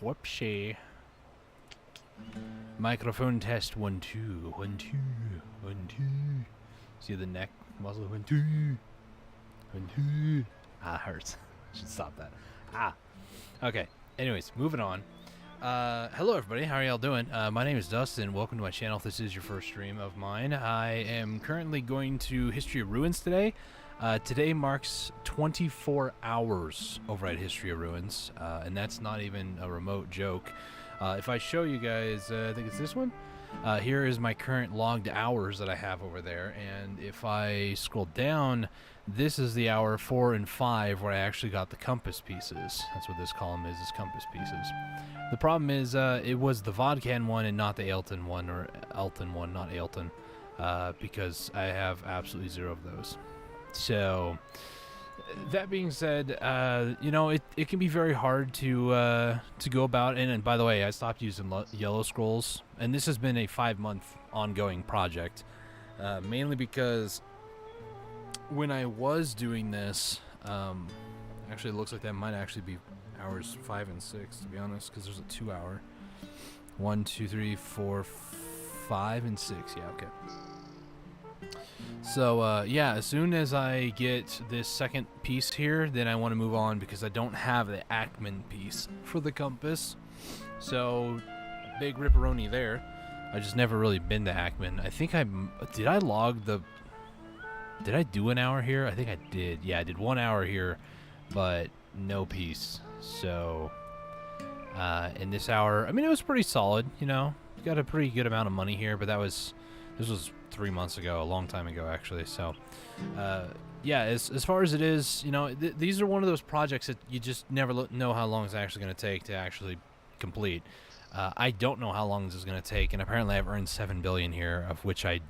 Whoopsie. Microphone test 1 2 1 2 1 2. See the neck muscle 1 2 1 2. Ah, hurts. Should stop that. Okay. Anyways, moving on. Hello everybody. How are y'all doing? My name is Dustin. Welcome to my channel. If this is your first stream of mine, I am currently going to Hystria Ruins today. Today marks 24 hours over at Hystria Ruins, and that's not even a remote joke. If I show you guys, I think it's this one. Here is my current logged hours that I have over there, and if I scroll down, this is the hour 4 and 5 where I actually got the compass pieces. That's what this column is compass pieces. The problem is it was the Vodkan one and not the Ailton one, or Elton one, not Ailton, because I have absolutely 0 of those. So, that being said, you know, it can be very hard to go about, and by the way, I stopped using yellow scrolls, and this has been a 5-month ongoing project, mainly because when I was doing this, actually it looks like that might actually be hours 5 and 6, to be honest, because there's a 2-hour. 1, 2, 3, 4, 5, and 6, yeah, okay. So, yeah, as soon as I get this second piece here, then I want to move on because I don't have the Ackman piece for the compass. So, big ripperoni there. I just never really been to Ackman. I think did I log the... Did I do an hour here? I think I did. Yeah, I did 1 hour here, but no piece. So, in this hour, I mean, it was pretty solid, you know. Got a pretty good amount of money here, but this was 3 months ago, a long time ago, actually. So, yeah, as far as it is, you know, these are one of those projects that you just never know how long it's actually going to take to actually complete. I don't know how long this is going to take, and apparently I've earned 7 billion here, of which I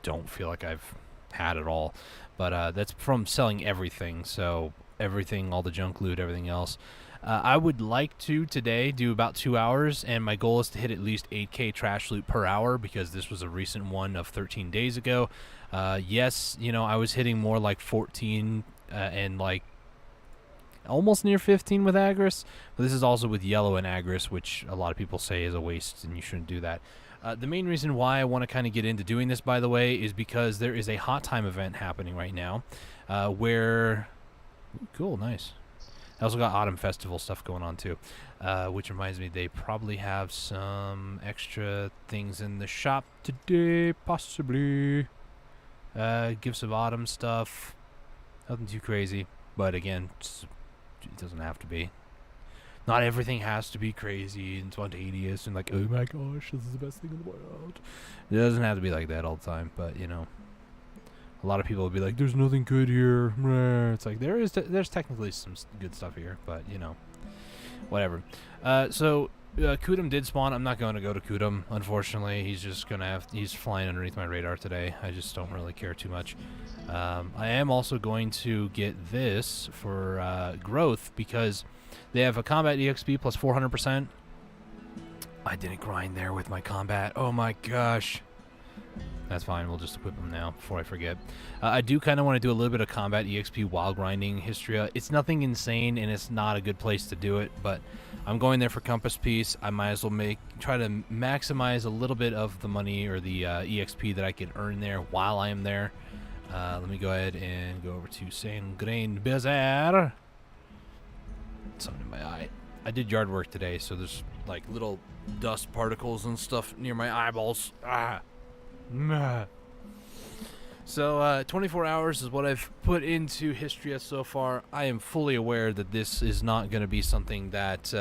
don't feel like I've had at all. But that's from selling everything, so everything, all the junk loot, everything else. I would like to today do about 2 hours, and my goal is to hit at least 8k trash loot per hour, because this was a recent one of 13 days ago. Yes, you know, I was hitting more like 14 and like almost near 15 with Agris, but this is also with yellow and Agris, which a lot of people say is a waste and you shouldn't do that. The main reason why I want to kind of get into doing this, by the way, is because there is a hot time event happening right now where... Ooh, cool, nice. I also got Autumn Festival stuff going on too, which reminds me they probably have some extra things in the shop today, possibly. Gifts of Autumn stuff, nothing too crazy, but again, it doesn't have to be. Not everything has to be crazy and spontaneous and like, oh my gosh, this is the best thing in the world. It doesn't have to be like that all the time, but you know. A lot of people will be like, there's nothing good here. It's like, there's technically some good stuff here, but, you know, whatever. So, Kudum did spawn. I'm not going to go to Kudum, unfortunately. He's just going to he's flying underneath my radar today. I just don't really care too much. I am also going to get this for growth, because they have a combat EXP plus 400%. I didn't grind there with my combat. Oh my gosh. That's fine, we'll just equip them now before I forget. I do kind of want to do a little bit of combat EXP while grinding Hystria. It's nothing insane, and it's not a good place to do it, but I'm going there for compass piece. I might as well try to maximize a little bit of the money or the EXP that I can earn there while I am there. Let me go ahead and go over to Sangrain Bazaar. Something in my eye. I did yard work today, so there's like little dust particles and stuff near my eyeballs. So 24 hours is what I've put into Hystria so far. I am fully aware that this is not going to be something that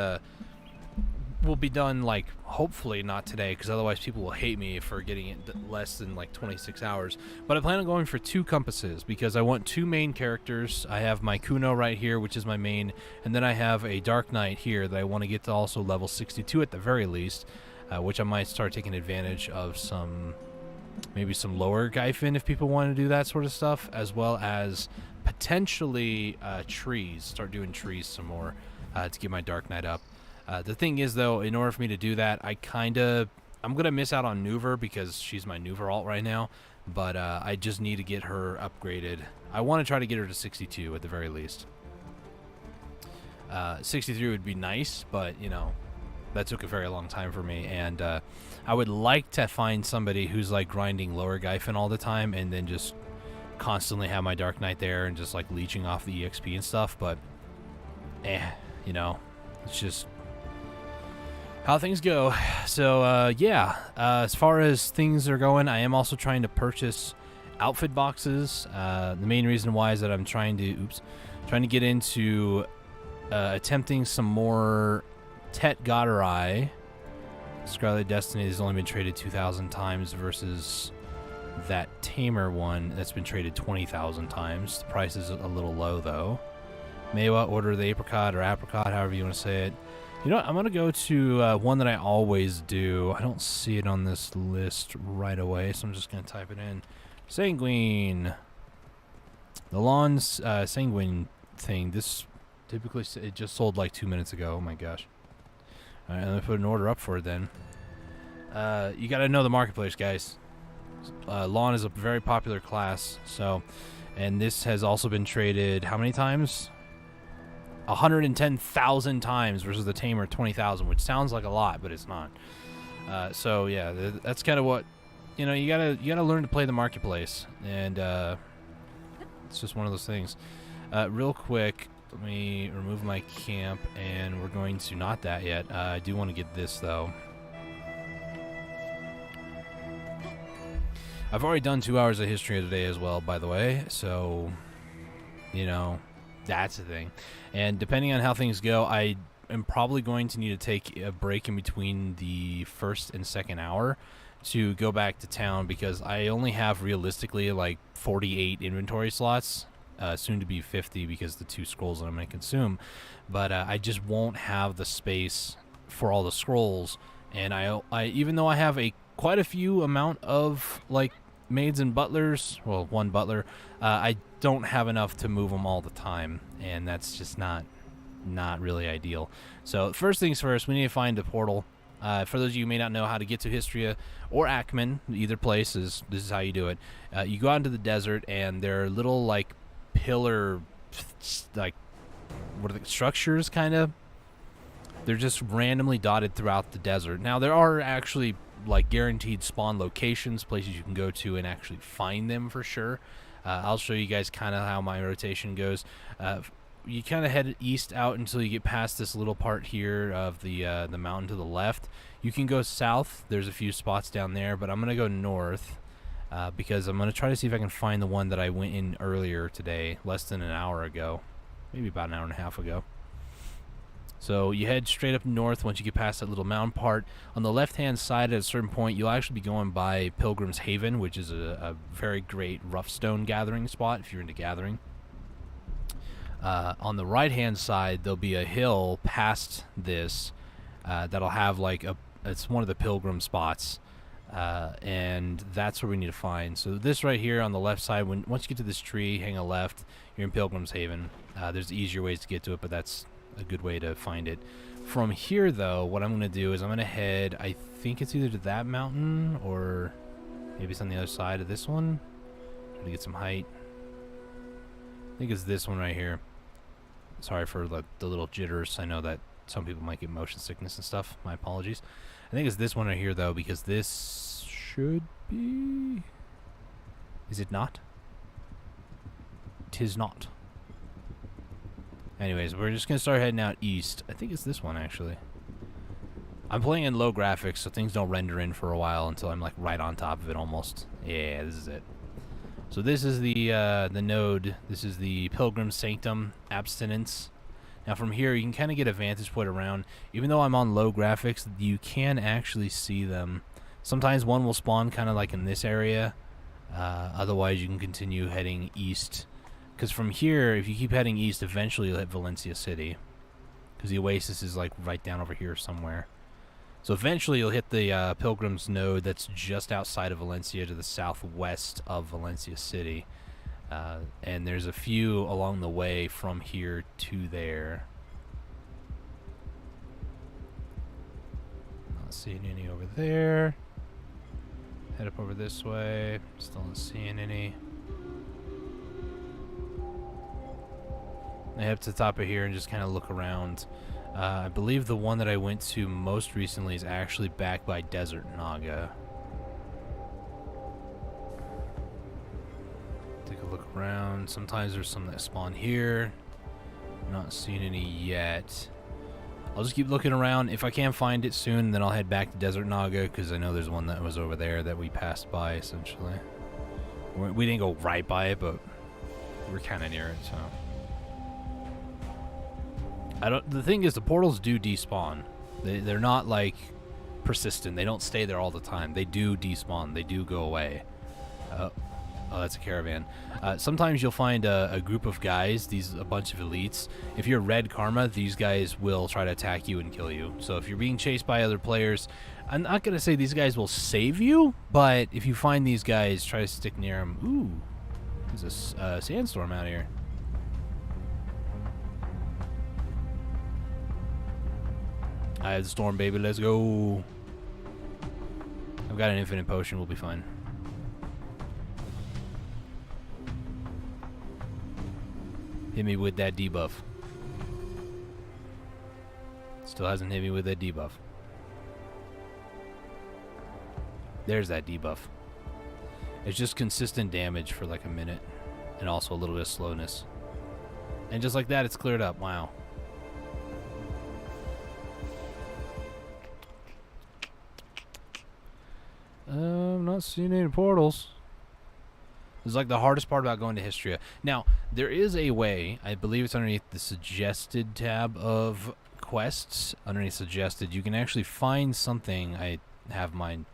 will be done, like, hopefully not today, because otherwise people will hate me for getting it less than like 26 hours. But I plan on going for 2 compasses because I want 2 main characters. I have my Kuno right here, which is my main, and then I have a Dark Knight here that I want to get to also level 62 at the very least, which I might start taking advantage of maybe some lower Gyfin if people want to do that sort of stuff, as well as potentially trees. Start doing trees some more to get my Dark Knight up. The thing is, though, in order for me to do that, I'm going to miss out on Nuver because she's my Nuver alt right now, but I just need to get her upgraded. I want to try to get her to 62 at the very least. 63 would be nice, but, you know, that took a very long time for me, and I would like to find somebody who's like grinding lower Gyphon all the time and then just constantly have my Dark Knight there and just like leeching off the EXP and stuff, but you know, it's just how things go. So yeah, as far as things are going, I am also trying to purchase outfit boxes. The main reason why is that I'm trying to get into attempting some more Tet Godderi. Scarlet Destiny has only been traded 2,000 times versus that Tamer one that's been traded 20,000 times. The price is a little low though. Mewa, Order of the Apricot, or Apricot, however you want to say it. You know what? I'm going to go to one that I always do. I don't see it on this list right away, so I'm just going to type it in. Sanguine. The Lawn's Sanguine thing. This typically, it just sold like 2 minutes ago. Oh my gosh. All right, let me put an order up for it then. You got to know the marketplace, guys. Lawn is a very popular class, so, and this has also been traded how many times? 110,000 times versus the Tamer 20,000, which sounds like a lot, but it's not. So yeah, that's kind of what, you know, you gotta learn to play the marketplace, and it's just one of those things. Real quick, let me remove my camp, and we're going to not that yet. I do want to get this though. I've already done 2 hours of Hystria today as well, by the way, so, you know, that's the thing. And depending on how things go, I am probably going to need to take a break in between the first and second hour to go back to town, because I only have realistically like 48 inventory slots, soon to be 50 because the 2 scrolls that I'm going to consume. But I just won't have the space for all the scrolls, and I even though I have quite a few amount of like maids and butlers, well, 1 butler, I don't have enough to move them all the time, and that's just not really ideal. So first things first, we need to find a portal. For those of you who may not know how to get to Hystria or Ackman, either place this is how you do it. You go out into the desert, and there are little like pillar, like, what are the structures, kind of? They're just randomly dotted throughout the desert. Now there are actually like guaranteed spawn locations, places you can go to and actually find them for sure. I'll show you guys kind of how my rotation goes. You kind of head east out until you get past this little part here of the mountain to the left. You can go south. There's a few spots down there, but I'm going to go north because I'm going to try to see if I can find the one that I went in earlier today, less than an hour ago, maybe about an hour and a half ago. So you head straight up north once you get past that little mountain part. On the left-hand side, at a certain point, you'll actually be going by Pilgrim's Haven, which is a very great rough stone gathering spot if you're into gathering. On the right-hand side, there'll be a hill past this that'll have like it's one of the pilgrim spots, and that's where we need to find. So this right here on the left side, once you get to this tree, hang a left, you're in Pilgrim's Haven. There's easier ways to get to it, but that's a good way to find it. From here, though, what I'm going to do is I'm going to head, I think it's either to that mountain or maybe it's on the other side of this one. Try to get some height. I think it's this one right here. Sorry for the little jitters. I know that some people might get motion sickness and stuff. My apologies. I think it's this one right here, though, because this should be... Is it not? 'Tis not. Anyways, we're just going to start heading out east. I think it's this one, actually. I'm playing in low graphics, so things don't render in for a while until I'm, like, right on top of it almost. Yeah, this is it. So this is the node. This is the Pilgrim Sanctum Abstinence. Now, from here, you can kind of get a vantage point around. Even though I'm on low graphics, you can actually see them. Sometimes one will spawn kind of like in this area. Otherwise, you can continue heading east. Because from here, if you keep heading east, eventually you'll hit Valencia City. Because the Oasis is like right down over here somewhere. So eventually you'll hit the Pilgrim's Node that's just outside of Valencia to the southwest of Valencia City. And there's a few along the way from here to there. Not seeing any over there. Head up over this way. Still not seeing any. I head up to the top of here and just kind of look around. I believe the one that I went to most recently is actually back by Desert Naga. Take a look around. Sometimes there's some that spawn here. Not seeing any yet. I'll just keep looking around. If I can't find it soon, then I'll head back to Desert Naga, because I know there's one that was over there that we passed by, essentially. We didn't go right by it, but we're kind of near it, so... The thing is, the portals do despawn. They're not, like, persistent. They don't stay there all the time. They do despawn. They do go away. Oh, that's a caravan. Sometimes you'll find a group of guys, a bunch of elites. If you're red karma, these guys will try to attack you and kill you. So if you're being chased by other players, I'm not going to say these guys will save you, but if you find these guys, try to stick near them. Ooh, there's a sandstorm out here. I have the storm, baby. Let's go. I've got an infinite potion. We'll be fine. Hit me with that debuff. Still hasn't hit me with that debuff. There's that debuff. It's just consistent damage for like a minute. And also a little bit of slowness. And just like that, it's cleared up. Wow. I'm not seeing any portals. It's like the hardest part about going to Hystria. Now, there is a way, I believe it's underneath the suggested tab of quests. Underneath suggested, you can actually find something. I have mine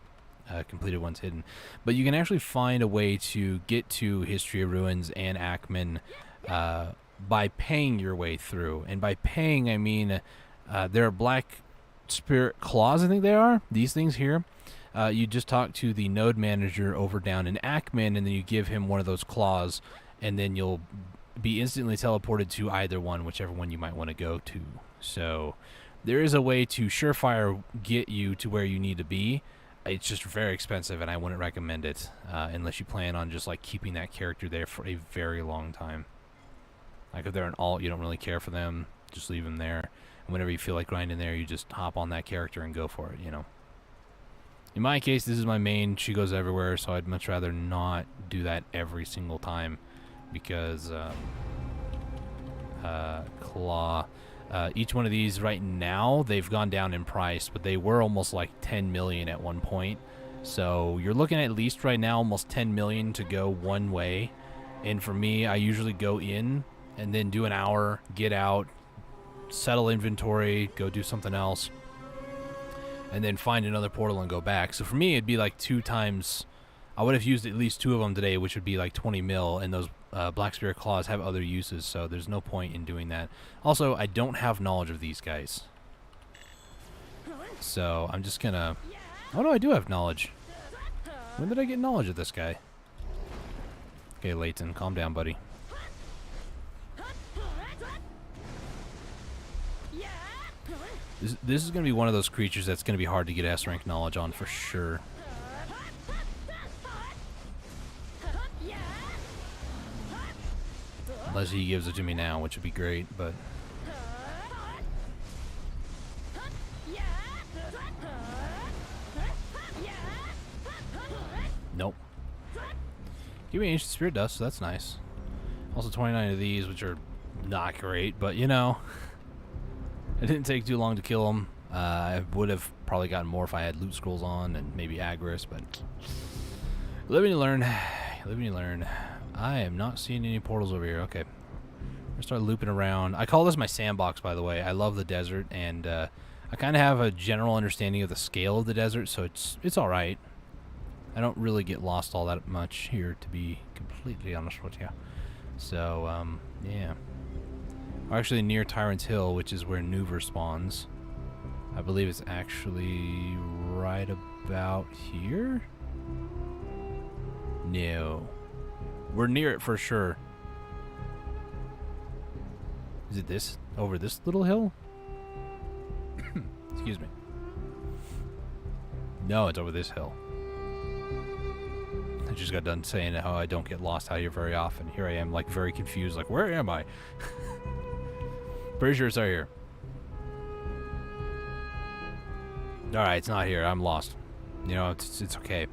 completed ones hidden. But you can actually find a way to get to Hystria Ruins and Ackman by paying your way through. And by paying, I mean there are black spirit claws, I think they are. These things here. You just talk to the node manager over down in Ackman, and then you give him one of those claws, and then you'll be instantly teleported to either one, whichever one you might want to go to. So there is a way to surefire get you to where you need to be. It's just very expensive, and I wouldn't recommend it unless you plan on just like keeping that character there for a very long time. Like if they're an alt, you don't really care for them, just leave them there. And whenever you feel like grinding there, you just hop on that character and go for it, you know. In my case, this is my main. She goes everywhere, so I'd much rather not do that every single time because claw. Each one of these right now, they've gone down in price, but they were almost like 10 million at one point. So you're looking at least right now almost 10 million to go one way. And for me, I usually go in and then do an hour, get out, settle inventory, go do something else, and then find another portal and go back. So for me, it'd be like 2 times. I would have used at least 2 of them today, which would be like 20 mil, and those Black Spirit Claws have other uses, so there's no point in doing that. Also, I don't have knowledge of these guys. So I'm just gonna... Oh no, I do have knowledge. When did I get knowledge of this guy? Okay, Layton, calm down, buddy. This is going to be one of those creatures that's going to be hard to get S-rank knowledge on for sure. Unless he gives it to me now, which would be great, but... Nope. Give me Ancient Spirit Dust, so that's nice. Also 29 of these, which are not great, but you know... It didn't take too long to kill him. I would have probably gotten more if I had loot scrolls on and maybe Agris, but living to learn. Living to learn. I am not seeing any portals over here. Okay. I'm going to start looping around. I call this my sandbox, by the way. I love the desert, and I kind of have a general understanding of the scale of the desert, so it's all right. I don't really get lost all that much here, to be completely honest with you. So, yeah. We're actually near Tyrant's Hill, which is where Nuver spawns. I believe it's actually right about here? No. We're near it for sure. Is it this? Over this little hill? Excuse me. No, it's over this hill. I just got done saying how I don't get lost out here very often. Here I am, like, very confused. Like, where am I? Pretty sure it's out here. Alright, it's not here. I'm lost. You know, it's okay.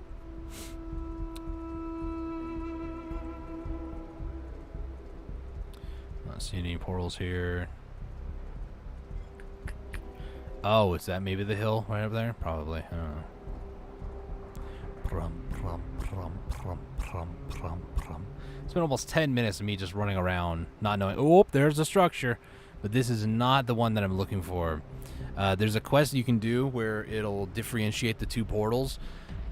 Not seeing any portals here. Oh, is that maybe the hill right over there? Probably. I don't know. It's been almost 10 minutes of me just running around, not knowing. Oh, there's a structure. But this is not the one that I'm looking for. There's a quest you can do where it'll differentiate the two portals.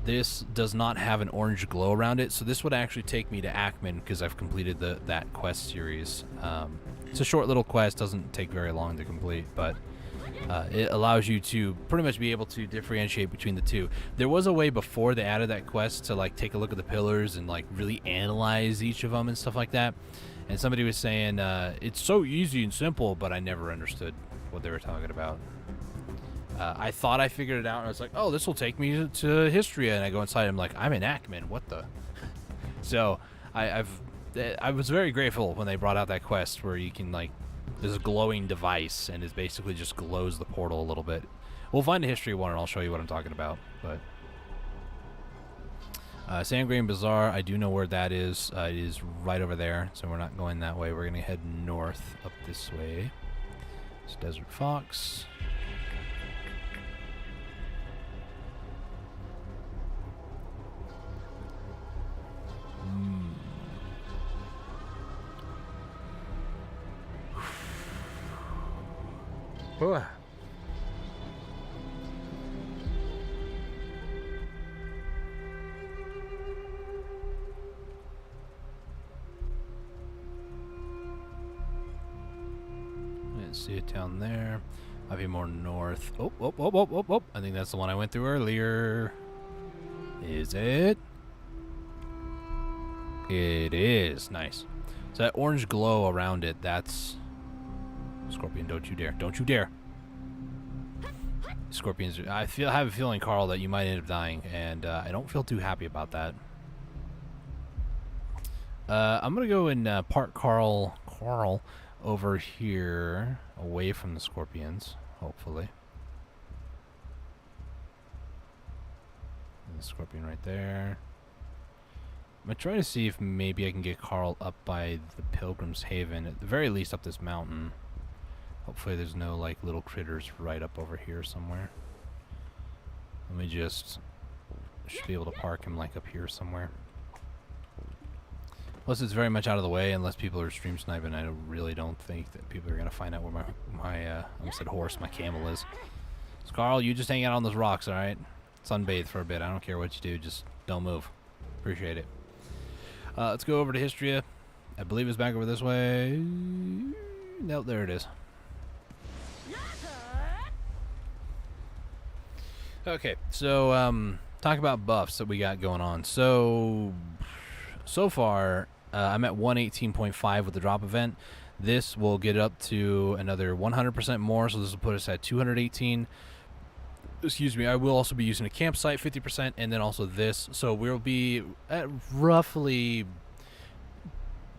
This does not have an orange glow around it, so this would actually take me to Ackman because I've completed that quest series. It's a short little quest, doesn't take very long to complete, but it allows you to pretty much be able to differentiate between the two. There was a way before they added that quest to like take a look at the pillars and like really analyze each of them and stuff like that. And somebody was saying it's so easy and simple, but I never understood what they were talking about. I thought I figured it out, and I was like, oh, this will take me to Hystria, and I go inside, and I'm like, I'm in Ackman, what the? So I was very grateful when they brought out that quest where you can like this glowing device, and it basically just glows the portal a little bit. We'll find a Hystria one, and I'll show you what I'm talking about. But Sandgrain Bazaar, I do know where that is. It is right over there, so we're not going that way. We're going to head north up this way. It's Desert Fox. Let's see it down there. Might be more north. Oh. I think that's the one I went through earlier. Is it? It is. Nice. So that orange glow around it, that's... Scorpion, don't you dare. Don't you dare. Scorpions, I have a feeling, Carl, that you might end up dying, and I don't feel too happy about that. I'm going to go and park Carl over here, away from the scorpions, hopefully. And the scorpion right there. I'm going to try to see if maybe I can get Carl up by the Pilgrim's Haven, at the very least up this mountain. Hopefully there's no, like, little critters right up over here somewhere. Let me just... should be able to park him, like, up here somewhere. Plus, it's very much out of the way, unless people are stream sniping. I really don't think that people are going to find out where my I almost said horse, my camel is. So, Carl, you just hang out on those rocks, alright? Sunbathe for a bit. I don't care what you do. Just don't move. Appreciate it. Let's go over to Hystria. I believe it's back over this way. Nope, there it is. Okay, so talk about buffs that we got going on. So far, I'm at 118.5 with the drop event. This will get up to another 100% more, so this will put us at 218. Excuse me, I will also be using a campsite 50%, and then also this. So we'll be at roughly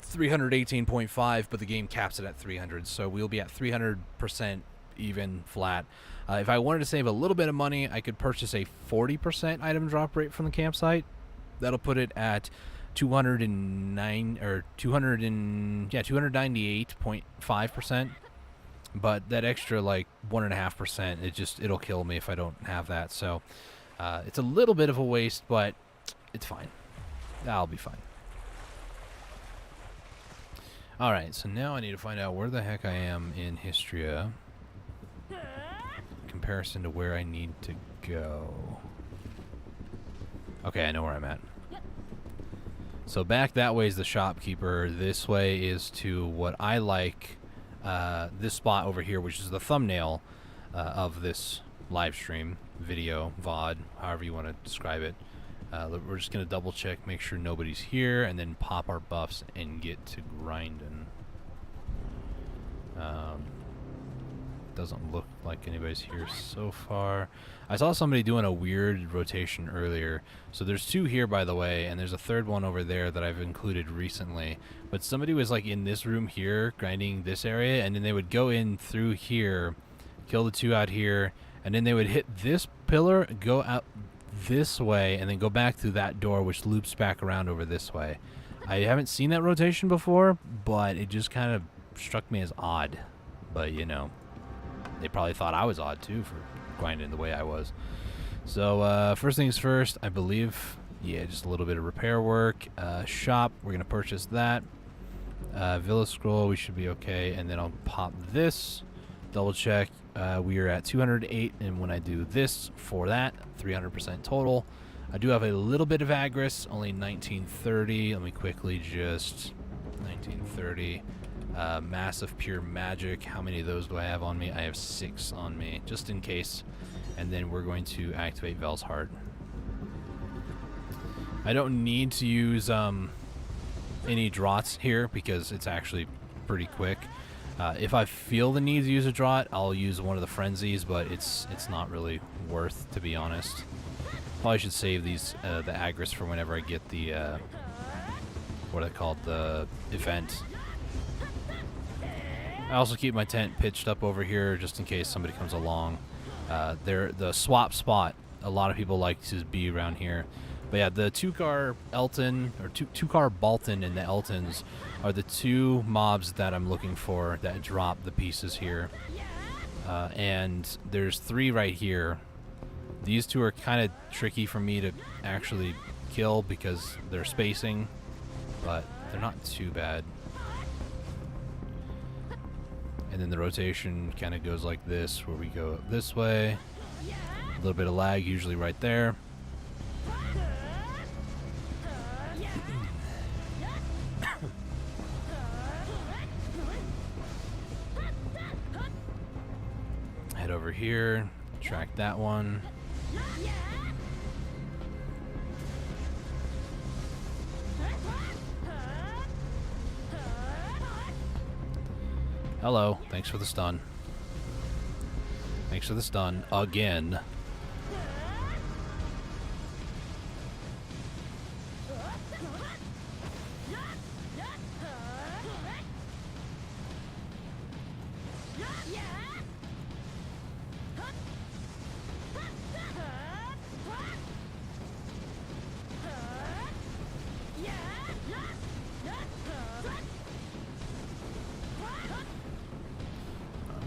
318.5, but the game caps it at 300. So we'll be at 300% even flat. If I wanted to save a little bit of money, I could purchase a 40% item drop rate from the campsite. That'll put it at 298.5%. But that extra like 1.5%, it'll kill me if I don't have that. So it's a little bit of a waste, but it's fine. I'll be fine. All right, so now I need to find out where the heck I am in Hystria. Comparison to where I need to go. Okay, I know where I'm at. So back that way is the shopkeeper. This way is to what I like, this spot over here, which is the thumbnail of this live stream, video, VOD, however you want to describe it. We're just going to double check, make sure nobody's here, and then pop our buffs and get to grinding. Doesn't look like anybody's here so far. I saw somebody doing a weird rotation earlier. So there's two here, by the way, and there's a third one over there that I've included recently. But somebody was like in this room here, grinding this area, and then they would go in through here, kill the two out here, And then they would hit this pillar, go out this way, and then go back through that door, which loops back around over this way. I haven't seen that rotation before, but it just kind of struck me as odd. But, you know, they probably thought I was odd, too, for grinding the way I was. So, first things first, I believe, yeah, just a little bit of repair work. Shop, we're going to purchase that. Villa Scroll, we should be okay. And then I'll pop this, double check. We are at 208, and when I do this for that, 300% total. I do have a little bit of Agris, only 1930. Let me quickly just 1930. Massive Pure Magic. How many of those do I have on me? I have 6 on me, just in case. And then we're going to activate Vel's Heart. I don't need to use any draughts here because it's actually pretty quick. If I feel the need to use a draught, I'll use one of the frenzies, but it's not really worth, to be honest. Probably should save these the Agris for whenever I get the what are they called, the event. I also keep my tent pitched up over here just in case somebody comes along. They're the swap spot. A lot of people like to be around here. But yeah, the two-car Elton, or two-car Balton and the Eltons are the 2 mobs that I'm looking for that drop the pieces here. And there's 3 right here. These 2 are kind of tricky for me to actually kill because they're spacing, but they're not too bad. And then the rotation kind of goes like this, where we go this way. A little bit of lag usually right there. Head over here, track that one. Hello, thanks for the stun. Thanks for the stun again.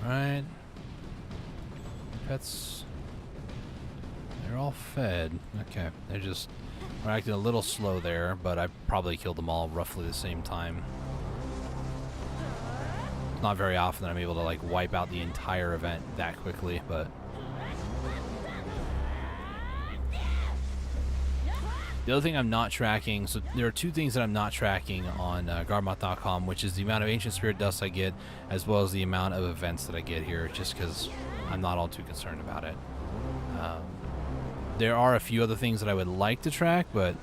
Alright. Pets. They're all fed. Okay. We're acting a little slow there, but I probably killed them all roughly the same time. It's not very often that I'm able to like wipe out the entire event that quickly, but the other thing I'm not tracking, so there are 2 things that I'm not tracking on Garmoth.com, which is the amount of Ancient Spirit Dust I get, as well as the amount of events that I get here, just because I'm not all too concerned about it. There are a few other things that I would like to track, but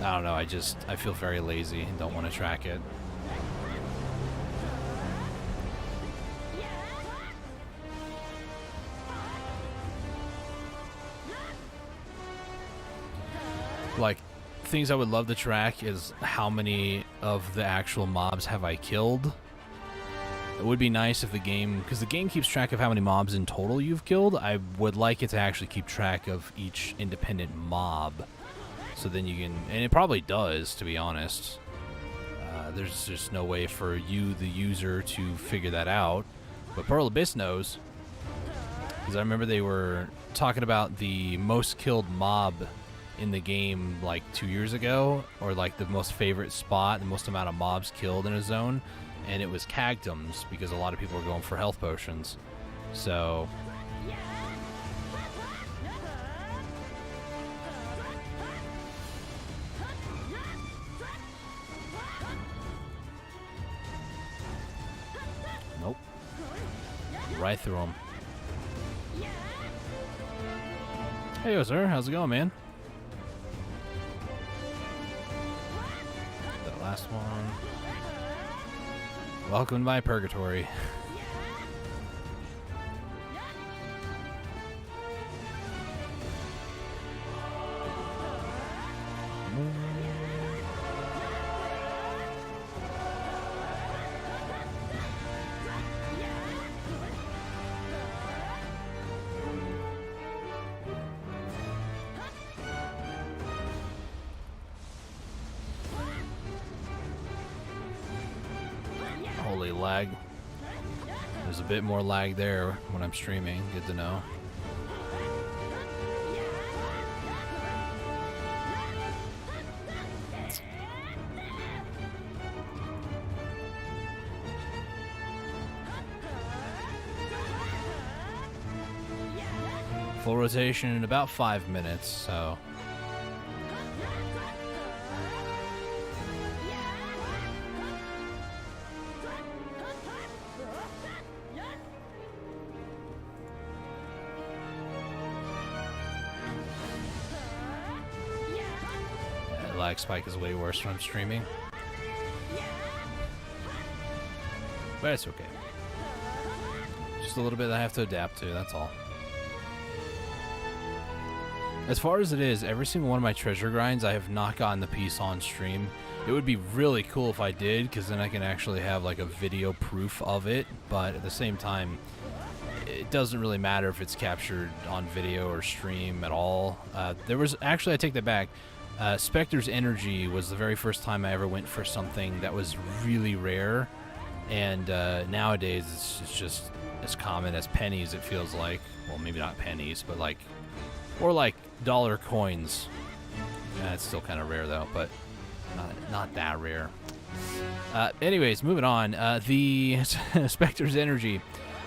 I don't know, I feel very lazy and don't want to track it. Like, things I would love to track is how many of the actual mobs have I killed. It would be nice if the game, because the game keeps track of how many mobs in total you've killed. I would like it to actually keep track of each independent mob. So then you can, and it probably does, to be honest. There's just no way for you, the user, to figure that out. But Pearl Abyss knows. Because I remember they were talking about the most killed mob in the game like 2 years ago, or like the most favorite spot, the most amount of mobs killed in a zone, and it was Cagdums, because a lot of people were going for health potions. So nope, right through them. Hey, sir, how's it going, man? Last one. Welcome to my purgatory. lag. There's a bit more lag there when I'm streaming. Good to know. Full rotation in about 5 minutes, so... That lag spike is way worse when I'm streaming. But it's okay. Just a little bit that I have to adapt to, that's all. As far as it is, every single one of my treasure grinds, I have not gotten the piece on stream. It would be really cool if I did, because then I can actually have like a video proof of it, but at the same time, it doesn't really matter if it's captured on video or stream at all. There was, actually I take that back, Spectre's Energy was the very first time I ever went for something that was really rare, and nowadays it's just as common as pennies, it feels like. Well, maybe not pennies, but like, or like dollar coins. Yeah, it's still kind of rare though, but not that rare. Anyways, moving on. The Spectre's Energy,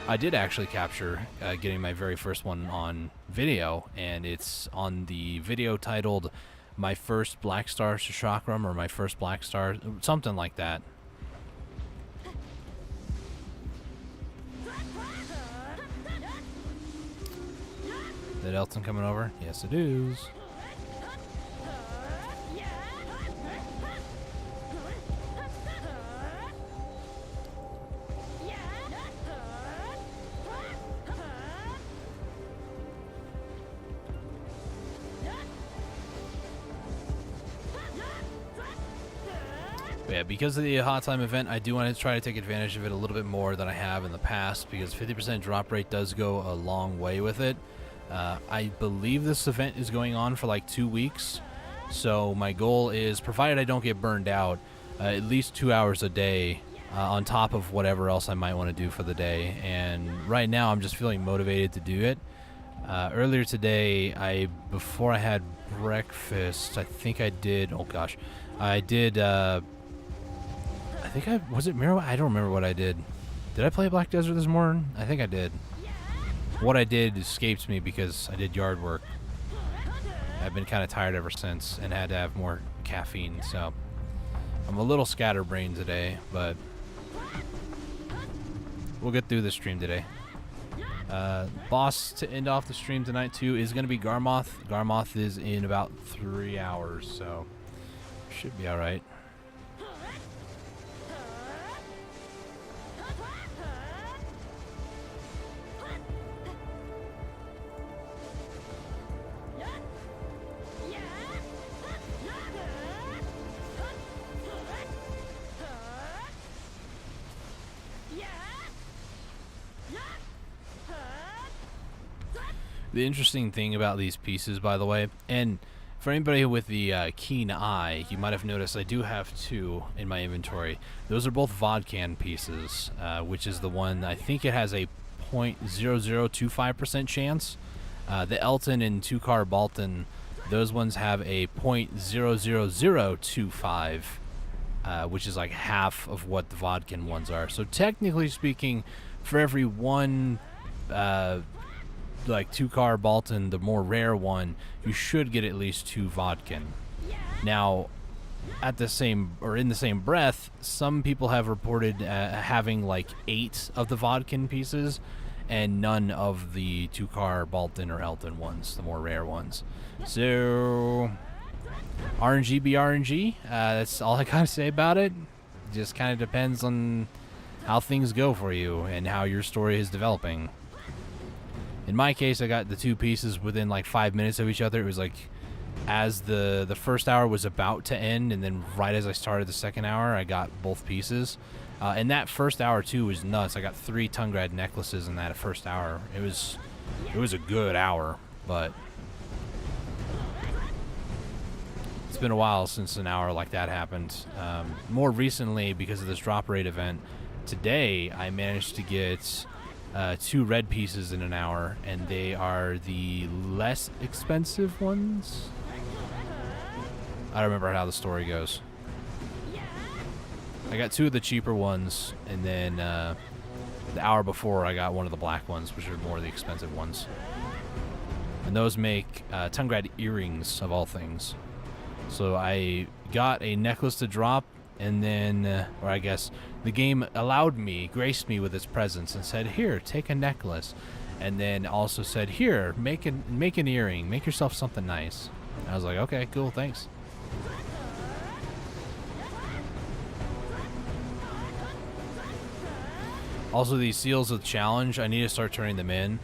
I did actually capture getting my very first one on video, and it's on the video titled "My First Black Star Chakram" or "My First Black Star," something like that. Is that Elton coming over? Yes, it is. But yeah, because of the Hot Time event, I do want to try to take advantage of it a little bit more than I have in the past, because 50% drop rate does go a long way with it. I believe this event is going on for like 2 weeks, so my goal is, provided I don't get burned out, at least 2 hours a day on top of whatever else I might want to do for the day. And right now I'm just feeling motivated to do it. Earlier today, before I had breakfast, I think I did, oh gosh, I did, was it Mirror? I don't remember what I did. Did I play Black Desert this morning? I think I did. What I did escapes me because I did yard work. I've been kind of tired ever since and had to have more caffeine, so I'm a little scatterbrained today, but we'll get through the stream today. Boss to end off the stream tonight too is going to be Garmoth. Garmoth is in about 3 hours, so should be all right. The interesting thing about these pieces, by the way, and for anybody with the keen eye, you might have noticed I do have 2 in my inventory. Those are both Vodkan pieces, which is the one, I think it has a 0.0025% chance. The Elton and 2-car Balton, those ones have a 0.00025, which is like half of what the Vodkan ones are. So technically speaking, for every one like 2-car Balton, the more rare one, you should get at least 2 Vodkan. Now, at the same, or in the same breath, some people have reported having like 8 of the Vodkan pieces and none of the 2-car Balton or Elton ones, the more rare ones. So RNG be RNG. That's all I gotta say about it. Just kind of depends on how things go for you and how your story is developing. In my case, I got the 2 pieces within like 5 minutes of each other. It was like as the first hour was about to end, and then right as I started the second hour, I got both pieces. And that first hour too was nuts. I got 3 Tungrad necklaces in that first hour. It was a good hour, but it's been a while since an hour like that happened. More recently, because of this drop rate event, today I managed to get 2 red pieces in an hour, and they are the less expensive ones. I don't remember how the story goes. I got 2 of the cheaper ones, and then the hour before I got one of the black ones, which are more of the expensive ones. And those make Tungrad earrings, of all things. So I got a necklace to drop, and then, or I guess, the game allowed me, graced me with its presence, and said, here, take a necklace. And then also said, here, make an earring, make yourself something nice. And I was like, okay, cool, thanks. Also, these seals of challenge, I need to start turning them in.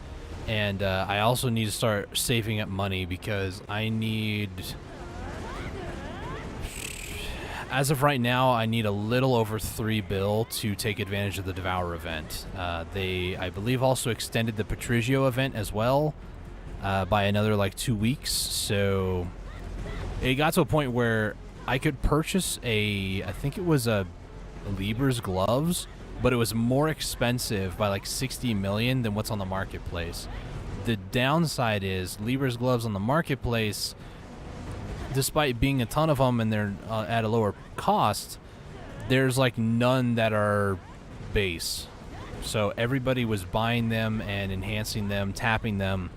And I also need to start saving up money because I need... As of right now, I need a little over 3 bill to take advantage of the Devour event. They, I believe, also extended the Patrizio event as well by another, like, 2 weeks. So it got to a point where I could purchase I think it was a Libra's gloves, but it was more expensive by like 60 million than what's on the marketplace. The downside is Libra's gloves on the marketplace, despite being a ton of them and they're at a lower cost, there's like none that are base. So everybody was buying them and enhancing them, tapping them.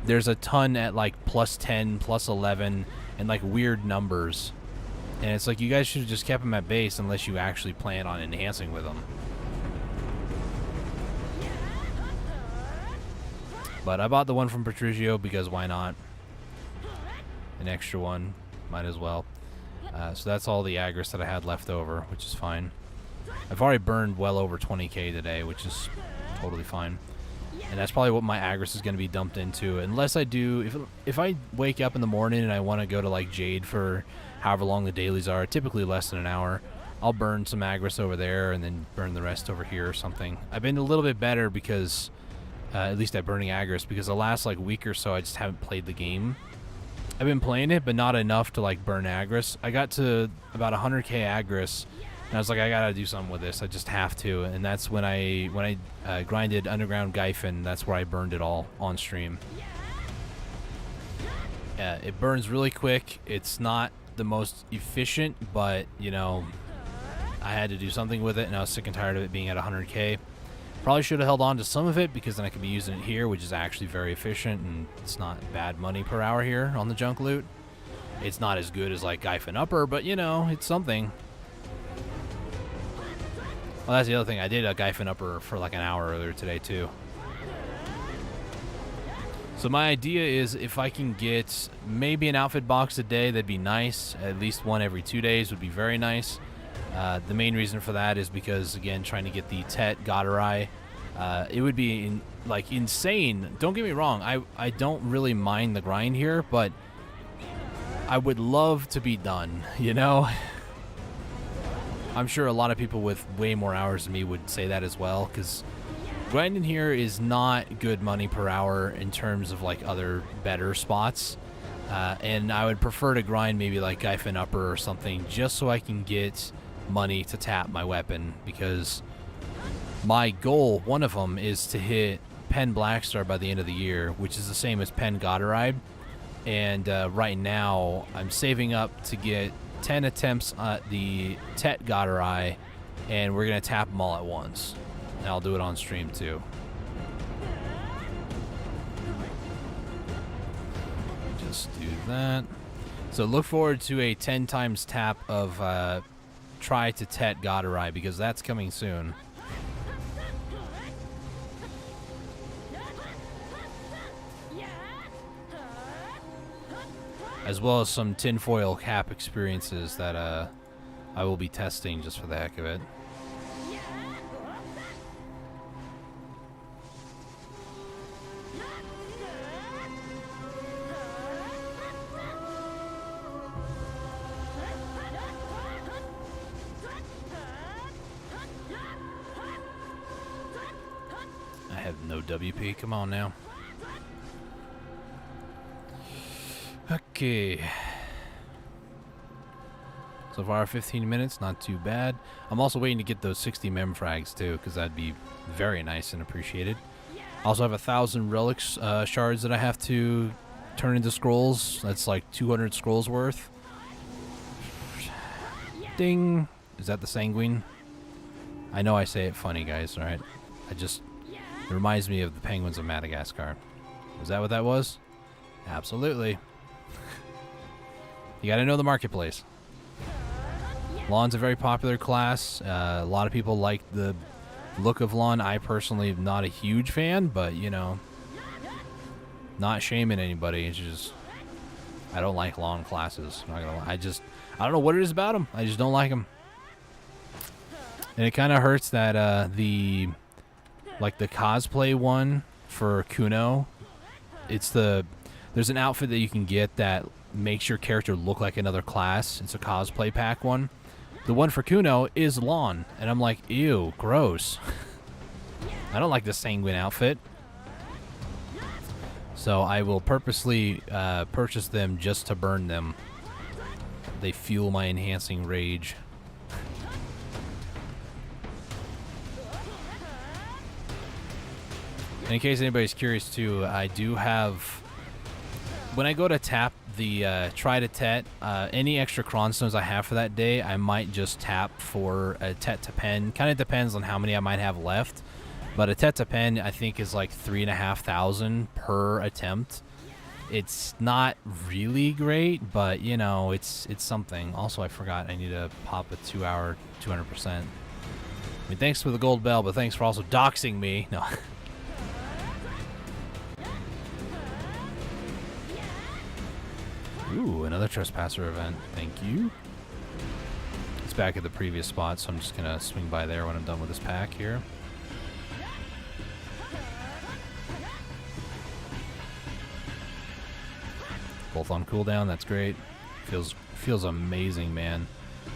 There's a ton at like +10, +11, and like weird numbers. And it's like, you guys should have just kept them at base unless you actually plan on enhancing with them. But I bought the one from Patrizio because why not? An extra one, might as well. So that's all the Agris that I had left over, which is fine. I've already burned well over 20k today, which is totally fine. And that's probably what my Agris is going to be dumped into, unless I do, if I wake up in the morning and I want to go to like Jade for however long the dailies are, typically less than an hour, I'll burn some Agris over there and then burn the rest over here or something. I've been a little bit better because, at least at burning Agris, because the last like week or so I just haven't played the game. I've been playing it, but not enough to like burn Agris. I got to about 100k Agris, and I was like, I gotta do something with this. I just have to, and that's when I grinded Underground Gyphon. That's where I burned it all on stream. It burns really quick. It's not the most efficient, but you know, I had to do something with it, and I was sick and tired of it being at 100k. Probably should have held on to some of it because then I could be using it here, which is actually very efficient, and it's not bad money per hour here on the junk loot. It's not as good as like Gyphon Upper, but you know, it's something. Well, that's the other thing. I did a Gyphon Upper for like an hour earlier today too. So my idea is if I can get maybe an outfit box a day, that'd be nice. At least one every 2 days would be very nice. The main reason for that is because, again, trying to get the Tet Godarai, it would be like insane. Don't get me wrong, I don't really mind the grind here, but I would love to be done, you know? I'm sure a lot of people with way more hours than me would say that as well, because grinding here is not good money per hour in terms of like other better spots. And I would prefer to grind maybe like Gyphon Upper or something just so I can get money to tap my weapon, because my goal, one of them, is to hit Pen Blackstar by the end of the year, which is the same as Pen Godarai. And right now I'm saving up to get 10 attempts at the Tet Godarai, and we're gonna tap them all at once, and I'll do it on stream too. Just do that. So look forward to a 10 times tap of try to Tet Godarai, because that's coming soon. As well as some tinfoil cap experiences that I will be testing just for the heck of it. I have no WP, come on now. Okay. So So far, 15 minutes, not too bad. I'm also waiting to get those 60 mem frags too, because that'd be very nice and appreciated. Also have 1,000 relics shards that I have to turn into scrolls. That's like 200 scrolls worth. Ding! Is that the sanguine? I know I say it funny, guys, alright? It reminds me of the penguins of Madagascar. Was that what that was? Absolutely. You gotta know the marketplace. Lawn's a very popular class. A lot of people like the look of Lawn. I personally am not a huge fan, but, you know, not shaming anybody. It's just, I don't like Lawn classes. Not gonna lie. I don't know what it is about them. I just don't like them. And it kind of hurts that the cosplay one for Kuno, there's an outfit that you can get that makes your character look like another class. It's a cosplay pack one. The one for Kuno is Lawn, and I'm like, ew, gross. I don't like the sanguine outfit. So I will purposely purchase them just to burn them. They fuel my enhancing rage. And in case anybody's curious too, I do have, when I go to tap the try to tet, any extra cron stones I have for that day, I might just tap for a tet to pen. Kind of depends on how many I might have left, but a tet to pen I think is like 3,500 per attempt. It's not really great, but you know, it's something. Also, I forgot I need to pop a 2-hour 200%. I mean, thanks for the gold bell, but thanks for also doxing me. No. Ooh, another trespasser event. Thank you. It's back at the previous spot, so I'm just going to swing by there when I'm done with this pack here. Both on cooldown, that's great. Feels amazing, man.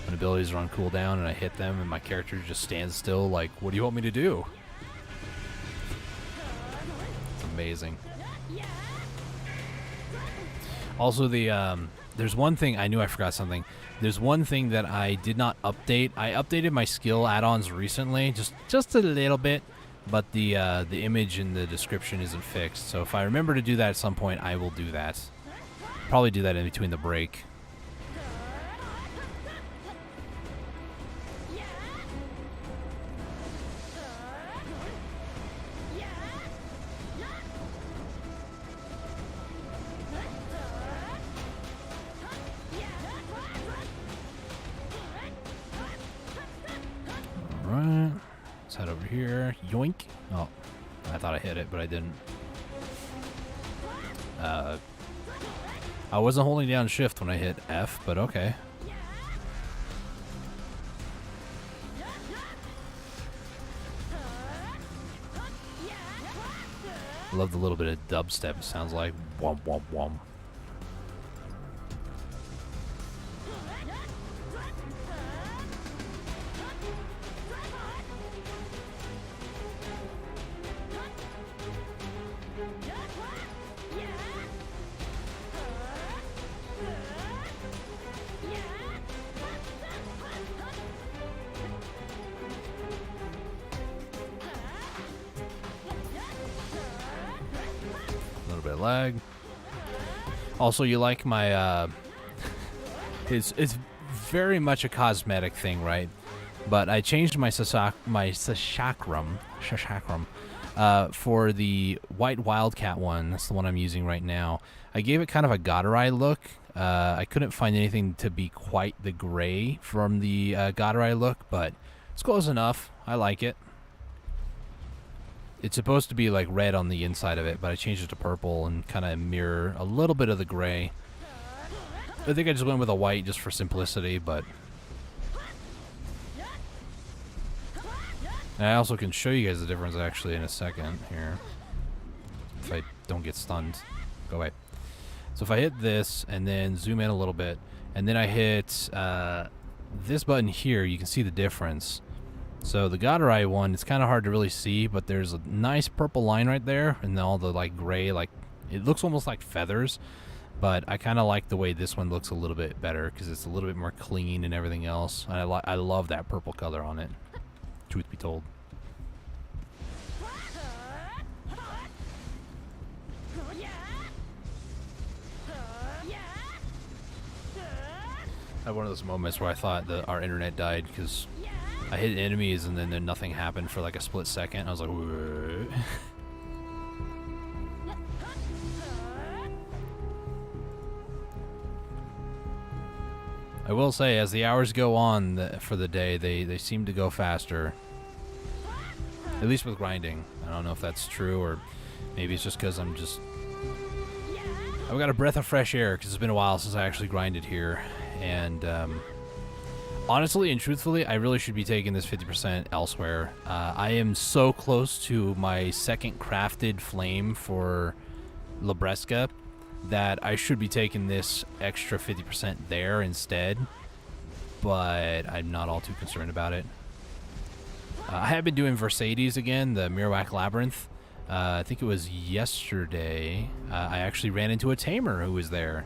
When abilities are on cooldown and I hit them and my character just stands still like, what do you want me to do? It's amazing. Also, there's one thing, I knew I forgot something. There's one thing that I did not update. I updated my skill add-ons recently, just a little bit, but the image in the description isn't fixed. So if I remember to do that at some point, I will do that. Probably do that in between the break. Alright, let's head over here. Yoink. Oh, I thought I hit it, but I didn't. I wasn't holding down shift when I hit F, but okay. Love the little bit of dubstep it sounds like. Womp womp womp. Bit of lag. Also, you like my it's very much a cosmetic thing, right? But I changed my Sashakram for the white wildcat one. That's the one I'm using right now. I gave it kind of a Godarai look. I couldn't find anything to be quite the gray from the Godarai look, but it's close enough. I like it. It's supposed to be like red on the inside of it, but I changed it to purple and kind of mirror a little bit of the gray. I think I just went with a white just for simplicity, but and I also can show you guys the difference actually in a second here. If I don't get stunned. Go away. So if I hit this and then zoom in a little bit, and then I hit this button here, you can see the difference. So the Godarai one, it's kind of hard to really see, but there's a nice purple line right there, and all the like gray, like it looks almost like feathers. But I kind of like the way this one looks a little bit better because it's a little bit more clean and everything else. And I love that purple color on it, truth be told. I had one of those moments where I thought that our internet died because I hit enemies and then nothing happened for like a split second. I was like, what? I will say, as the hours go on for the day, they seem to go faster. At least with grinding. I don't know if that's true, or maybe it's just because I've got a breath of fresh air because it's been a while since I actually grinded here. And honestly and truthfully, I really should be taking this 50% elsewhere. I am so close to my second crafted flame for Labresca that I should be taking this extra 50% there instead, but I'm not all too concerned about it. I have been doing Versades again, the Mirwak Labyrinth. I think it was yesterday. I actually ran into a Tamer who was there.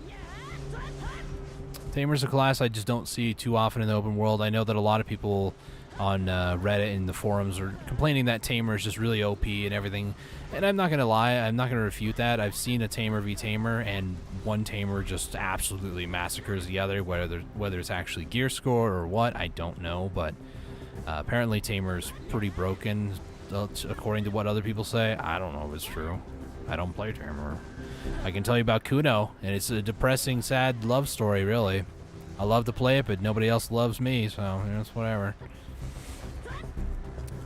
Tamer's a class I just don't see too often in the open world. I know that a lot of people on Reddit and the forums are complaining that Tamer is just really OP and everything. And I'm not going to lie, I'm not going to refute that. I've seen a Tamer v Tamer, and one Tamer just absolutely massacres the other, whether it's actually gear score or what, I don't know. But apparently Tamer's pretty broken, according to what other people say. I don't know if it's true. I don't play Tamer. I can tell you about Kuno, and it's a depressing, sad love story, really. I love to play it, but nobody else loves me, so it's whatever.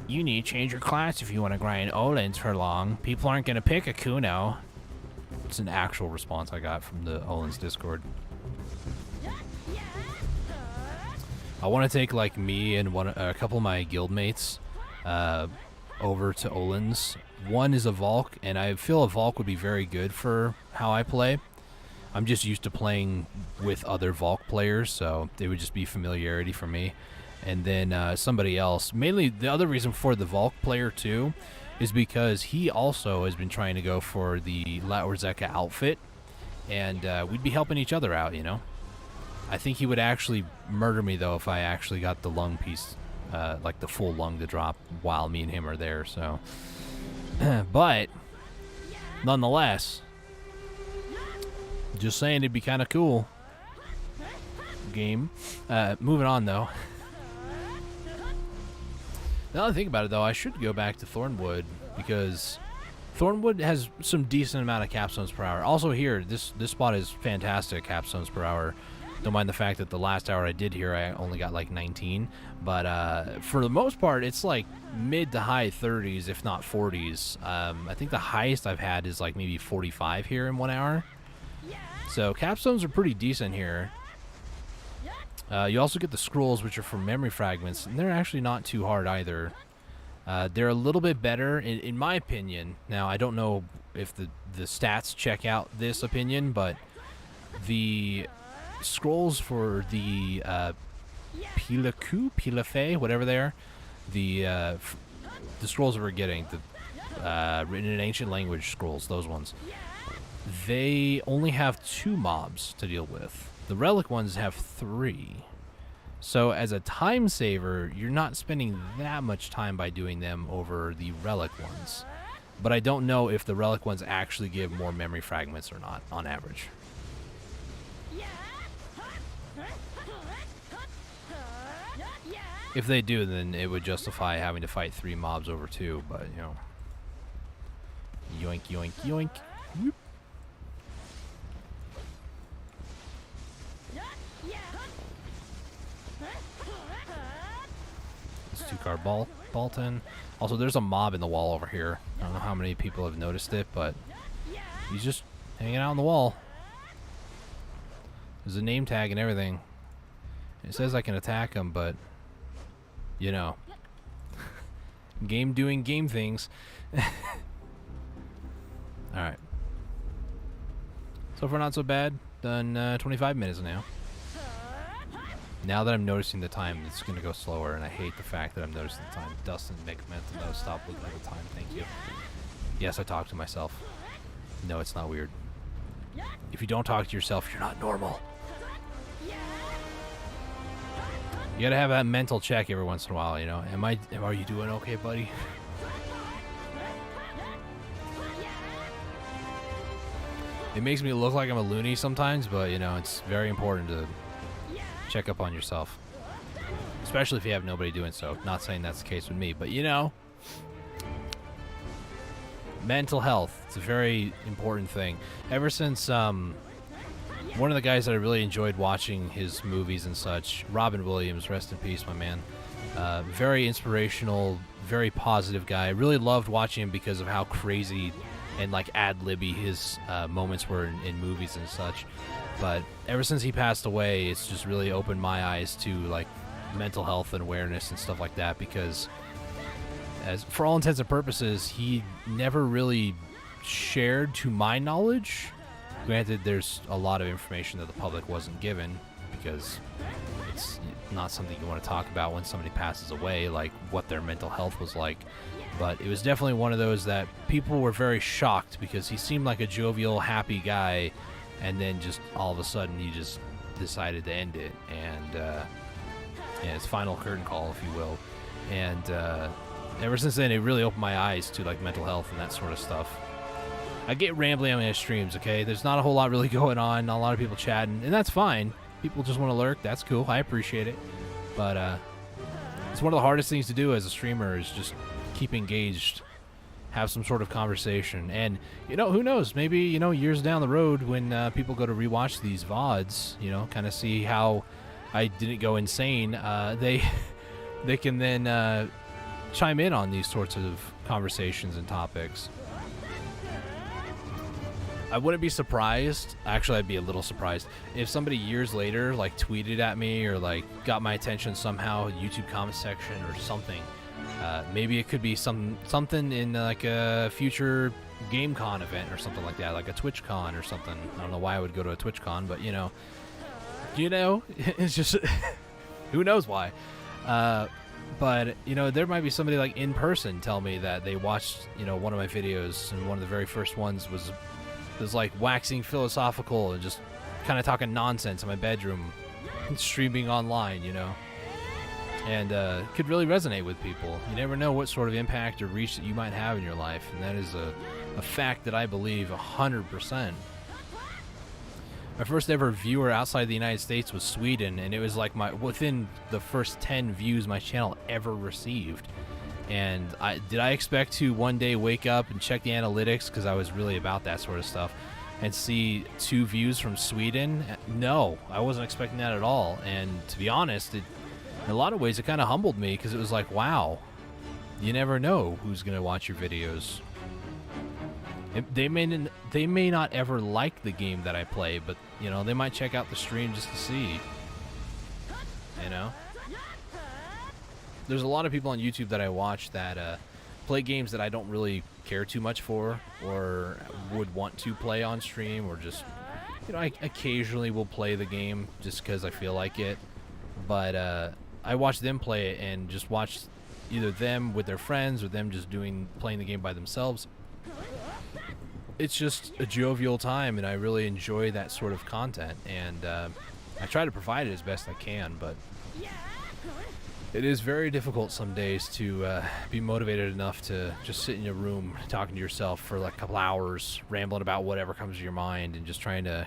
You need to change your class if you want to grind Olins for long. People aren't going to pick a Kuno. It's an actual response I got from the Olins Discord. I want to take like me and a couple of my guildmates over to Olins. One is a Valk, and I feel a Valk would be very good for how I play. I'm just used to playing with other Valk players, so it would just be familiarity for me. And then somebody else. Mainly, the other reason for the Valk player, too, is because he also has been trying to go for the La Orzeka outfit, and we'd be helping each other out, you know? I think he would actually murder me, though, if I actually got the lung piece, like the full lung to drop while me and him are there, so... But, nonetheless, just saying it'd be kind of cool. Game. Moving on, though. Now that I think about it, though, I should go back to Thornwood, because Thornwood has some decent amount of capstones per hour. Also here, this spot is fantastic capstones per hour. Don't mind the fact that the last hour I did here, I only got like 19. But for the most part, it's like mid to high 30s, if not 40s. I think the highest I've had is like maybe 45 here in 1 hour. So capstones are pretty decent here. You also get the scrolls, which are from memory fragments, and they're actually not too hard either. They're a little bit better, in my opinion. Now, I don't know if the stats check out this opinion, but the scrolls for the Pilafe, whatever they are, the scrolls that we're getting, the written in ancient language scrolls, those ones, they only have 2 mobs to deal with. The relic ones have 3. So as a time saver, you're not spending that much time by doing them over the relic ones. But I don't know if the relic ones actually give more memory fragments or not, on average. If they do, then it would justify having to fight 3 mobs over 2, but, you know. Yoink, yoink, yoink. Whoop. This 2-car Balton. Also, there's a mob in the wall over here. I don't know how many people have noticed it, but he's just hanging out on the wall. There's a name tag and everything. It says I can attack him, but... you know, game doing game things. Alright. So far not so bad. Done 25 minutes now. Now that I'm noticing the time, it's going to go slower, and I hate the fact that I'm noticing the time. Dustin, make mental note, stop looking at the time, thank you. Yes, I talk to myself. No, it's not weird. if you don't talk to yourself, you're not normal. You gotta have that mental check every once in a while, you know. Are you doing okay, buddy? It makes me look like I'm a loony sometimes, but, you know, it's very important to check up on yourself. Especially if you have nobody doing so. Not saying that's the case with me, but, you know, mental health, it's a very important thing. Ever since one of the guys that I really enjoyed watching his movies and such, Robin Williams, rest in peace, my man. Very inspirational, very positive guy. I really loved watching him because of how crazy and like ad-libby his moments were in movies and such. But ever since he passed away, it's just really opened my eyes to like mental health and awareness and stuff like that, because as for all intents and purposes, he never really shared, to my knowledge. Granted, there's a lot of information that the public wasn't given because it's not something you want to talk about when somebody passes away, like what their mental health was like. But it was definitely one of those that people were very shocked because he seemed like a jovial, happy guy, and then just all of a sudden he just decided to end it. And yeah, his final curtain call, if you will. And ever since then, it really opened my eyes to like mental health and that sort of stuff. I get rambling on my streams, okay? There's not a whole lot really going on, not a lot of people chatting, and that's fine. People just want to lurk, that's cool, I appreciate it. But it's one of the hardest things to do as a streamer is just keep engaged, have some sort of conversation. And, you know, who knows, maybe, you know, years down the road when people go to rewatch these VODs, you know, kind of see how I didn't go insane, they can then chime in on these sorts of conversations and topics. I wouldn't be surprised, actually I'd be a little surprised, if somebody years later like tweeted at me or like got my attention somehow, YouTube comment section or something. Maybe it could be something in like a future GameCon event or something like that, like a TwitchCon or something. I don't know why I would go to a TwitchCon, but you know, it's just, who knows why. But, you know, there might be somebody like in person tell me that they watched, you know, one of my videos, and one of the very first ones was like waxing philosophical and just kind of talking nonsense in my bedroom, streaming online, you know, and could really resonate with people. You never know what sort of impact or reach that you might have in your life, and that is a fact that I believe 100%. My first ever viewer outside the United States was Sweden, and it was like within the first 10 views my channel ever received. And did I expect to one day wake up and check the analytics, because I was really about that sort of stuff, and see 2 views from Sweden? No, I wasn't expecting that at all. And to be honest, in a lot of ways it kind of humbled me, because it was like, wow, you never know who's going to watch your videos. They may not ever like the game that I play, but, you know, they might check out the stream just to see, you know? There's a lot of people on YouTube that I watch that play games that I don't really care too much for, or would want to play on stream, or just, you know, I occasionally will play the game just because I feel like it. But I watch them play it and just watch either them with their friends or them just playing the game by themselves. It's just a jovial time, and I really enjoy that sort of content, and I try to provide it as best I can, but it is very difficult some days to be motivated enough to just sit in your room talking to yourself for like a couple hours, rambling about whatever comes to your mind, and just trying to...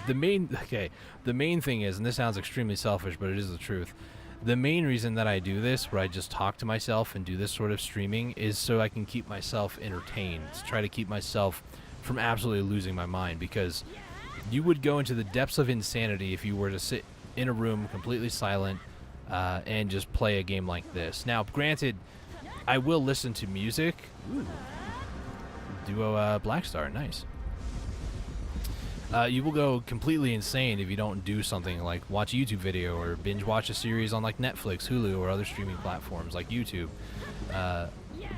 The main thing is, and this sounds extremely selfish, but it is the truth, the main reason that I do this, where I just talk to myself and do this sort of streaming, is so I can keep myself entertained, to try to keep myself from absolutely losing my mind, because you would go into the depths of insanity if you were to sit in a room completely silent and just play a game like this. Now, granted, I will listen to music. Ooh. Duo Black Star, nice. You will go completely insane if you don't do something like watch a YouTube video or binge watch a series on like Netflix, Hulu, or other streaming platforms like YouTube.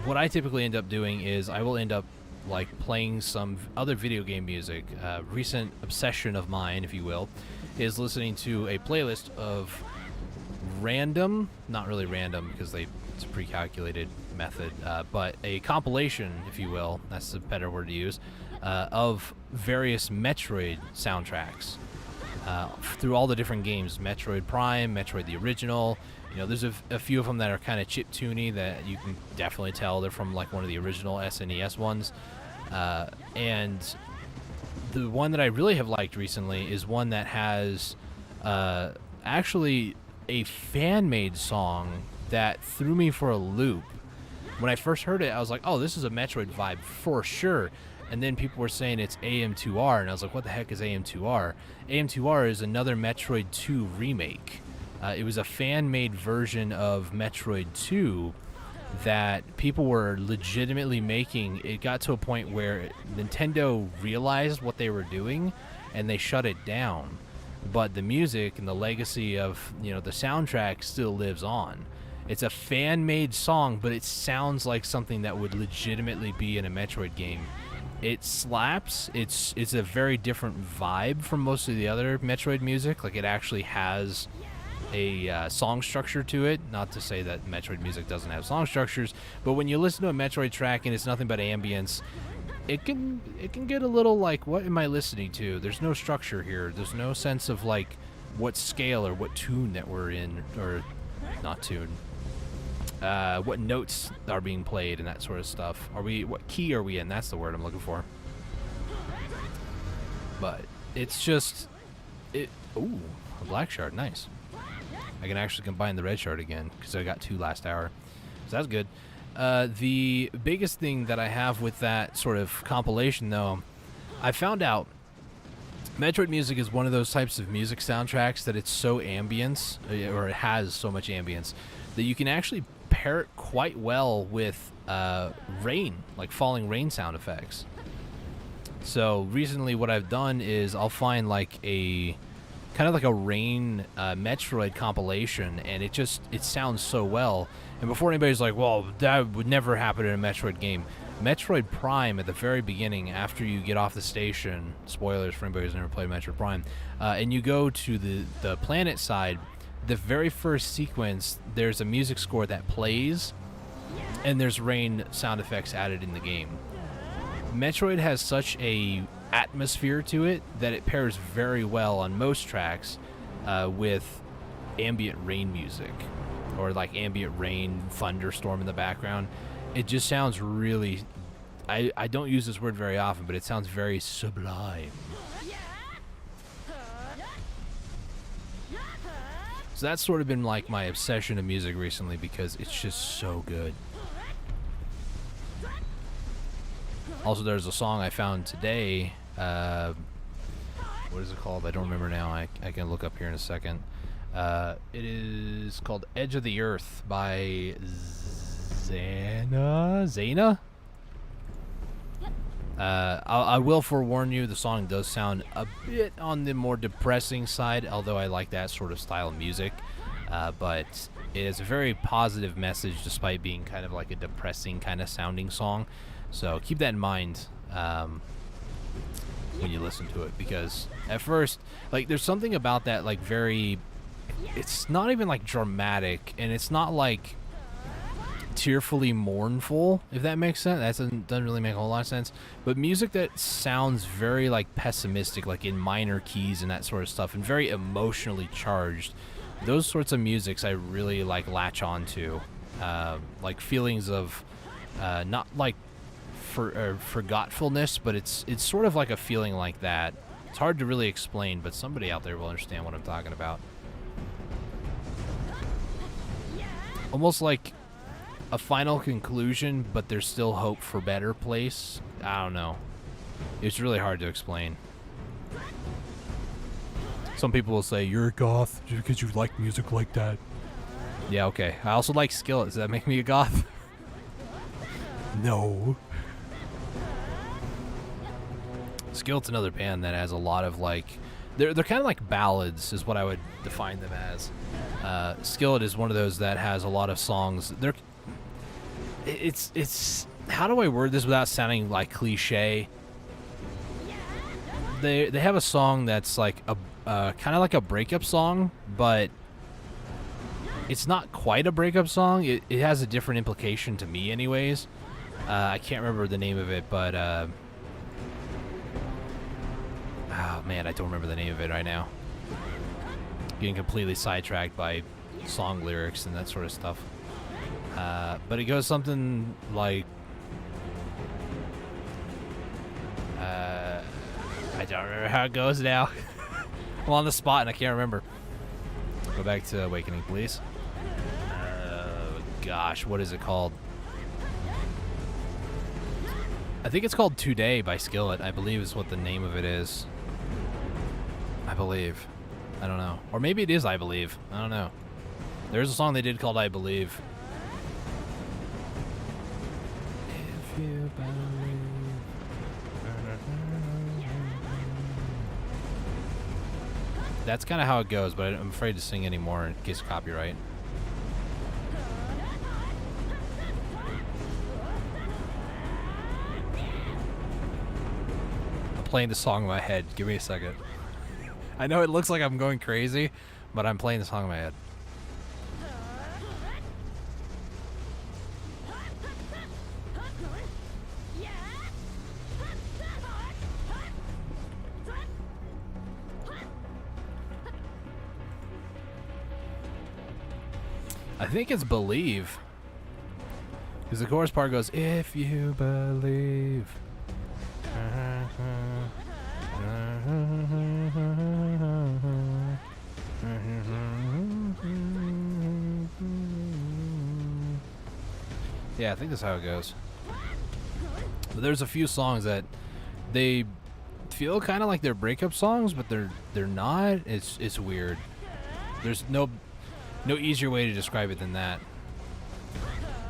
What I typically end up doing is I will end up like playing some other video game music. Recent obsession of mine, if you will, is listening to a playlist of random, not really random because they It's a pre-calculated method, but a compilation, if you will, that's a better word to use, of various Metroid soundtracks through all the different games. Metroid Prime, Metroid the original. You know, there's a few of them that are kind of chip-tuney that you can definitely tell they're from like one of the original SNES ones. And the one that I really have liked recently is one that has actually a fan-made song that threw me for a loop. When I first heard it, I was like, oh, this is a Metroid vibe for sure. And then people were saying it's AM2R, and I was like, what the heck is AM2R? AM2R is another Metroid 2 remake. It was a fan-made version of Metroid 2 that people were legitimately making. It got to a point where Nintendo realized what they were doing, and they shut it down. But the music and the legacy of, you know, the soundtrack still lives on. It's a fan-made song, but it sounds like something that would legitimately be in a Metroid game. It slaps. It's a very different vibe from most of the other Metroid music. Like, it actually has a song structure to it. Not to say that Metroid music doesn't have song structures, but when you listen to a Metroid track and it's nothing but ambience, it can get a little like, what am I listening to? There's no structure here. There's no sense of like what scale or what tune that we're in, or not tune. What notes are being played and that sort of stuff. What key are we in? That's the word I'm looking for. But it's just ooh, a black shard, nice. I can actually combine the red shard again because I got 2 last hour, so that's good. The biggest thing that I have with that sort of compilation, though, I found out Metroid music is one of those types of music soundtracks that it's so ambience, or it has so much ambience, that you can actually pair it quite well with rain, like falling rain sound effects. So recently what I've done is I'll find like a kind of like a rain Metroid compilation, and it sounds so well. And before anybody's like, well, that would never happen in a Metroid game, Metroid Prime at the very beginning, after you get off the station, spoilers for anybody who's never played Metroid Prime, and you go to the planet side, the very first sequence, there's a music score that plays, and there's rain sound effects added in the game. Metroid has such a atmosphere to it that it pairs very well on most tracks with ambient rain music, or like ambient rain thunderstorm in the background. It just sounds really, I don't use this word very often, but it sounds very sublime. So that's sort of been like my obsession of music recently, because it's just so good. Also, there's a song I found today. What is it called? I don't remember now. I can look up here in a second. It is called Edge of the Earth by Zena? I will forewarn you, the song does sound a bit on the more depressing side, although I like that sort of style of music. But it is a very positive message despite being kind of like a depressing kind of sounding song. So keep that in mind when you listen to it, because at first, like, there's something about that, like, it's not even like dramatic, and it's not like tearfully mournful, if that makes sense. That doesn't really make a whole lot of sense. But music that sounds very like pessimistic, like in minor keys and that sort of stuff, and very emotionally charged, those sorts of musics I really like latch on to. Like feelings of not like forgetfulness, but it's sort of like a feeling like that. It's hard to really explain, but somebody out there will understand what I'm talking about. Almost like a final conclusion, but there's still hope for better place. I don't know. It's really hard to explain. Some people will say, you're a goth because you like music like that. Yeah, okay. I also like Skillet. Does that make me a goth? No. Skillet's another band that has a lot of, like, they're kind of like ballads is what I would define them as. Skillet is one of those that has a lot of songs. It's how do I word this without sounding like cliche? They have a song that's like a kind of like a breakup song, but It's not quite a breakup song. It has a different implication to me anyways. I can't remember the name of it, but oh man, I don't remember the name of it right now. Getting completely sidetracked by song lyrics and that sort of stuff. But it goes something like I don't remember how it goes now. I'm on the spot and I can't remember. Go back to Awakening, please. Gosh, what is it called? I think it's called Today by Skillet, I believe is what the name of it is. I believe. I don't know. Or maybe it is I Believe. I don't know. There's a song they did called I Believe. If you believe. That's kind of how it goes, but I'm afraid to sing anymore in case of copyright. I'm playing the song in my head. Give me a second. I know it looks like I'm going crazy, but I'm playing the song in my head. I think it's Believe. Because the chorus part goes, if you believe. Yeah, I think that's how it goes. But there's a few songs that they feel kind of like they're breakup songs, but they're not. It's weird. There's no easier way to describe it than that.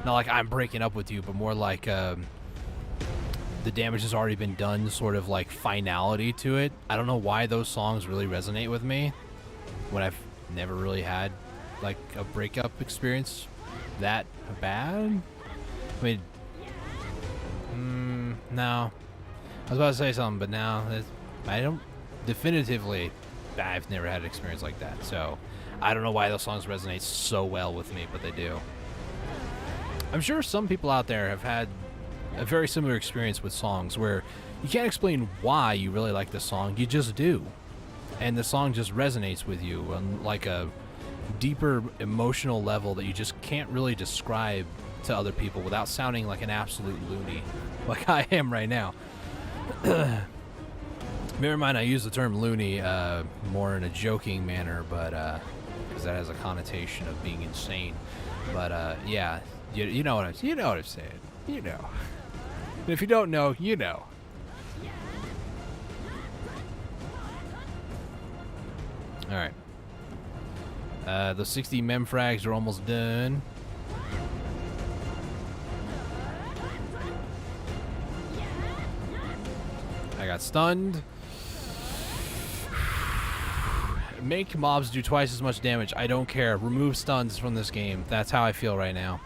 Not like I'm breaking up with you, but more like the damage has already been done, sort of like finality to it. I don't know why those songs really resonate with me when I've never really had like a breakup experience that bad. I mean, no. I was about to say something, but now I don't definitively. I've never had an experience like that, so I don't know why those songs resonate so well with me, but they do. I'm sure some people out there have had a very similar experience with songs where you can't explain why you really like the song, you just do. And the song just resonates with you on like a deeper emotional level that you just can't really describe to other people without sounding like an absolute loony, like I am right now. Bear in mind, I use the term loony more in a joking manner, but because that has a connotation of being insane. But yeah, you know what I'm saying. You know. And if you don't know, you know. All right. The 60 mem frags are almost done. I got stunned. Make mobs do twice as much damage. I don't care. Remove stuns from this game. That's how I feel right now.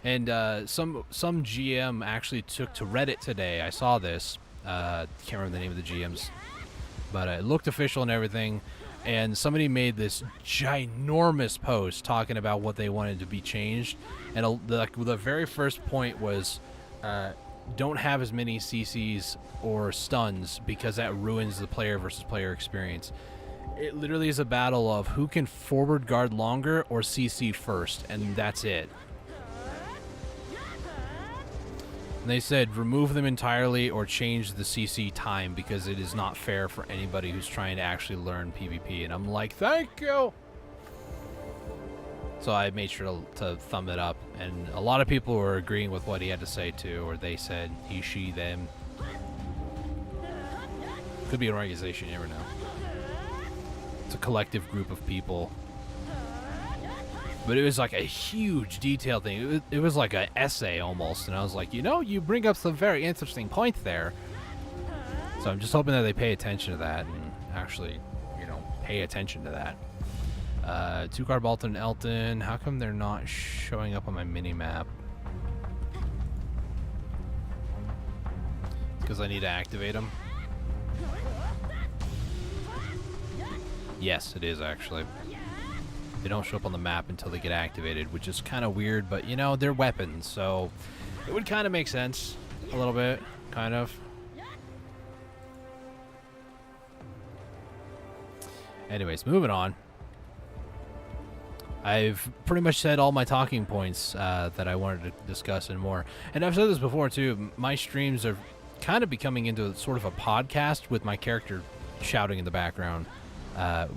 And some GM actually took to Reddit today. I saw this. Can't remember the name of the GMs, but it looked official and everything. And somebody made this ginormous post talking about what they wanted to be changed. And the very first point was, don't have as many CCs or stuns because that ruins the player versus player experience. It literally is a battle of who can forward guard longer or CC first, and that's it. And they said remove them entirely or change the CC time because it is not fair for anybody who's trying to actually learn PvP. And I'm like, thank you! So I made sure to thumb it up, and a lot of people were agreeing with what he had to say too, or they said he, she, them. Could be an organization, you never know. It's a collective group of people. But it was like a huge detailed thing. It was like an essay almost, and I was like, you know, you bring up some very interesting points there. So I'm just hoping that they pay attention to that and actually, you know, pay attention to that. 2-card Balton and Elton. How come they're not showing up on my mini-map? Because I need to activate them? Yes, it is actually. They don't show up on the map until they get activated, which is kind of weird, but, you know, they're weapons, so it would kind of make sense a little bit, kind of. Anyways, moving on. I've pretty much said all my talking points that I wanted to discuss and more. And I've said this before, too. My streams are kind of becoming into sort of a podcast with my character shouting in the background,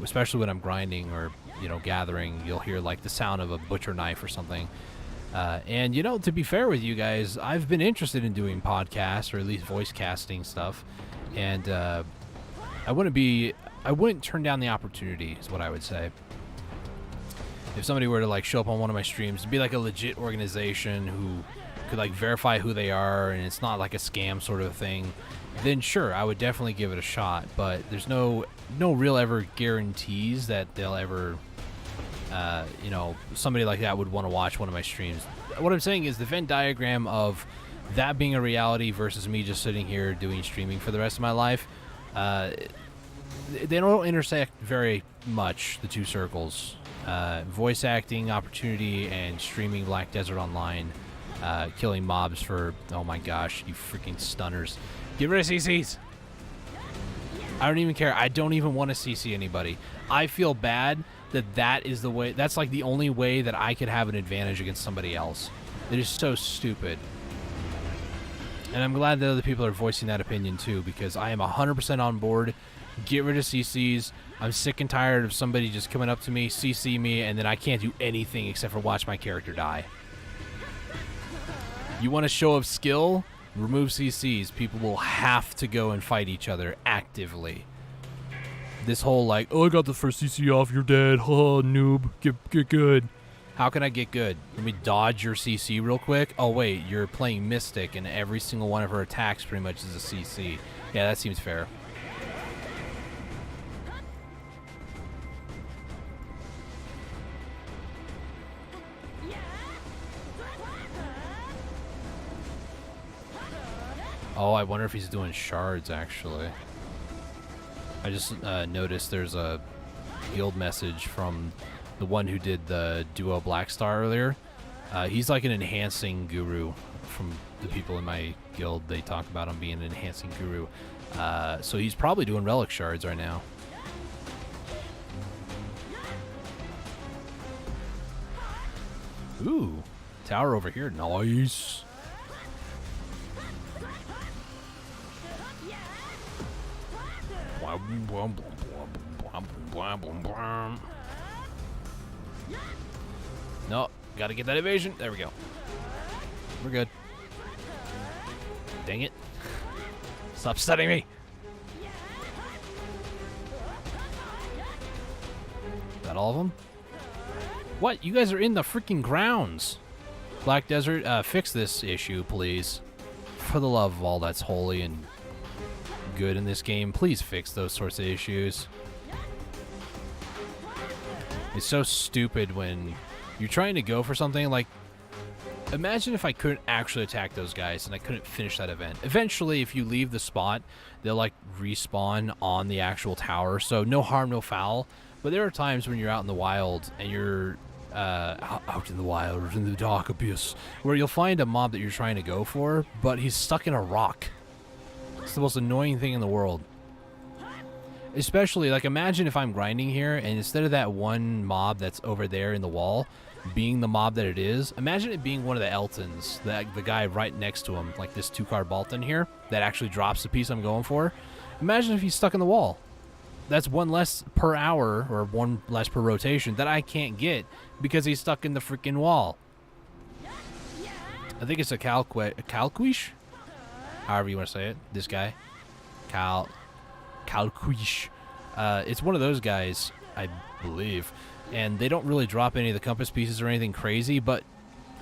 especially when I'm grinding or, you know, gathering. You'll hear, like, the sound of a butcher knife or something. And, you know, to be fair with you guys, I've been interested in doing podcasts or at least voice casting stuff. And I wouldn't turn down the opportunity, is what I would say. If somebody were to, like, show up on one of my streams, be like a legit organization who could, like, verify who they are and it's not like a scam sort of thing, then sure, I would definitely give it a shot. But there's no real ever guarantees that they'll ever, you know, somebody like that would want to watch one of my streams. What I'm saying is the Venn diagram of that being a reality versus me just sitting here doing streaming for the rest of my life, they don't intersect very much, the two circles. Voice acting opportunity and streaming Black Desert Online, killing mobs for, oh my gosh, you freaking stunners. Get rid of CCs. I don't even care. I don't even want to CC anybody. I feel bad that is the way, that's like the only way that I could have an advantage against somebody else. It is so stupid. And I'm glad that other people are voicing that opinion too, because I am 100% on board. Get rid of CCs. I'm sick and tired of somebody just coming up to me, CC me, and then I can't do anything except for watch my character die. You want a show of skill? Remove CCs. People will have to go and fight each other actively. This whole like, oh, I got the first CC off, you're dead. Oh, noob. Get good. How can I get good? Let me dodge your CC real quick. Oh, wait, you're playing Mystic, and every single one of her attacks pretty much is a CC. Yeah, that seems fair. Oh, I wonder if he's doing shards, actually. I just noticed there's a guild message from the one who did the duo Black Star earlier. He's like an enhancing guru from the people in my guild. They talk about him being an enhancing guru. So he's probably doing relic shards right now. Ooh, tower over here. Nice. No, gotta get that evasion. There we go. We're good. Dang it. Stop stunning me. Is that all of them? What? You guys are in the freaking grounds. Black Desert, fix this issue, please. For the love of all that's holy and good in this game, please fix those sorts of issues. It's so stupid when you're trying to go for something like, imagine if I couldn't actually attack those guys and I couldn't finish that event. Eventually, if you leave the spot, they'll like respawn on the actual tower, so no harm, no foul. But there are times when you're out in the wild and you're out in the wild or in the dark abyss where you'll find a mob that you're trying to go for, but he's stuck in a rock. It's the most annoying thing in the world. Especially, like, imagine if I'm grinding here, and instead of that one mob that's over there in the wall being the mob that it is, imagine it being one of the Eltons, the guy right next to him, like this 2-card Balton here, that actually drops the piece I'm going for. Imagine if he's stuck in the wall. That's one less per hour, or one less per rotation, that I can't get because he's stuck in the freaking wall. I think it's a Calquish? However you want to say it. This guy. Calquish. It's one of those guys, I believe. And they don't really drop any of the compass pieces or anything crazy, but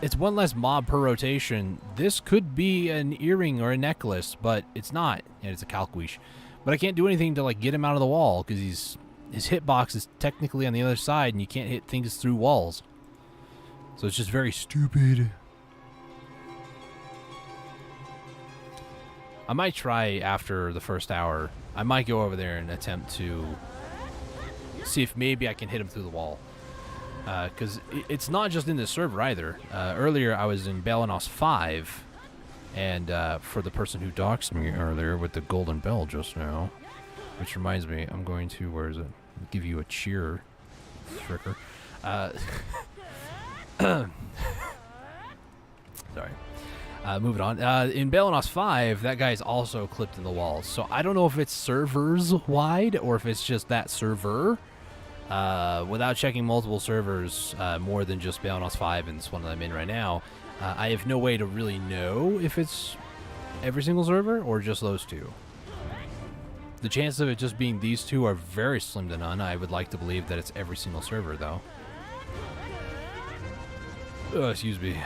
it's one less mob per rotation. This could be an earring or a necklace, but it's not. And it's a Calquish. But I can't do anything to like get him out of the wall because his hitbox is technically on the other side and you can't hit things through walls. So it's just very stupid. I might try after the first hour. I might go over there and attempt to see if maybe I can hit him through the wall. Because it's not just in this server either. Earlier I was in Balanos 5, and for the person who doxed me earlier with the golden bell just now, which reminds me, I'm going to, where is it? Give you a cheer, fricker. Sorry. Moving on. In Balanos 5, that guy's also clipped in the walls. So I don't know if it's servers wide or if it's just that server. Without checking multiple servers, more than just Balanos 5 and this one that I'm in right now, I have no way to really know if it's every single server or just those two. The chances of it just being these two are very slim to none. I would like to believe that it's every single server, though. Oh, excuse me.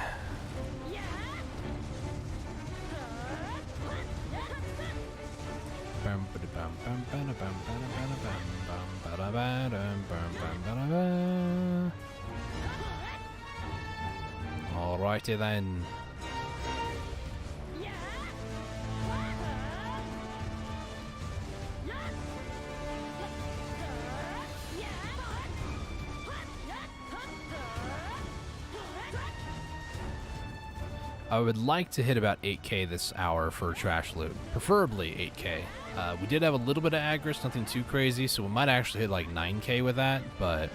Alrighty then. I would like to hit about 8k this hour for trash loot, preferably 8k. We did have a little bit of Agris, nothing too crazy, so we might actually hit like 9k with that, but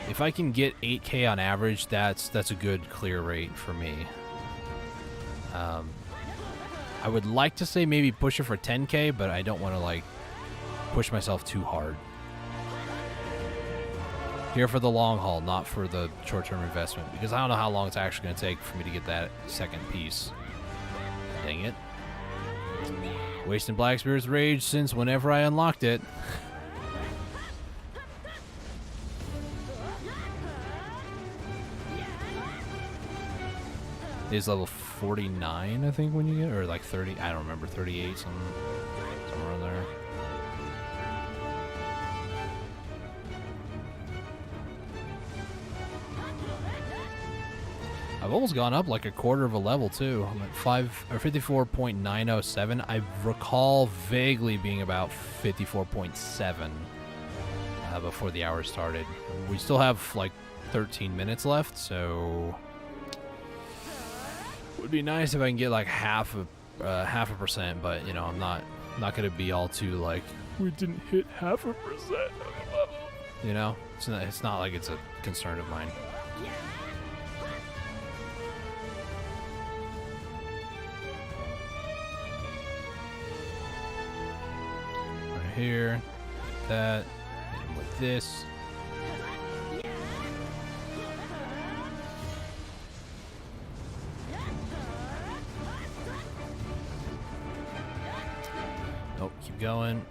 if I can get 8k on average, that's a good clear rate for me. I would like to say maybe push it for 10k, but I don't want to like push myself too hard. Here for the long haul, not for the short-term investment, because I don't know how long it's actually going to take for me to get that second piece. Dang it. Wasting Blackspear's Rage since whenever I unlocked it. It is level 49, I think, when you get, or like 30, I don't remember, 38, somewhere in there. I've almost gone up like a quarter of a level too. I'm at 54.907. I recall vaguely being about 54.7 before the hour started. We still have like 13 minutes left, so it would be nice if I can get like half a percent. But you know, I'm not gonna be all too like we didn't hit 0.5%. You know, it's not like it's a concern of mine. Here, that, and with this. Nope, keep going.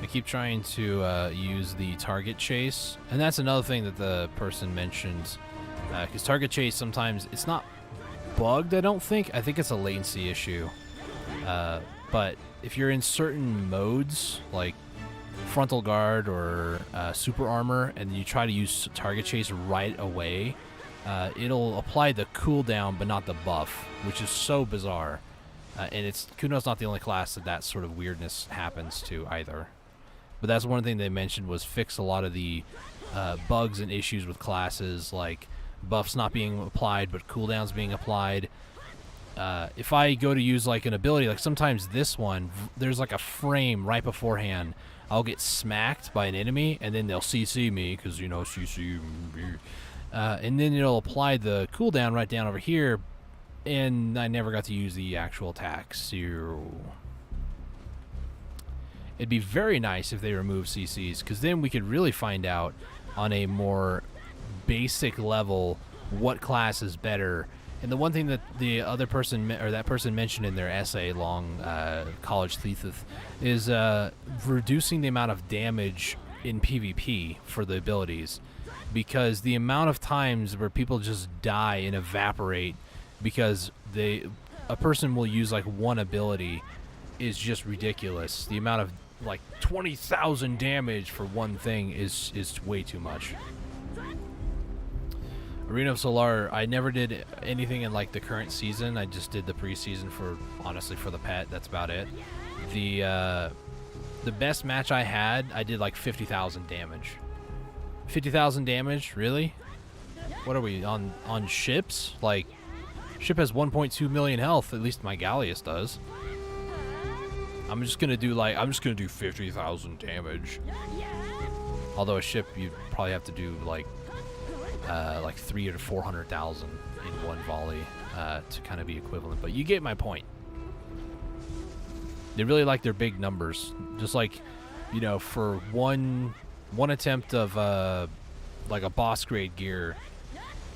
I keep trying to use the target chase, and that's another thing that the person mentioned, because target chase sometimes, it's not bugged, I don't think. I think it's a latency issue, but if you're in certain modes, like frontal guard or super armor, and you try to use target chase right away, it'll apply the cooldown but not the buff, which is so bizarre. And Kuno's not the only class that sort of weirdness happens to either. But that's one thing they mentioned, was fix a lot of the bugs and issues with classes, like buffs not being applied but cooldowns being applied. If I go to use like an ability, like sometimes this one, there's like a frame right beforehand. I'll get smacked by an enemy, and then they'll CC me, because, you know, CC. And then it'll apply the cooldown right down over here, and I never got to use the actual attack. So it'd be very nice if they remove CCs, because then we could really find out on a more basic level what class is better. And the one thing that the other person, or that person mentioned in their essay, long college thesis, is reducing the amount of damage in PvP for the abilities, because the amount of times where people just die and evaporate because a person will use like one ability is just ridiculous. The amount of like 20,000 damage for one thing is way too much. Arena of Solar, I never did anything in like the current season. I just did the preseason honestly for the pet. That's about it. The best match I had, I did like 50,000 damage. 50,000 damage, really? What are we on ships? Like, ship has 1.2 million health. At least my Galleus does. I'm just gonna do 50,000 damage. Although a ship, you'd probably have to do like 300 to 400,000 in one volley to kind of be equivalent. But you get my point. They really like their big numbers. Just like, you know, for one attempt of like a boss grade gear,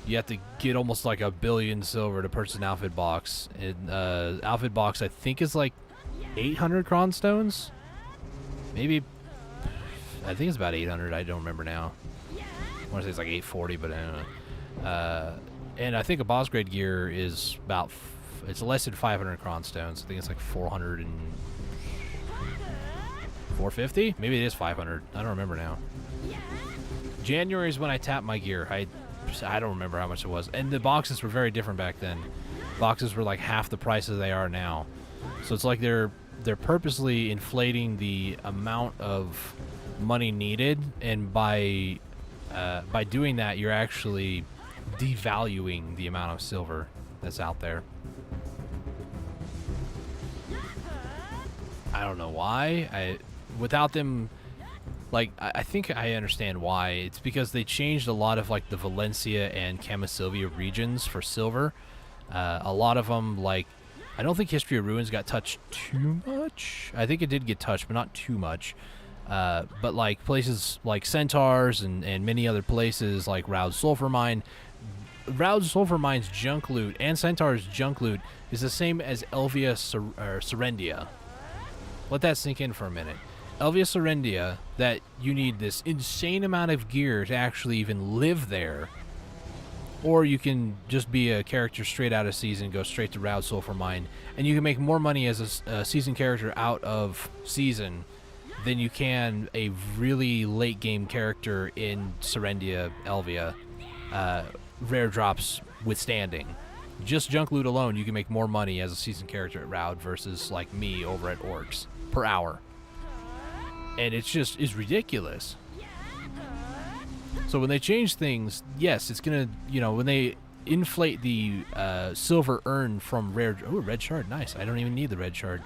you have to get almost like 1 billion silver to purchase an outfit box. And outfit box, I think, is like 800 cron stones. Maybe, I think it's about 800. I don't remember now. I want to say it's like 840, but I don't know. And I think a boss grade gear is about, it's less than 500 cron stones. I think it's like 400 and 450. Maybe it is 500. I don't remember now. January is when I tapped my gear. I don't remember how much it was. And the boxes were very different back then. Boxes were like half the prices they are now. So it's like they're purposely inflating the amount of money needed, and by doing that, you're actually devaluing the amount of silver that's out there. I don't know why. Without them, like, I think I understand why. It's because they changed a lot of like the Valencia and Camisylvia regions for silver. A lot of them, like, I don't think Hystria Ruins got touched too much. I think it did get touched, but not too much. But like places like Centaurs and many other places like Raud's Sulfur Mine. Raud's Sulfur Mine's junk loot and Centaur's junk loot is the same as Elvia Serendia. Let that sink in for a minute. Elvia Serendia, that you need this insane amount of gear to actually even live there. Or you can just be a character straight out of season, go straight to Raud's Sulfur Mine, and you can make more money as a season character out of season than you can a really late game character in Serendia, Elvia, rare drops withstanding. Just junk loot alone, you can make more money as a season character at Raud versus like me over at Orcs per hour. And it's ridiculous. So when they change things, yes, it's gonna, you know, when they inflate the silver earned from rare. Oh, red shard, nice. I don't even need the red shard.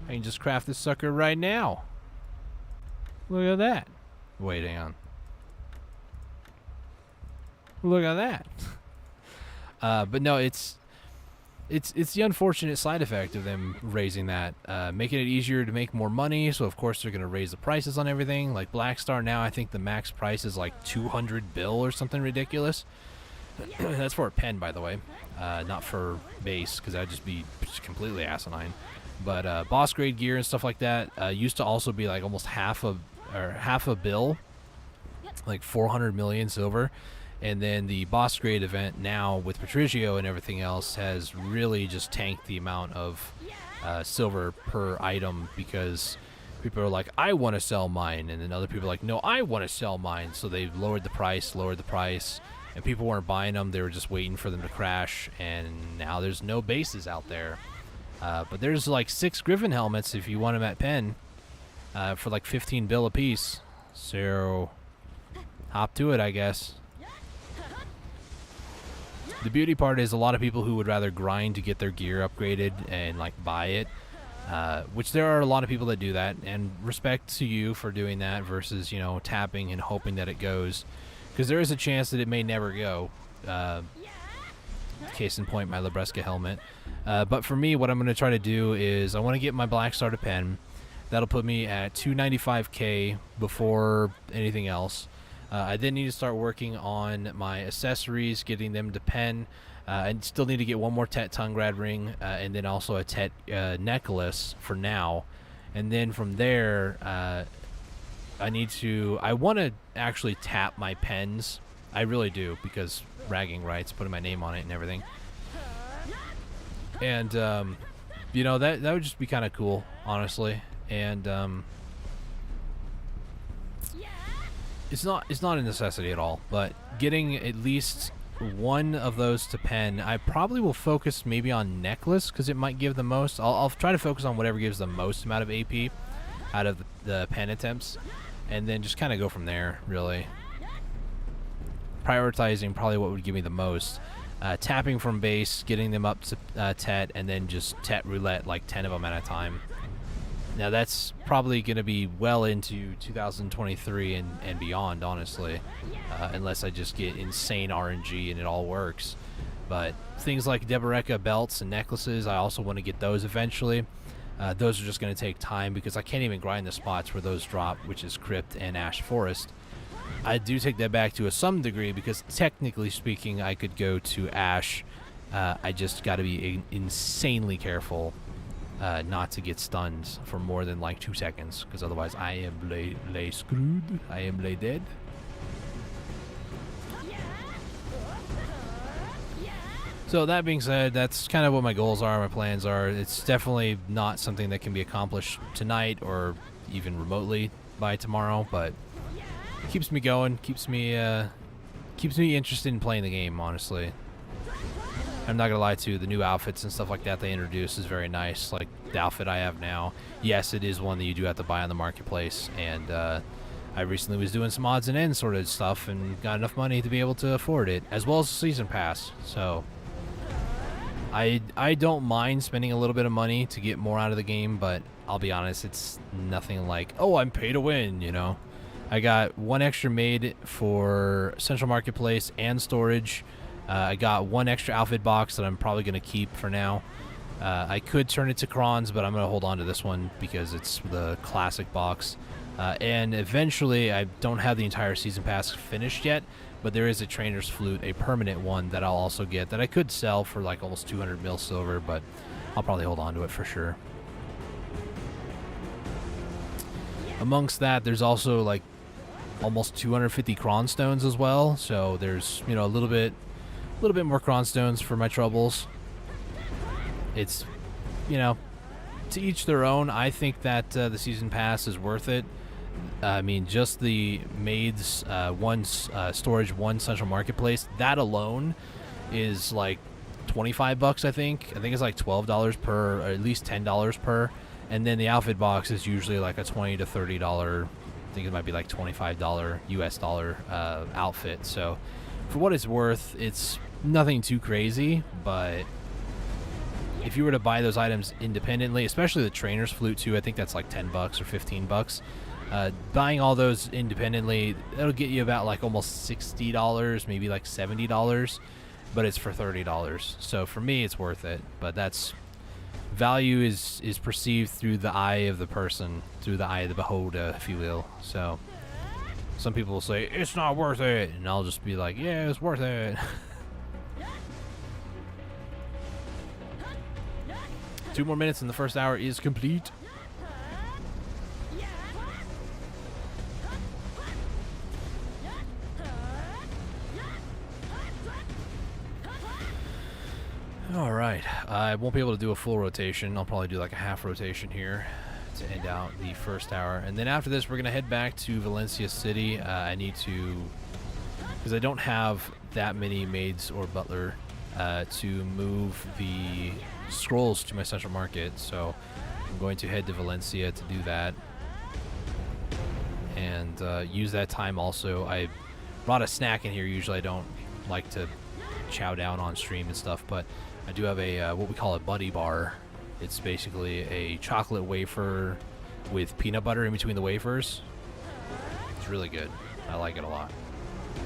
I can just craft this sucker right now. Look at that. Wait, hang on. Look at that. But no, it's the unfortunate side effect of them raising that, making it easier to make more money. So of course they're going to raise the prices on everything. Like Black Star now, I think the max price is like 200 bill or something ridiculous. That's for a pen, by the way, not for base, because that'd just be completely asinine. But boss grade gear and stuff like that used to also be like almost half a bill, like 400 million silver. And then the boss grade event now with Patricio and everything else has really just tanked the amount of silver per item, because people are like, I want to sell mine, and then other people are like, no, I want to sell mine. So they've lowered the price, and people weren't buying them. They were just waiting for them to crash, and now there's no bases out there. But there's like 6 Griffin helmets if you want them at Penn for like 15 bill a piece. So hop to it, I guess. The beauty part is a lot of people who would rather grind to get their gear upgraded and like buy it, which there are a lot of people that do that, and respect to you for doing that versus, you know, tapping and hoping that it goes, because there is a chance that it may never go. Case in point, my Labresca helmet. But for me, what I'm going to try to do is I want to get my Black Star to Pen. That'll put me at 295k before anything else. I then need to start working on my accessories, getting them to Pen. I still need to get one more Tet Tungrad ring, and then also a Tet necklace for now. And then from there, I want to actually tap my pens. I really do, because bragging rights, putting my name on it and everything. And, you know, that would just be kind of cool, honestly. And, it's not a necessity at all, but getting at least one of those to Pen, I probably will focus maybe on necklace, because it might give the most. I'll try to focus on whatever gives the most amount of AP out of the Pen attempts, and then just kind of go from there, really. prioritizing probably what would give me the most. Tapping from base, getting them up to Tet, and then just Tet roulette like 10 of them at a time. Now that's probably going to be well into 2023 and beyond, honestly, unless I just get insane RNG and it all works. But things like Deboreka belts and necklaces, I also want to get those eventually. Those are just going to take time because I can't even grind the spots where those drop, which is Crypt and Ash Forest. I do take that back to some degree because technically speaking, I could go to Ash. I just got to be insanely careful not to get stunned for more than like 2 seconds, because otherwise I am lay screwed. I am lay dead. So that being said, that's kind of what my goals are, my plans are. It's definitely not something that can be accomplished tonight or even remotely by tomorrow, but it keeps me going, keeps me interested in playing the game, honestly. I'm not gonna lie to you, the new outfits and stuff like that they introduced is very nice. Like the outfit I have now, yes, it is one that you do have to buy on the marketplace, and I recently was doing some odds and ends sort of stuff and got enough money to be able to afford it, as well as the season pass. So I don't mind spending a little bit of money to get more out of the game, but I'll be honest, it's nothing like, oh, I'm pay to win, you know. I got one extra made for Central Marketplace and storage. I got one extra outfit box that I'm probably going to keep for now. I could turn it to Kron's, but I'm going to hold on to this one because it's the classic box. And eventually, I don't have the entire season pass finished yet, but there is a Trainer's Flute, a permanent one that I'll also get that I could sell for like almost 200 mil silver, but I'll probably hold on to it for sure. Amongst that, there's also like almost 250 Kron stones as well, so there's, you know, a little bit more Kron stones for my troubles. It's, you know, to each their own. I think that the season pass is worth it. I mean, just the maids, one storage, one Central Marketplace, that alone is like 25 bucks, I think. I think it's like $12 per, or at least $10 per. And then the outfit box is usually like a $20 to $30, I think it might be like $25 US dollar outfit. So for what it's worth, it's nothing too crazy, but if you were to buy those items independently, especially the Trainer's Flute too, I think that's like 10 bucks or 15 bucks. Buying all those independently, that'll get you about like almost $60, maybe like $70, but it's for $30. So for me, it's worth it. But that's value is perceived through the eye of the person, through the eye of the beholder, if you will. So some people will say it's not worth it, and I'll just be like, yeah, it's worth it. 2 more minutes and the first hour is complete. Alright, I won't be able to do a full rotation. I'll probably do like a half rotation here to end out the first hour. And then after this, we're going to head back to Valencia City. I need to, because I don't have that many maids or butler to move the scrolls to my central market. So I'm going to head to Valencia to do that. And use that time also. I brought a snack in here. Usually I don't like to chow down on stream and stuff, but I do have a what we call a buddy bar. It's basically a chocolate wafer with peanut butter in between the wafers. It's really good. I like it a lot.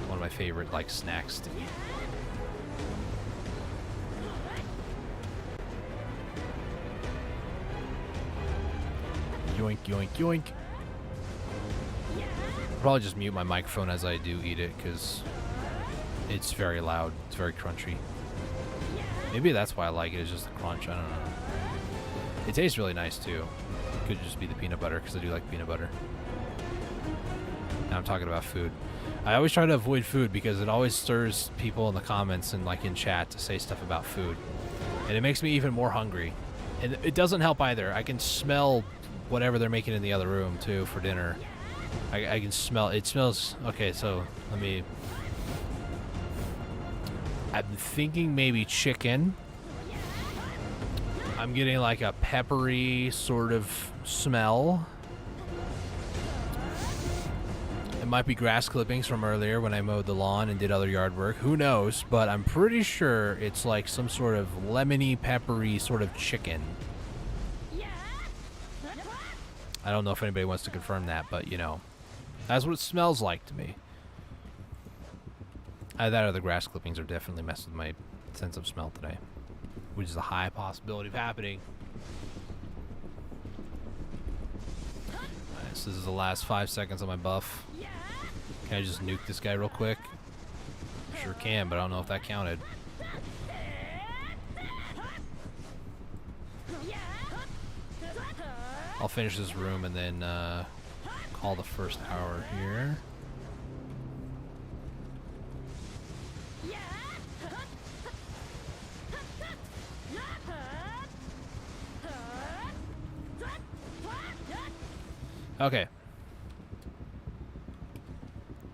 One of my favorite like snacks to eat. Yoink, yoink, yoink. I'll probably just mute my microphone as I do eat it because it's very loud. It's very crunchy. Maybe that's why I like it. It's just the crunch. I don't know. It tastes really nice too. It could just be the peanut butter because I do like peanut butter. Now I'm talking about food. I always try to avoid food because it always stirs people in the comments and like in chat to say stuff about food. And it makes me even more hungry. And it doesn't help either. I can smell whatever they're making in the other room too for dinner. I can smell it. Smells okay. So let me. I'm thinking maybe chicken. I'm getting like a peppery sort of smell. might be grass clippings from earlier when I mowed the lawn and did other yard work. Who knows? But I'm pretty sure it's like some sort of lemony, peppery sort of chicken. I don't know if anybody wants to confirm that, but, you know, that's what it smells like to me. That or the grass clippings are definitely messed with my sense of smell today, which is a high possibility of happening. Alright, so this is the last 5 seconds of my buff. Can I just nuke this guy real quick? Sure can, but I don't know if that counted. I'll finish this room and then call the first hour here. Okay.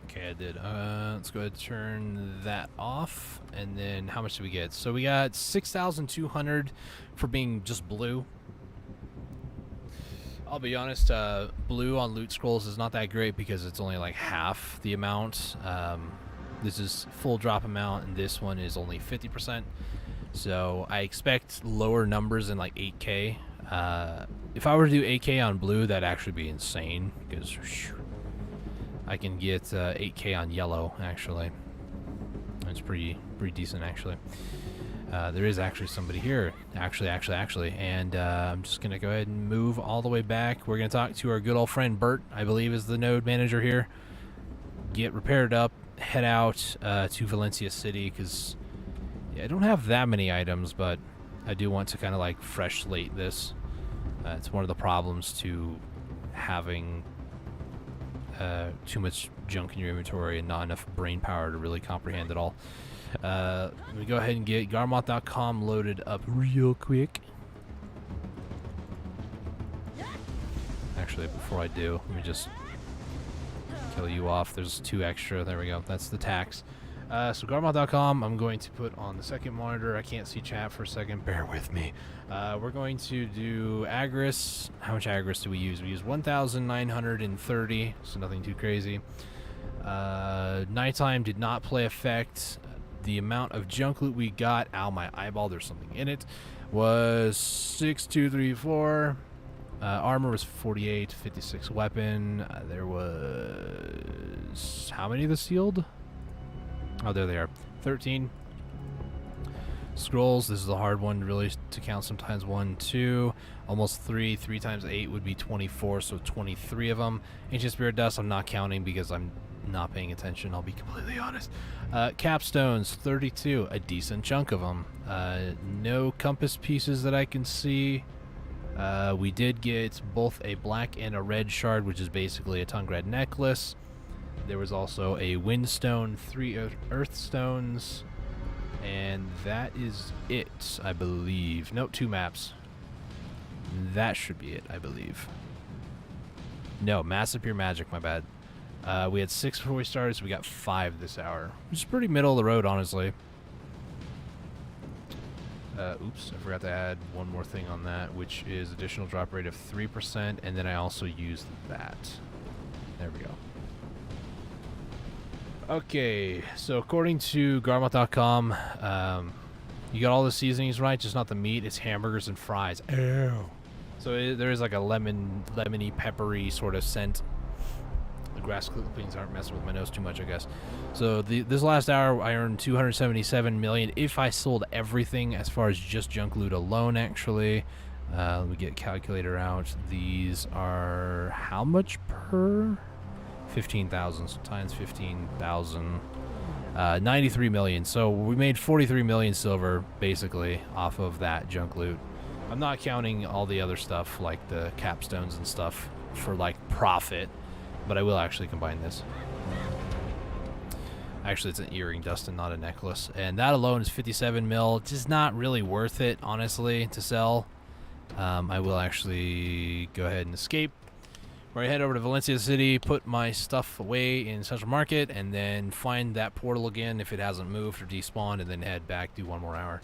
Okay, I did. Let's go ahead and turn that off. And then how much did we get? So we got 6,200 for being just blue. I'll be honest, blue on loot scrolls is not that great because it's only like half the amount. This is full drop amount, and this one is only 50%. So I expect lower numbers in like 8K. If I were to do 8K on blue, that'd actually be insane because I can get 8K on yellow. Actually, it's pretty decent actually. There is actually somebody here. Actually, and I'm just gonna go ahead and move all the way back. We're gonna talk to our good old friend Bert, I believe is the node manager here. Get repaired up, head out to Valencia City because I don't have that many items, but I do want to kind of like fresh slate this. It's one of the problems to having too much junk in your inventory and not enough brain power to really comprehend it all. Let me go ahead and get Garmoth.com loaded up real quick. Actually, before I do, let me just kill you off. There's 2 extra. There we go. That's the tax. So Garmoth.com, I'm going to put on the second monitor. I can't see chat for a second. Bear with me. We're going to do Agris. How much Agris do we use? We use 1,930, so nothing too crazy. Nighttime did not play effect. The amount of junk loot we got, ow, my eyeball, there's something in it, was 6,234. Armor was 48, 56 weapon. There was, how many of the sealed? Oh, there they are. 13. Scrolls, this is a hard one really to count sometimes. 1, 2, almost 3. 3 times 8 would be 24, so 23 of them. Ancient Spirit Dust, I'm not counting because I'm not paying attention, I'll be completely honest. Capstones, 32, a decent chunk of them. No compass pieces that I can see. We did get both a black and a red shard, which is basically a Tungred necklace. There was also a windstone, 3 earth stones, and that is it, I believe. Nope, 2 maps. That should be it, I believe. No, Massive Pure Magic, my bad. We had 6 before we started, so we got 5 this hour, which is pretty middle of the road, honestly. Oops, I forgot to add one more thing on that, which is additional drop rate of 3%, and then I also used that. There we go. Okay, so according to Garmoth.com, you got all the seasonings right, just not the meat. It's hamburgers and fries. Ew. So there is like a lemony, peppery sort of scent. The grass clippings aren't messing with my nose too much, I guess. So this last hour, I earned 277 million if I sold everything as far as just junk loot alone, actually. Let me get a calculator out. These are how much per? 15,000, so times 15,000. 93 million. So we made 43 million silver, basically, off of that junk loot. I'm not counting all the other stuff, like the capstones and stuff, for, like, profit. But I will actually combine this. Actually, it's an earring, Dustin, not a necklace. And that alone is 57 mil. Just not really worth it, honestly, to sell. I will actually go ahead and escape. Where I head over to Valencia City, put my stuff away in Central Market, and then find that portal again if it hasn't moved or despawned, and then head back, do 1 more hour.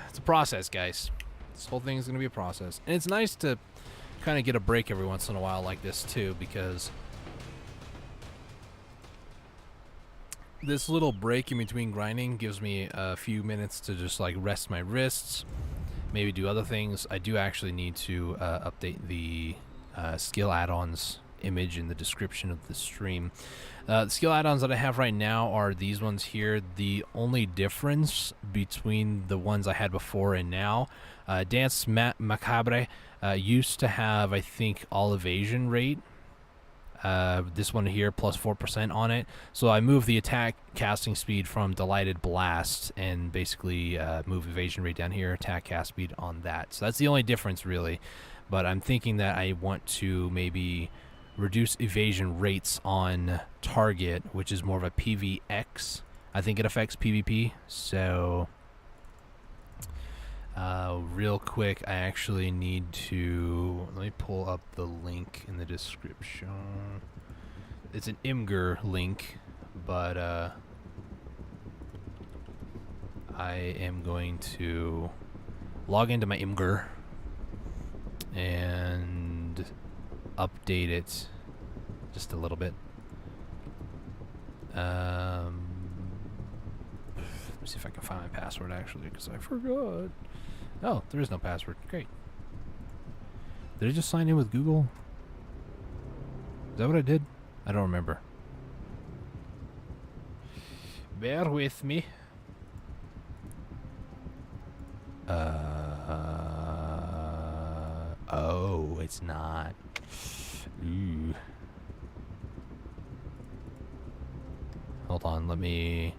It's a process, guys. This whole thing is going to be a process. And it's nice to kind of get a break every once in a while like this too, because this little break in between grinding gives me a few minutes to just like rest my wrists, maybe do other things. I do actually need to update the skill add-ons image in the description of the stream. The skill add-ons that I have right now are these ones here. The only difference between the ones I had before and now, Dance Macabre used to have, I think, all evasion rate. This one here plus 4% on it. So I moved the attack casting speed from Delighted Blast and basically move evasion rate down here, attack cast speed on that. So that's the only difference really. But I'm thinking that I want to maybe reduce evasion rates on target, which is more of a PVX. I think it affects PvP. So real quick, I actually need to, let me pull up the link in the description. It's an Imgur link, but I am going to log into my Imgur and update it just a little bit. Let me see if I can find my password actually, because I forgot. Oh, there is no password. Great. Did I just sign in with Google? Is that what I did? I don't remember. Bear with me. Oh, it's not. Ooh. Hold on, let me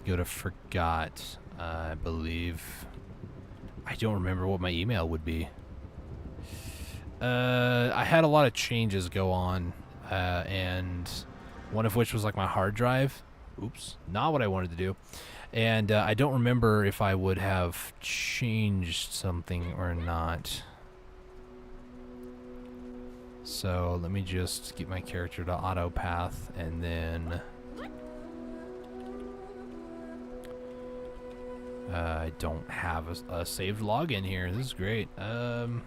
go to forgot. I believe. I don't remember what my email would be. I had a lot of changes go on, and one of which was like my hard drive. Oops, not what I wanted to do. And I don't remember if I would have changed something or not. So let me just get my character to auto path, and then I don't have a saved login here. This is great. Would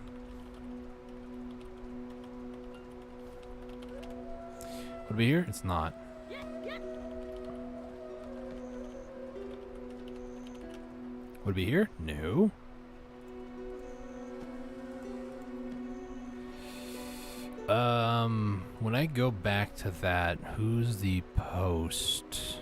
it be here? It's not. Would it be here? No. When I go back to that, who's the post?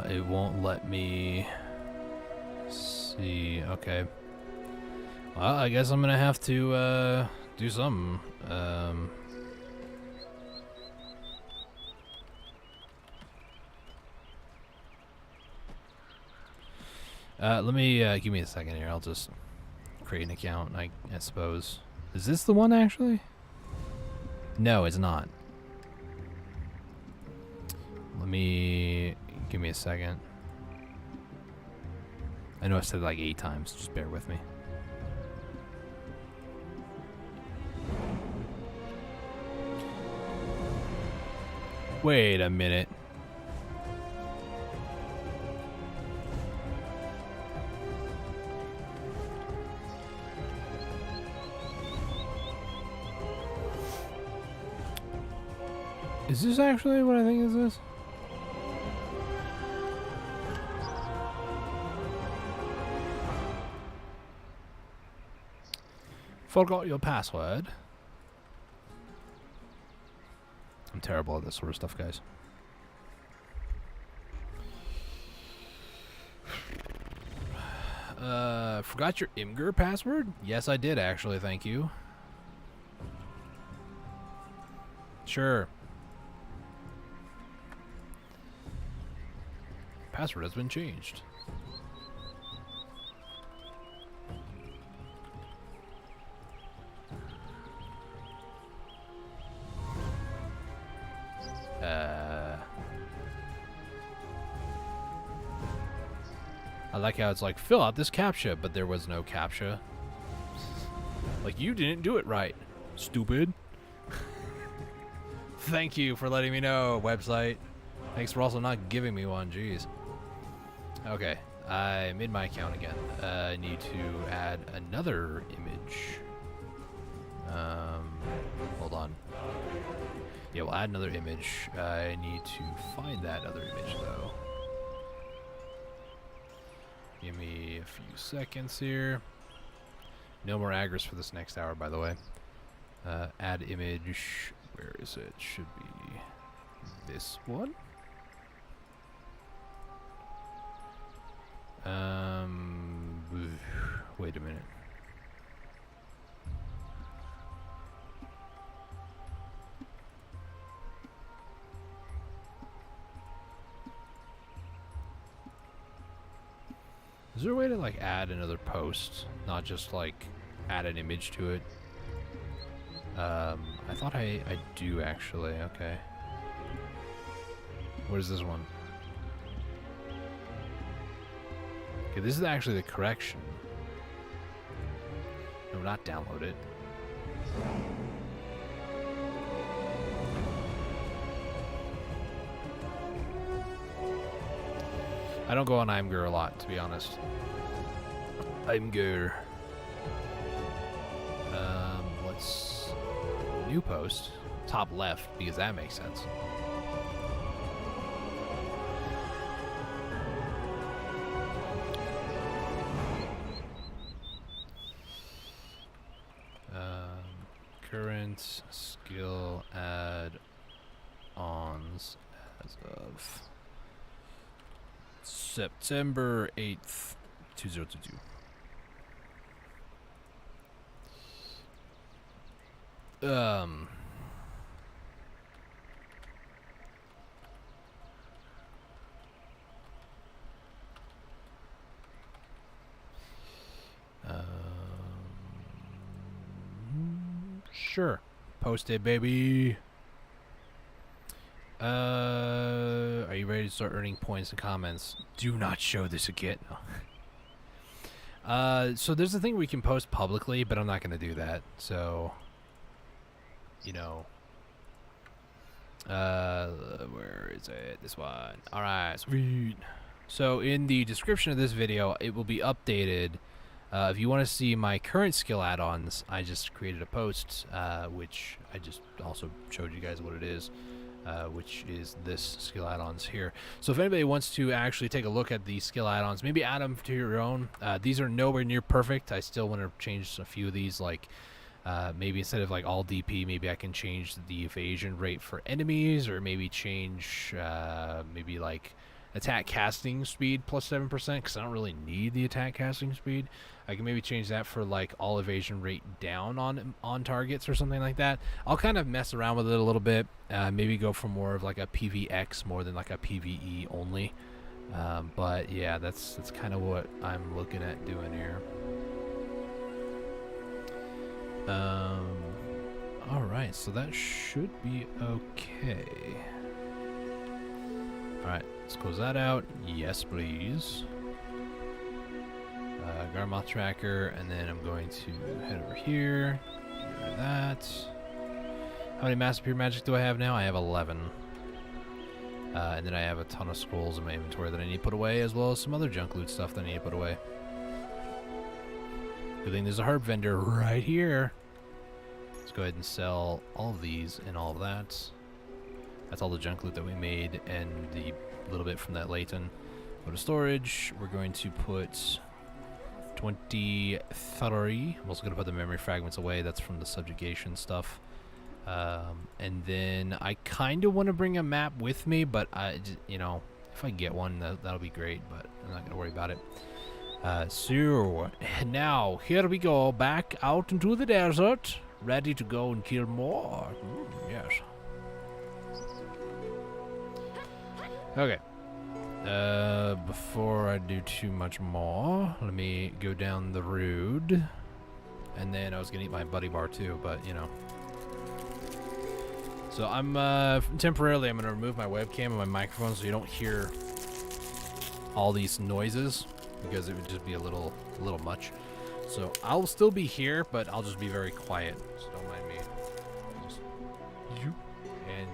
It won't let me see. Okay. Well, I guess I'm gonna have to do something. Let me give me a second here. I'll just create an account. I suppose. Is this the one actually? No, it's not. Let me give me a second. I know I've said it like 8 times. Just bear with me. Wait a minute. Is this actually what I think this is? Forgot your password. I'm terrible at this sort of stuff, guys. Forgot your Imgur password? Yes, I did actually, thank you. Sure. Password has been changed. I like how it's like, fill out this CAPTCHA, but there was no CAPTCHA. Like, you didn't do it right, stupid. Thank you for letting me know, website. Thanks for also not giving me one, jeez. Okay, I'm in my account again. I need to add another image. Hold on. Yeah, we'll add another image. I need to find that other image, though. Give me a few seconds here. No more aggros for this next hour, by the way. Add image. Where is it? Should be this one. Wait a minute. Is there a way to like add another post, not just like add an image to it? I thought I do actually. Okay. What is this one? Okay, this is actually the correction. No, not download it. I don't go on Imgur a lot, to be honest. Imgur. What's new post? Top left, because that makes sense. Current skill add-ons as of September 8th, 2022. Sure. Post it, baby. Are you ready to start earning points and comments? Do not show this again. No. So there's a thing we can post publicly, but I'm not going to do that. So, you know. Where is it? This one. Alright, sweet. So in the description of this video, it will be updated. If you want to see my current skill add-ons, I just created a post, which I just also showed you guys what it is, which is this skill add-ons here. So if anybody wants to actually take a look at the skill add-ons, maybe add them to your own. These are nowhere near perfect. I still want to change a few of these, like maybe instead of like all DP, maybe I can change the evasion rate for enemies, or maybe change maybe like attack casting speed plus 7%, because I don't really need the attack casting speed. I can maybe change that for like all evasion rate down on targets or something like that. I'll kind of mess around with it a little bit. Maybe go for more of like a PVX more than like a PVE only. But yeah, that's kind of what I'm looking at doing here. All right, so that should be okay. All right, let's close that out. Yes, please. Garmoth tracker, and then I'm going to head over here. Get rid of that. How many Master Pure Magic do I have now? I have 11. And then I have a ton of scrolls in my inventory that I need to put away, as well as some other junk loot stuff that I need to put away. Good thing there's a herb vendor right here. Let's go ahead and sell all of these and all of that. That's all the junk loot that we made, and the little bit from that Layton. Go to storage. We're going to put 23. I'm also going to put the memory fragments away. That's from the subjugation stuff. And then I kind of want to bring a map with me, but you know, if I get one, that'll be great. But I'm not going to worry about it. So now here we go, back out into the desert, ready to go and kill more. Yes. Okay. Before I do too much more, let me go down the road. And then I was gonna eat my buddy bar too, but you know. So I'm temporarily I'm gonna remove my webcam and my microphone so you don't hear all these noises. because it would just be a little much. So I'll still be here, but I'll just be very quiet. So don't mind me. Just and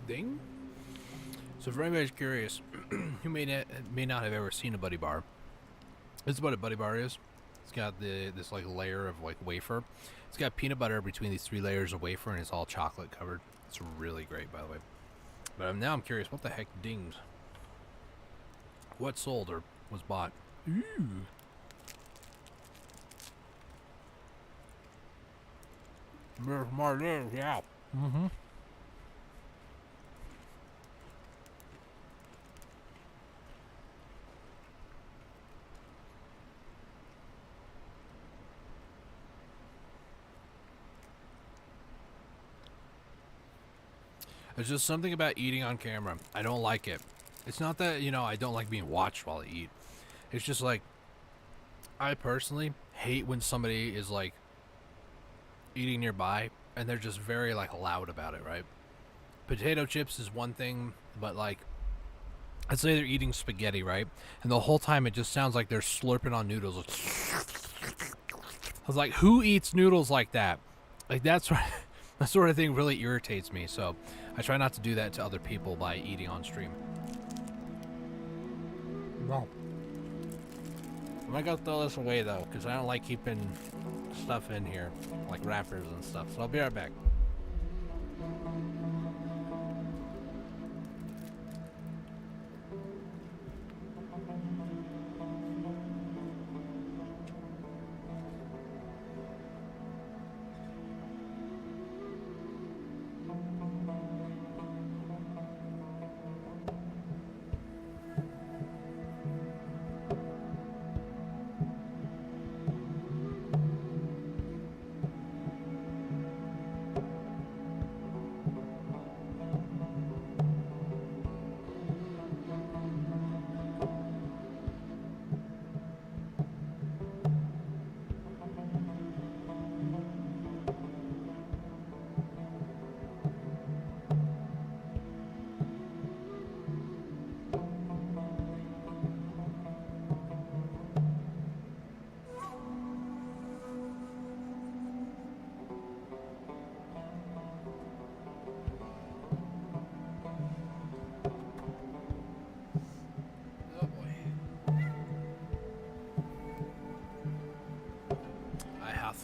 ding. So for anybody who's curious, who may not have ever seen a Buddy Bar, this is what a Buddy Bar is. It's got this like layer of like wafer. It's got peanut butter between these 3 layers of wafer, and it's all chocolate covered. It's really great, by the way. But now I'm curious, what the heck dings? What sold or was bought? Ooh. More there, yeah. Mm-hmm. There's just something about eating on camera. I don't like it. It's not that, you know, I don't like being watched while I eat. It's just like, I personally hate when somebody is like eating nearby and they're just very like loud about it, right? Potato chips is one thing, but like, let's say they're eating spaghetti, right? And the whole time it just sounds like they're slurping on noodles. I was like, who eats noodles like that? Like that's right. That sort of thing really irritates me, so I try not to do that to other people by eating on stream. No. I'm gonna go throw this away though, because I don't like keeping stuff in here, like wrappers and stuff, so I'll be right back.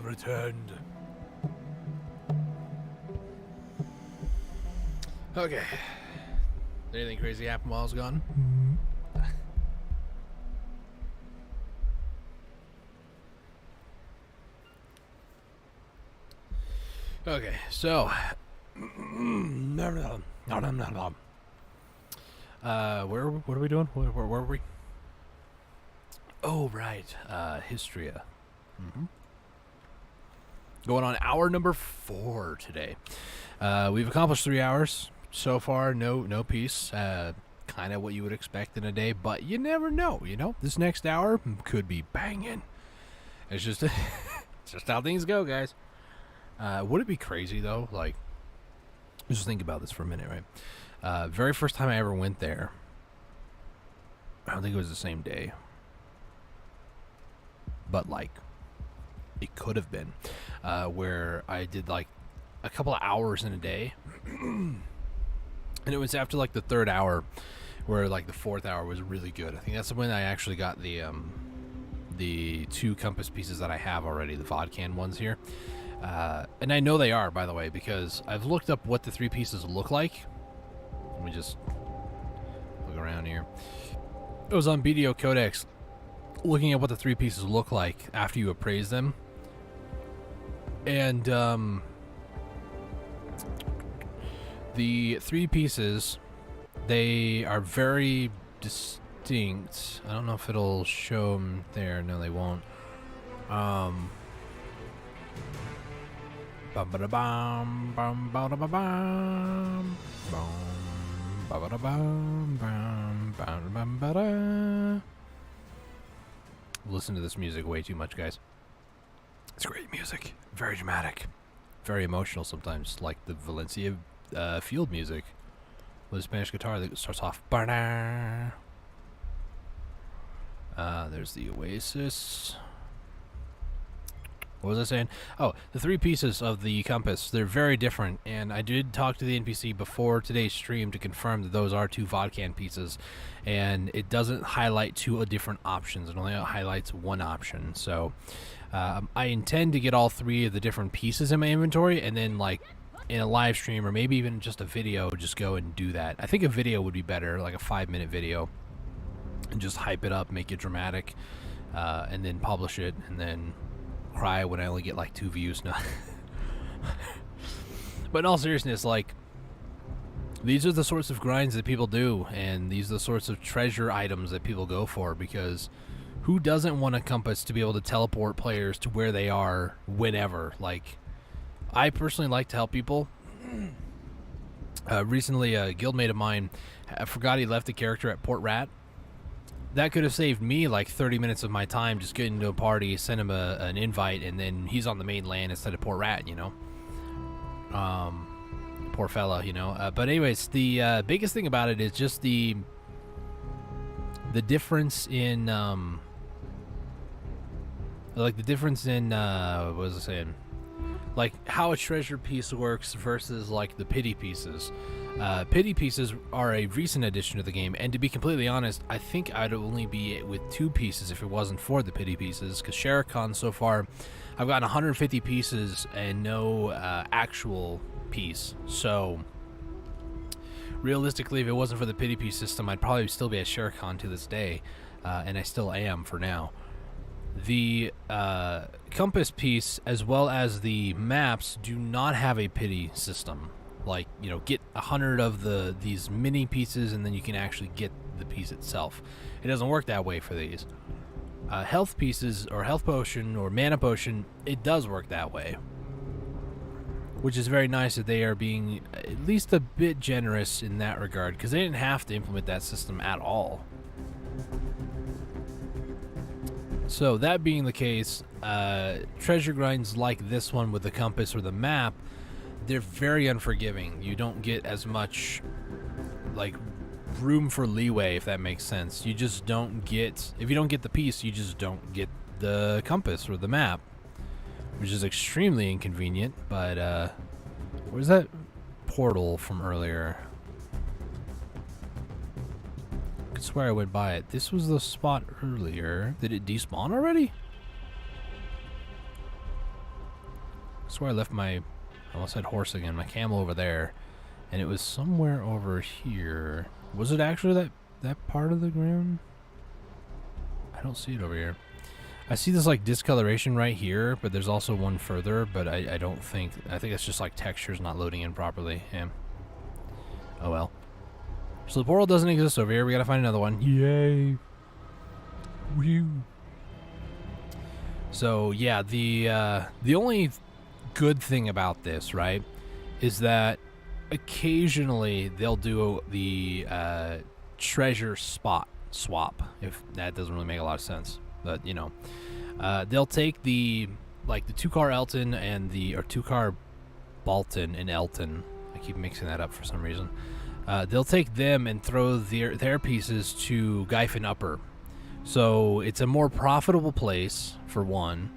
Returned. Okay. Did anything crazy happen while I was gone? Okay, so what are we doing? Where were we? Oh right, Hystria. Going on hour number 4 today. We've accomplished 3 hours so far. No peace. kind of what you would expect in a day, but you never know, you know? This next hour could be banging. It's just, it's just how things go, guys. Would it be crazy, though? Like, just think about this for a minute, right? Very first time I ever went there, I don't think it was the same day, but, like, it could have been, where I did, like, a couple of hours in a day, and it was after, like, the third hour, where, like, the fourth hour was really good. I think that's when I actually got the 2 compass pieces that I have already, the Vodkan ones here. And I know they are, by the way, because I've looked up what the 3 pieces look like. Let me just look around here. It was on BDO Codex, looking at what the 3 pieces look like after you appraise them. And the 3 pieces, they are very distinct. I don't know if it'll show them there. No, they won't. Bum ba da bum bum ba da ba bum bum ba da bum bum bum ba da. Listen to this music way too much, guys. It's great music, very dramatic, very emotional sometimes, like the Valencia field music with a Spanish guitar that starts off. There's the Oasis. What was I saying? Oh, the 3 pieces of the compass, they're very different, and I did talk to the NPC before today's stream to confirm that those are 2 Vodkan pieces, and it doesn't highlight 2 different options. It only highlights 1 option. So I intend to get all 3 of the different pieces in my inventory, and then, like, in a live stream or maybe even just a video, just go and do that. I think a video would be better, like a 5-minute video, and just hype it up, make it dramatic, and then publish it, and then cry when I only get like 2 views. No. But in all seriousness, like, these are the sorts of grinds that people do, and these are the sorts of treasure items that people go for, because who doesn't want a compass to be able to teleport players to where they are whenever? Like, I personally like to help people. Recently, a guildmate of mine, I forgot he left a character at Port Rat. That could have saved me like 30 minutes of my time just getting to a party, send him an invite, and then he's on the main land instead of Port Rat, you know. Poor fella, you know. But anyways, the biggest thing about it is just the difference in, like the difference in, what was I saying? Like how a treasure piece works versus like the pity pieces. Pity pieces are a recent addition to the game, and to be completely honest, I think I'd only be with 2 pieces if it wasn't for the pity pieces, because Sherikon so far, I've gotten 150 pieces and no actual piece. So realistically, if it wasn't for the pity piece system, I'd probably still be at Sherikon to this day, and I still am for now. The compass piece as well as the maps do not have a pity system. Like, you know, get 100 of these mini pieces and then you can actually get the piece itself. It doesn't work that way for these. Health pieces or health potion or mana potion, it does work that way. Which is very nice that they are being at least a bit generous in that regard, because they didn't have to implement that system at all. So that being the case, treasure grinds like this one with the compass or the map, they're very unforgiving. You don't get as much, like, room for leeway, if that makes sense. You just don't get, if you don't get the piece, you just don't get the compass or the map, which is extremely inconvenient. But where's that portal from earlier? I could swear I went by it. This was the spot earlier. Did it despawn already? I swear I left my, I almost said horse again, my camel over there, and it was somewhere over here. Was it actually that part of the ground? I don't see it over here. I see this like discoloration right here, but there's also one further, but I don't think, I think it's just like textures not loading in properly. Yeah. Oh well. So the portal doesn't exist over here. We gotta find another one. Yay. Whew. So yeah, the only good thing about this, right, is that occasionally they'll do the treasure spot swap, if that doesn't really make a lot of sense. But, you know, they'll take the 2-car Elton and or 2-car Bolton and Elton. I keep mixing that up for some reason. They'll take them and throw their pieces to Gyfin Upper. So it's a more profitable place, for one.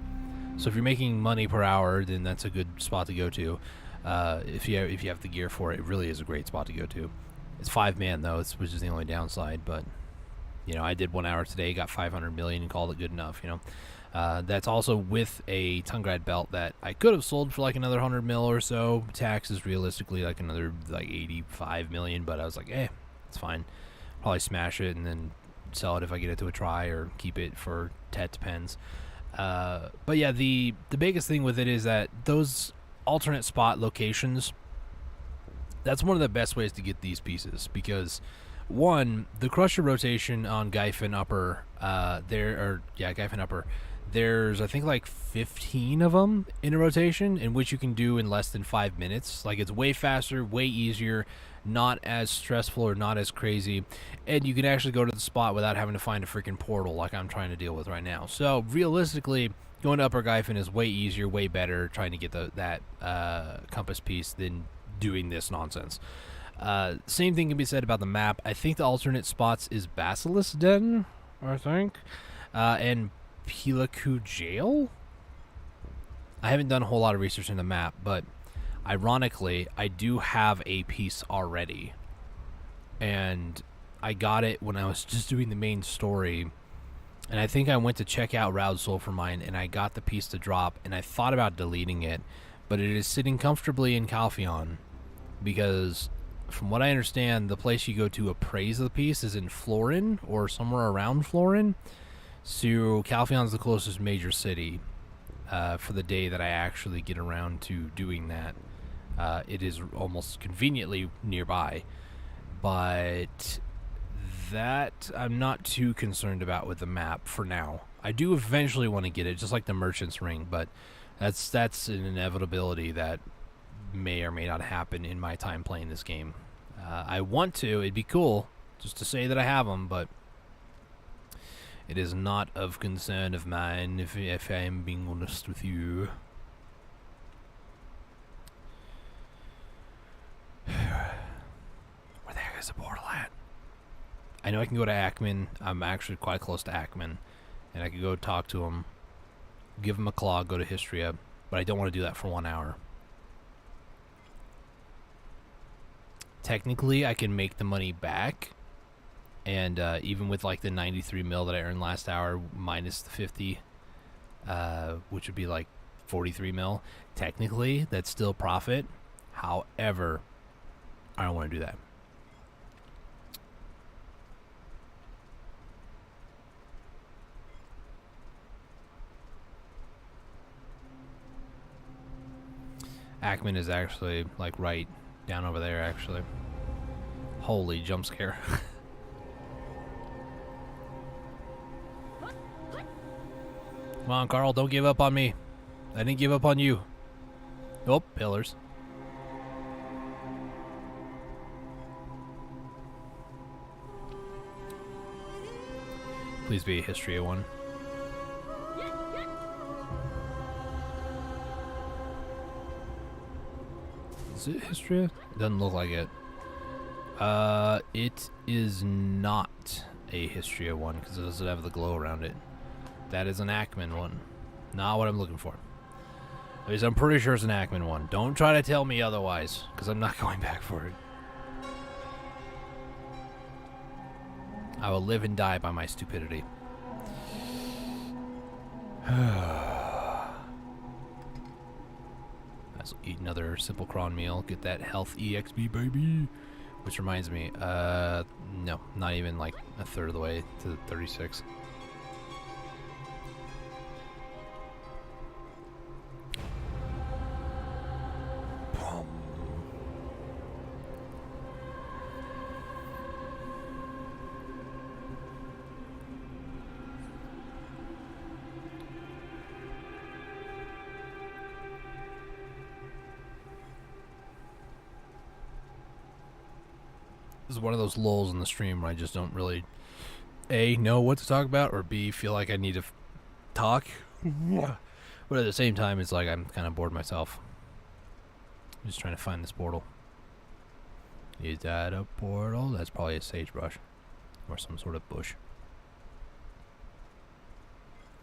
So if you're making money per hour, then that's a good spot to go to. If you have the gear for it, it really is a great spot to go to. It's 5-man though, which is the only downside. But you know, I did 1 hour today, got 500 million, and called it good enough. You know, that's also with a Tungrad belt that I could have sold for like another 100 mil or so. Tax is realistically like another 85 million, but I was like, it's fine. Probably smash it and then sell it if I get it to a try, or keep it for Tet, depends. But yeah, the biggest thing with it is that those alternate spot locations, that's one of the best ways to get these pieces, because one, the Crusher rotation on Gyfin Upper, Gyfin Upper, there's I think like 15 of them in a rotation, in which you can do in less than 5 minutes. Like, it's way faster, way easier, not as stressful or not as crazy, and you can actually go to the spot without having to find a freaking portal like I'm trying to deal with right now. So realistically, going to Upper Gyfin is way easier, way better trying to get that compass piece than doing this nonsense. Same thing can be said about the map. I think the alternate spots is Basilisk Den, I think, and Pilaku Jail. I haven't done a whole lot of research in the map, but ironically, I do have a piece already, and I got it when I was just doing the main story, and I think I went to check out Roud Soul for mine, and I got the piece to drop, and I thought about deleting it, but it is sitting comfortably in Calpheon, because from what I understand, the place you go to appraise the piece is in Florin, or somewhere around Florin, so Calpheon's the closest major city for the day that I actually get around to doing that. It is almost conveniently nearby, but that I'm not too concerned about with the map for now. I do eventually want to get it, just like the Merchant's Ring, but that's an inevitability that may or may not happen in my time playing this game. I want to. It'd be cool just to say that I have them, but it is not of concern of mine, if I am being honest with you. Where the heck is the portal at? I know I can go to Ackman. I'm actually quite close to Ackman, and I could go talk to him, give him a claw, go to Hystria, but I don't want to do that for 1 hour. Technically, I can make the money back, and even with like the 93 mil that I earned last hour minus the 50, which would be like 43 mil, technically that's still profit. However, I don't want to do that. Ackman is actually like right down over there, actually. Holy jump scare. Come on, Carl, don't give up on me. I didn't give up on you. Nope, pillars. Please be a Hystria one. Is it Hystria? It doesn't look like it. It is not a Hystria one because it doesn't have the glow around it. That is an Ackman one. Not what I'm looking for. At least I'm pretty sure it's an Ackman one. Don't try to tell me otherwise, because I'm not going back for it. I will live and die by my stupidity. Let's eat another simple cron meal. Get that health EXP, baby. Which reminds me, no, not even like a third of the way to the 36. This is one of those lulls in the stream where I just don't really A, know what to talk about, or B, feel like I need to talk. But at the same time, it's like I'm kind of bored myself. I'm just trying to find this portal. Is that a portal? That's probably a sagebrush. Or some sort of bush.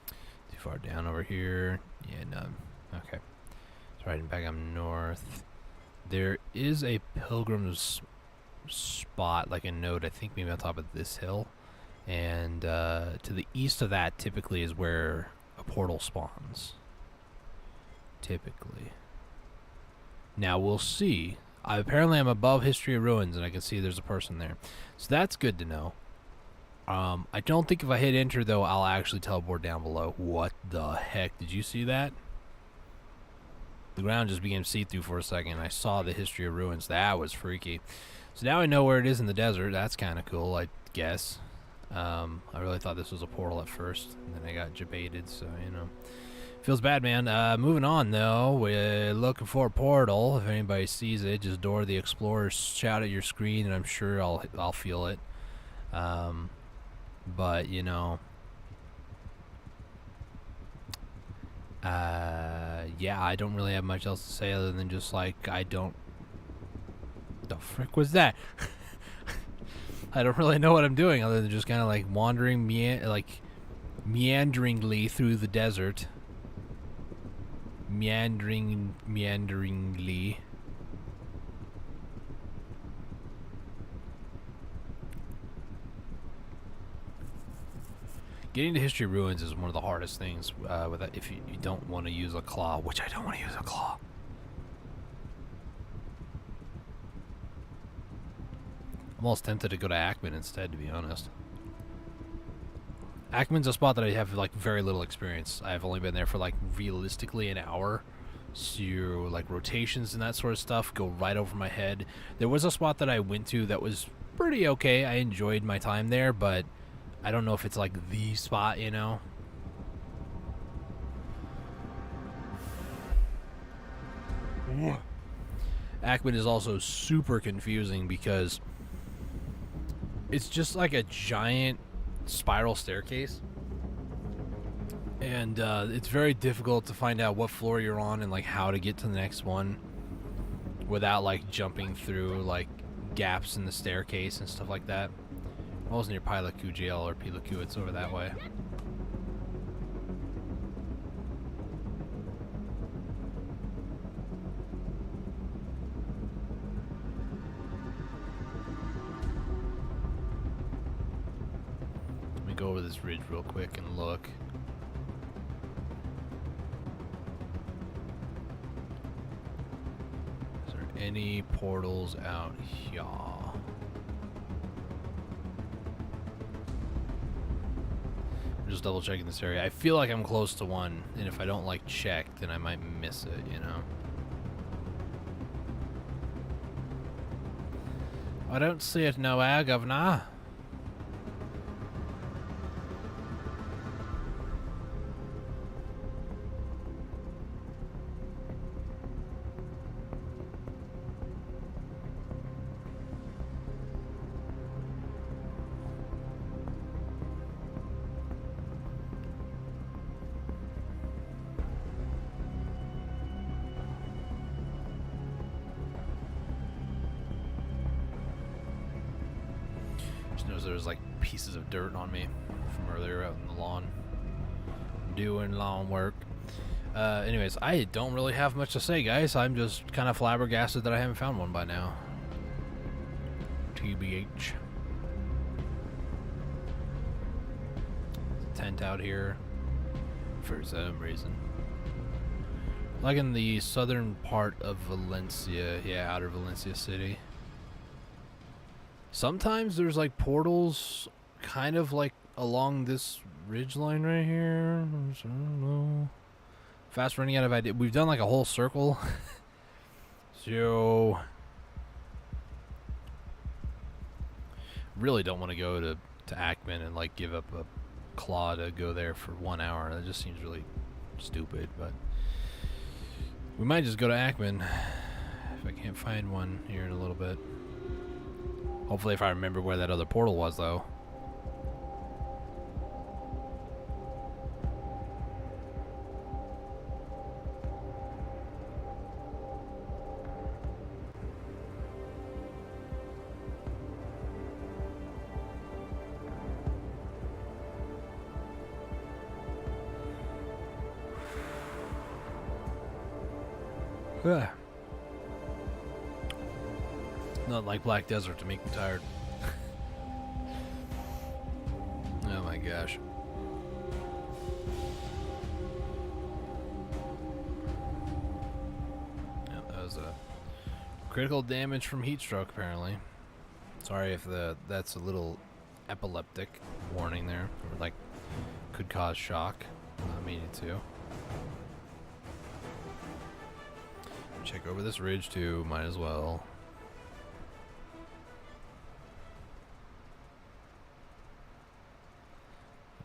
Too far down over here. Yeah, no. Okay. It's riding back up north. There is a pilgrim's spot, like a node, I think maybe on top of this hill. And to the east of that typically is where a portal spawns. Typically. Now we'll see. Apparently I'm above Hystria Ruins and I can see there's a person there. So that's good to know. I don't think if I hit enter though I'll actually teleport down below. What the heck? Did you see that? The ground just became see-through for a second. I saw the Hystria Ruins. That was freaky. So now I know where it is in the desert. That's kind of cool, I guess. I really thought this was a portal at first. And then I got debated, so, you know. Feels bad, man. Moving on, though. We're looking for a portal. If anybody sees it, just Dora the Explorer shout at your screen, and I'm sure I'll feel it. But, you know. Yeah, I don't really have much else to say other than just, like, I don't... The frick was that? I don't really know what I'm doing other than just kind of, like, wandering, meanderingly through the desert. Meanderingly. Getting to Hystria Ruins is one of the hardest things with that if you don't want to use a claw, which I don't want to use a claw. I'm almost tempted to go to Ackman instead, to be honest. Ackman's a spot that I have like very little experience. I've only been there for like realistically an hour. So like rotations and that sort of stuff go right over my head. There was a spot that I went to that was pretty okay. I enjoyed my time there, but I don't know if it's like the spot, you know. Ackman is also super confusing because it's just like a giant spiral staircase. And it's very difficult to find out what floor you're on and like how to get to the next one without like jumping through like gaps in the staircase and stuff like that. I was near Pilaku jail or Pilaku, it's over that way. Let me go over this ridge real quick and look. Is there any portals out here? Just double checking this area. I feel like I'm close to one, and if I don't like check, then I might miss it, you know. I don't see it nowhere, Governor. There's like pieces of dirt on me from earlier out in the lawn doing lawn work. Anyways, I don't really have much to say, guys. I'm just kind of flabbergasted that I haven't found one by now. TBH. Tent out here for some reason. Like in the southern part of Valencia, yeah, outer Valencia city. Sometimes there's like portals kind of like along this ridgeline right here. I don't know. Fast running out of ideas. We've done like a whole circle. So really don't want to go to Ackman and like give up a claw to go there for 1 hour. That just seems really stupid, but we might just go to Ackman if I can't find one here in a little bit. Hopefully if I remember where that other portal was, though. Ugh. Not like Black Desert to make me tired. Oh my gosh. Yep, that was a critical damage from heat stroke apparently. Sorry if that's a little epileptic warning there, or like could cause shock. Not meaning to. Check over this ridge too, might as well.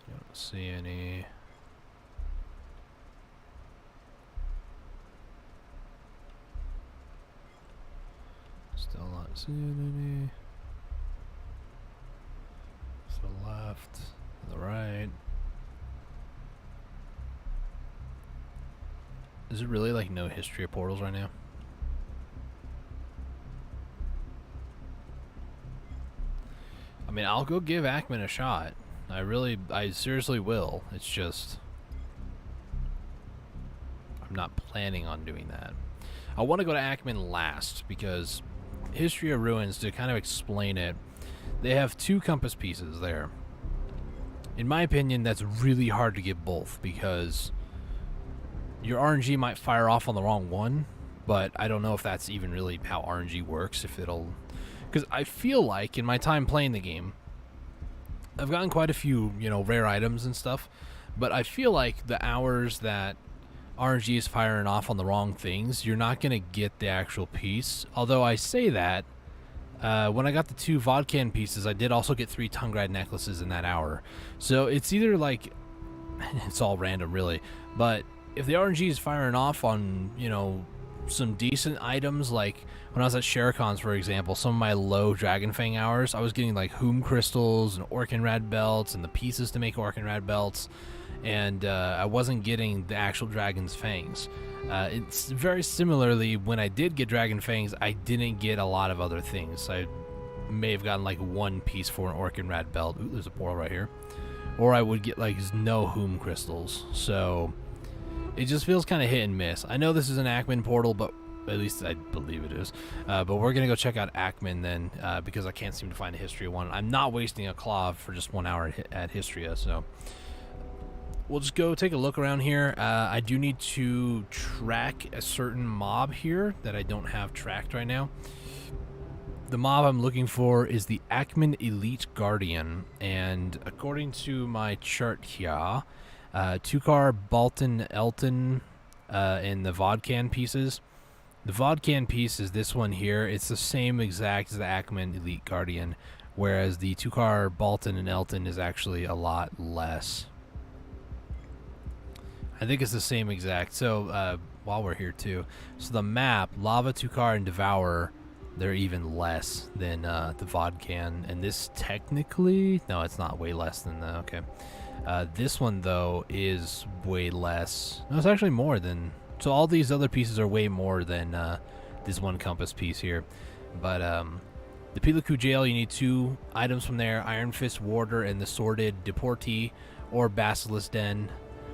Don't see any. Still not seeing any. To the left, to the right. Is it really like no Hystria portals right now? I mean, I'll go give Ackman a shot. I seriously will. It's just, I'm not planning on doing that. I want to go to Ackman last because Hystria Ruins, to kind of explain it, they have 2 compass pieces there. In my opinion, that's really hard to get both because your RNG might fire off on the wrong one, but I don't know if that's even really how RNG works, if it'll... Because I feel like, in my time playing the game, I've gotten quite a few, you know, rare items and stuff, but I feel like the hours that RNG is firing off on the wrong things, you're not going to get the actual piece. Although I say that, when I got the 2 Vodkan pieces, I did also get 3 Tungrad necklaces in that hour. So it's either like... It's all random, really, but... If the RNG is firing off on, you know, some decent items, like when I was at Sherikons, for example, some of my low Dragon Fang hours, I was getting like Hoom crystals and Orkinrad belts and the pieces to make Orkinrad belts, and I wasn't getting the actual Dragon's Fangs. It's very similarly, when I did get Dragon Fangs, I didn't get a lot of other things. I may have gotten like 1 piece for an Orkinrad belt. Ooh, there's a portal right here. Or I would get like no Hoom crystals. So... it just feels kind of hit and miss. I know this is an Ackman portal, but at least I believe it is. But we're going to go check out Ackman then, because I can't seem to find a Hystria one. I'm not wasting a claw for just 1 hour at Hystria, so we'll just go take a look around here. I do need to track a certain mob here that I don't have tracked right now. The mob I'm looking for is the Ackman Elite Guardian, and according to my chart here, Tukar, Balton, Elton, and the Vodkan pieces. The Vodkan piece is this one here. It's the same exact as the Ackman Elite Guardian, whereas the Tukar, Balton, and Elton is actually a lot less. I think it's the same exact. So, while we're here too, so the map, Lava, Tukar, and Devour, they're even less than the Vodkan, and this technically, no, it's not way less than the, okay. This one, though, is way less. No, it's actually more than... So all these other pieces are way more than this one compass piece here. But the Pilaku Jail, you need 2 items from there. Iron Fist Warder and the Sordid Deportee or Basilisk Den.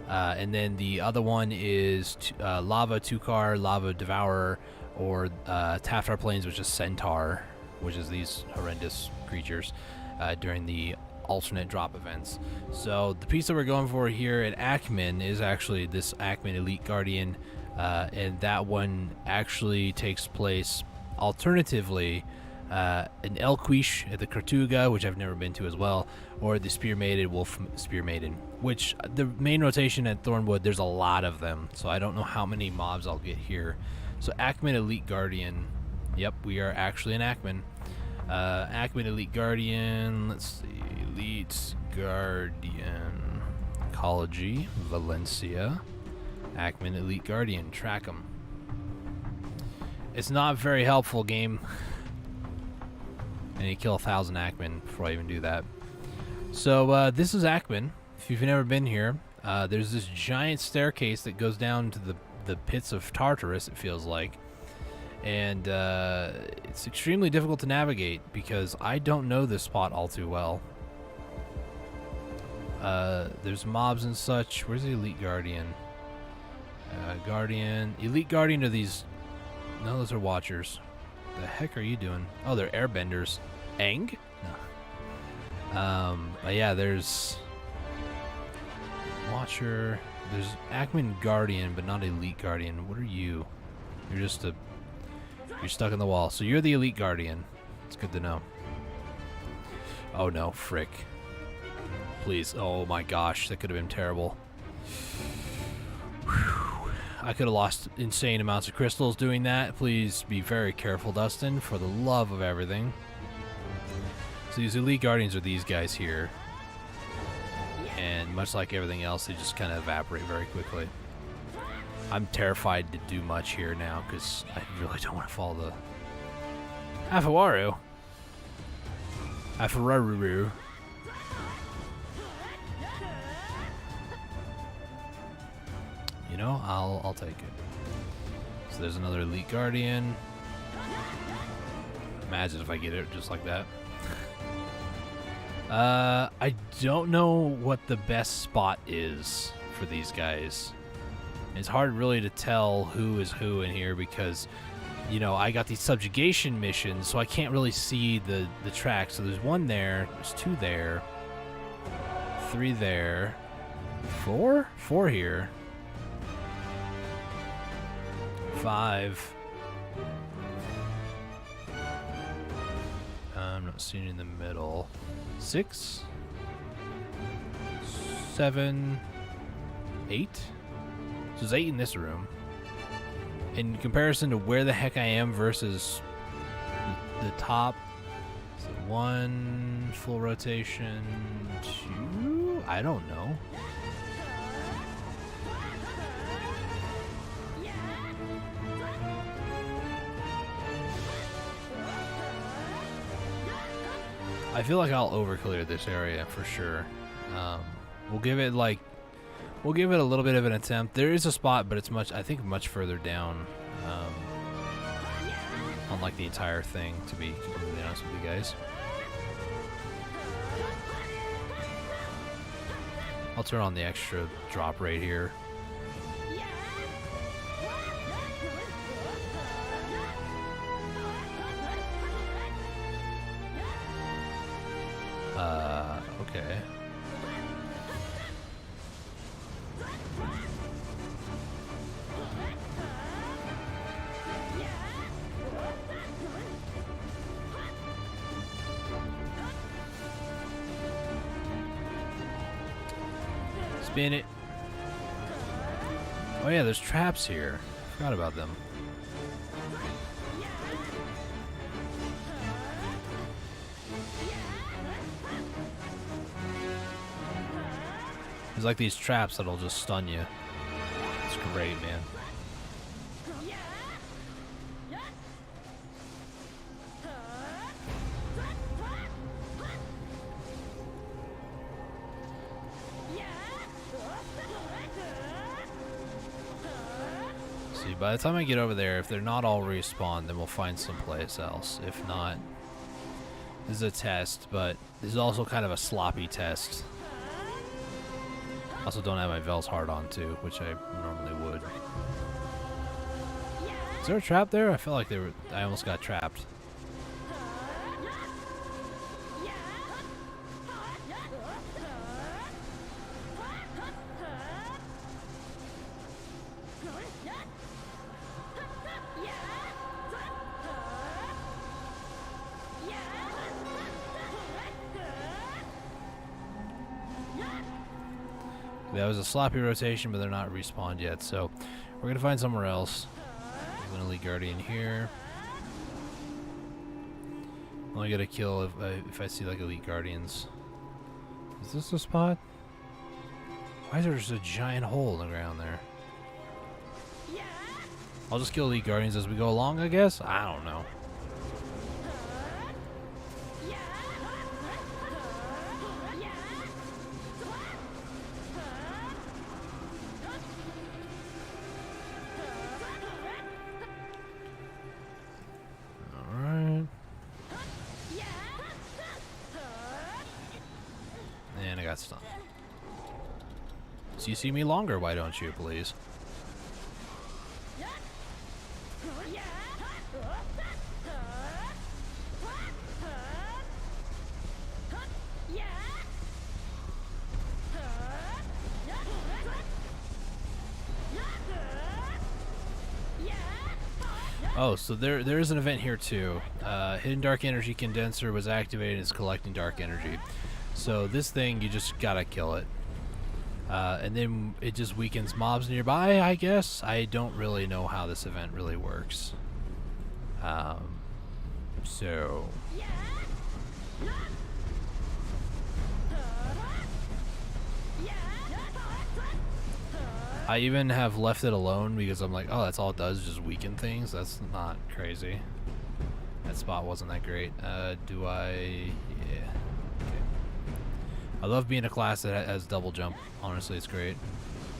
And then the other one is Lava Tukar, Lava Devourer, or Taftar Plains, which is Centaur, which is these horrendous creatures during the alternate drop events. So the piece that we're going for here at Ackman is actually this Ackman Elite Guardian, and that one actually takes place alternatively in Elquish at the Kartuga, which I've never been to as well, or the Spearmaiden Wolf Spearmaiden, which the main rotation at Thornwood, there's a lot of them, so I don't know how many mobs I'll get here. So Ackman Elite Guardian, yep, we are actually in Ackman. Ackman Elite Guardian, let's see, Elite Guardian, Ecology, Valencia, Ackman Elite Guardian, track them. It's not very helpful, game. I need to kill 1,000 Ackman before I even do that. So this is Ackman. If you've never been here, there's this giant staircase that goes down to the pits of Tartarus, it feels like. And it's extremely difficult to navigate because I don't know this spot all too well. There's mobs and such. Where's the Elite Guardian? Elite Guardian are these... No, those are Watchers. The heck are you doing? Oh, they're Airbenders. Aang? No. But yeah, there's... Watcher. There's Ackman Guardian, but not Elite Guardian. What are you? You're just a... You're stuck in the wall. So you're the Elite Guardian. It's good to know. Oh no, frick. Please. Oh my gosh, that could have been terrible. Whew. I could have lost insane amounts of crystals doing that. Please be very careful, Dustin, for the love of everything. So these Elite Guardians are these guys here. And much like everything else, they just kind of evaporate very quickly. I'm terrified to do much here now because I really don't want to fall the... Afawaru. Afararuru. You know, I'll take it. So there's another Elite Guardian. Imagine if I get it just like that. I don't know what the best spot is for these guys. It's hard really to tell who is who in here because, you know, I got these subjugation missions, so I can't really see the tracks. So there's one there, there's two there, three there, four here. 5. I'm not seeing in the middle. 6, 7, 8. So there's 8 in this room. In comparison to where the heck I am versus the top, so 1 full rotation, 2. I don't know. I feel like I'll overclear this area for sure. We'll give it a little bit of an attempt. There is a spot, but it's I think much further down on like the entire thing, to be completely honest with you guys. I'll turn on the extra drop rate here. Okay. Spin it. Oh yeah, there's traps here. Forgot about them. There's like these traps that'll just stun you. It's great, man. See, by the time I get over there, if they're not all respawned, then we'll find someplace else. If not, this is a test, but this is also kind of a sloppy test. Also don't have my Vel's hard on too, which I normally would. Is there a trap there? I feel like I almost got trapped. That was a sloppy rotation, but they're not respawned yet, so we're gonna find somewhere else. There's an Elite Guardian here. Only gotta kill if I see like Elite Guardians. Is this the spot? Why is there just a giant hole in the ground there? I'll just kill Elite Guardians as we go along, I guess? I don't know. got stunned. So you see me longer, why don't you, please? Oh, so there is an event here too. Hidden Dark Energy Condenser was activated and it's collecting dark energy. So this thing, you just gotta kill it. And then it just weakens mobs nearby, I guess. I don't really know how this event really works. So... I even have left it alone because I'm like, oh, that's all it does, is just weaken things. That's not crazy. That spot wasn't that great. Do I... Yeah. Okay. I love being a class that has double jump. Honestly, it's great.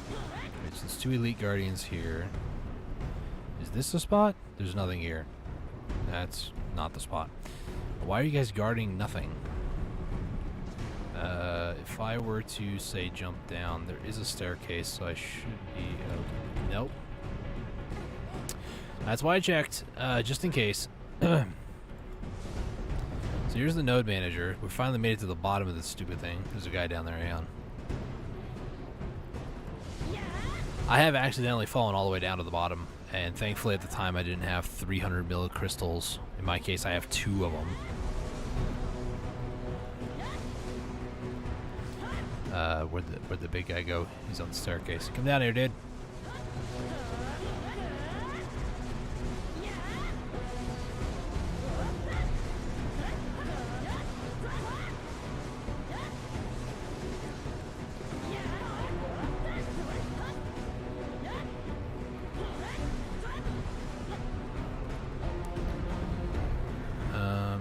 Okay, so there's 2 Elite Guardians here. Is this the spot? There's nothing here. That's not the spot. Why are you guys guarding nothing? If I were to, say, jump down, there is a staircase, so I should be... nope. That's why I checked, just in case. So here's the node manager. We finally made it to the bottom of this stupid thing. There's a guy down there, hang on. I have accidentally fallen all the way down to the bottom, and thankfully at the time I didn't have 300 millicrystals. In my case, I have 2 of them. Where'd the big guy go? He's on the staircase. Come down here, dude.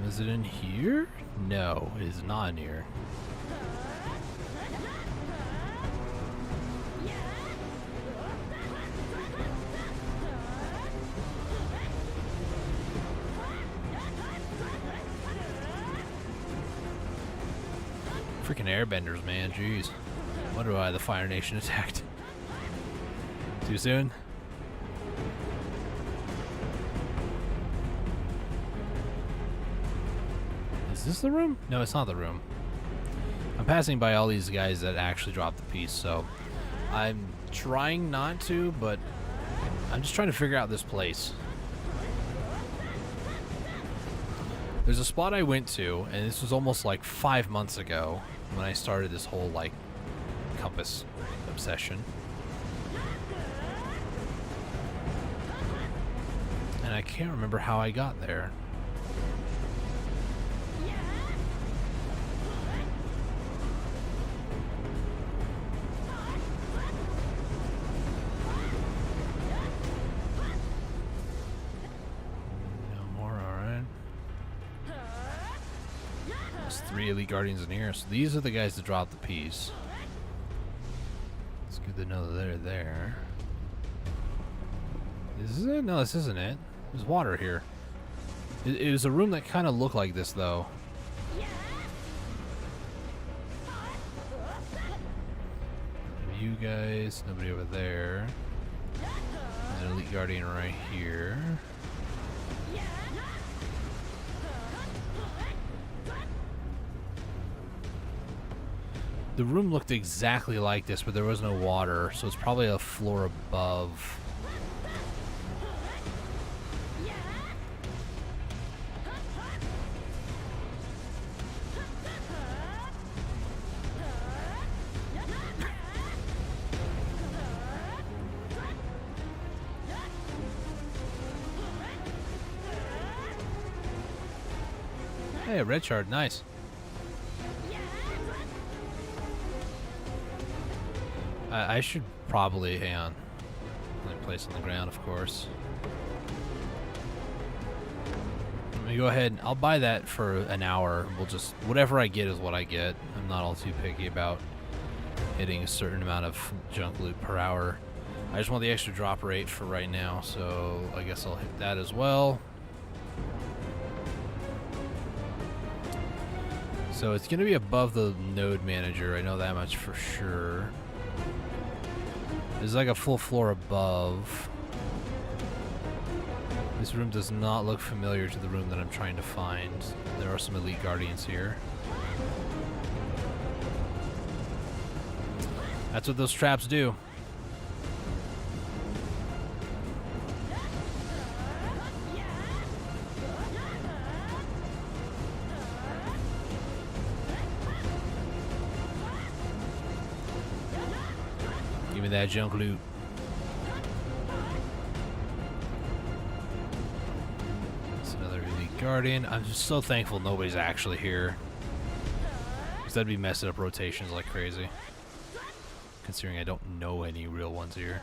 Is it in here? No, it is not in here. Freaking airbenders, man, jeez. Wonder why the Fire Nation attacked. Too soon? Is this the room? No, it's not the room. I'm passing by all these guys that actually dropped the piece, so I'm trying not to, but I'm just trying to figure out this place. There's a spot I went to, and this was almost like 5 months ago when I started this whole, like, compass obsession. And I can't remember how I got there. No more, alright. There's 3 Elite Guardians in here, so these are the guys that dropped the piece. It's good to know that they're there. This is it? No, this isn't it. There's water here. It was a room that kind of looked like this, though. You guys, nobody over there. An Elite Guardian right here. The room looked exactly like this, but there was no water, so it's probably a floor above. Hey, a red shard, nice. I should probably, hang on. Place on the ground, of course. Let me go ahead. I'll buy that for an hour. We'll just, whatever I get is what I get. I'm not all too picky about hitting a certain amount of junk loot per hour. I just want the extra drop rate for right now, so I guess I'll hit that as well. So it's gonna be above the node manager. I know that much for sure. There's like a full floor above. This room does not look familiar to the room that I'm trying to find. There are some elite guardians here. That's what those traps do. Give me that junk loot. It's another elite guardian. I'm just so thankful nobody's actually here, because that'd be messing up rotations like crazy, considering I don't know any real ones here.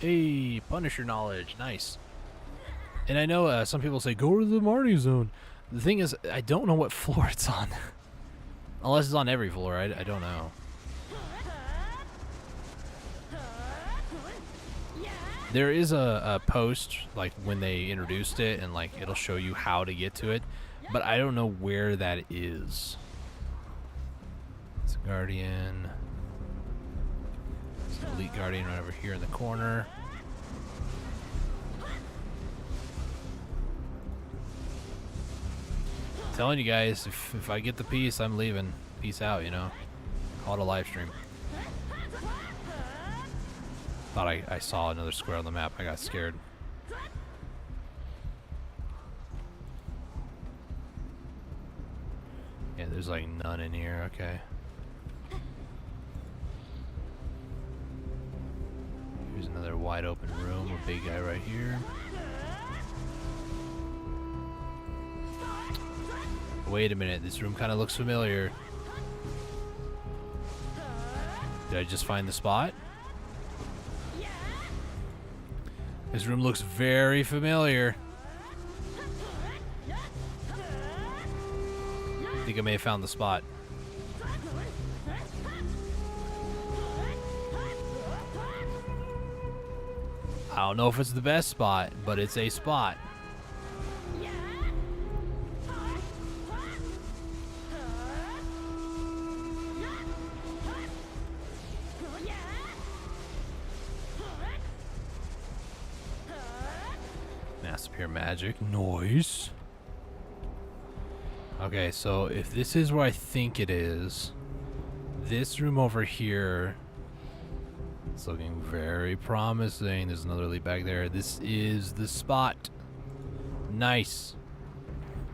Hey, Punisher knowledge, nice. And I know some people say, go to the Marty zone. The thing is, I don't know what floor it's on. Unless it's on every floor, I don't know. There is a post, like, when they introduced it, and, like, it'll show you how to get to it. But I don't know where that is. It's a Guardian. It's an Elite Guardian right over here in the corner. Telling you guys, if I get the piece, I'm leaving. Peace out, you know. Call it a live stream. Thought I saw another square on the map. I got scared. Yeah, there's like none in here. Okay. Here's another wide open room. A big guy right here. Wait a minute, this room kind of looks familiar. Did I just find the spot? This room looks very familiar. I think I may have found the spot. I don't know if it's the best spot, but it's a spot. Massive magic noise. Okay, so if this is where I think it is, this room over here, it's looking very promising. There's another lead back there. This is the spot. Nice.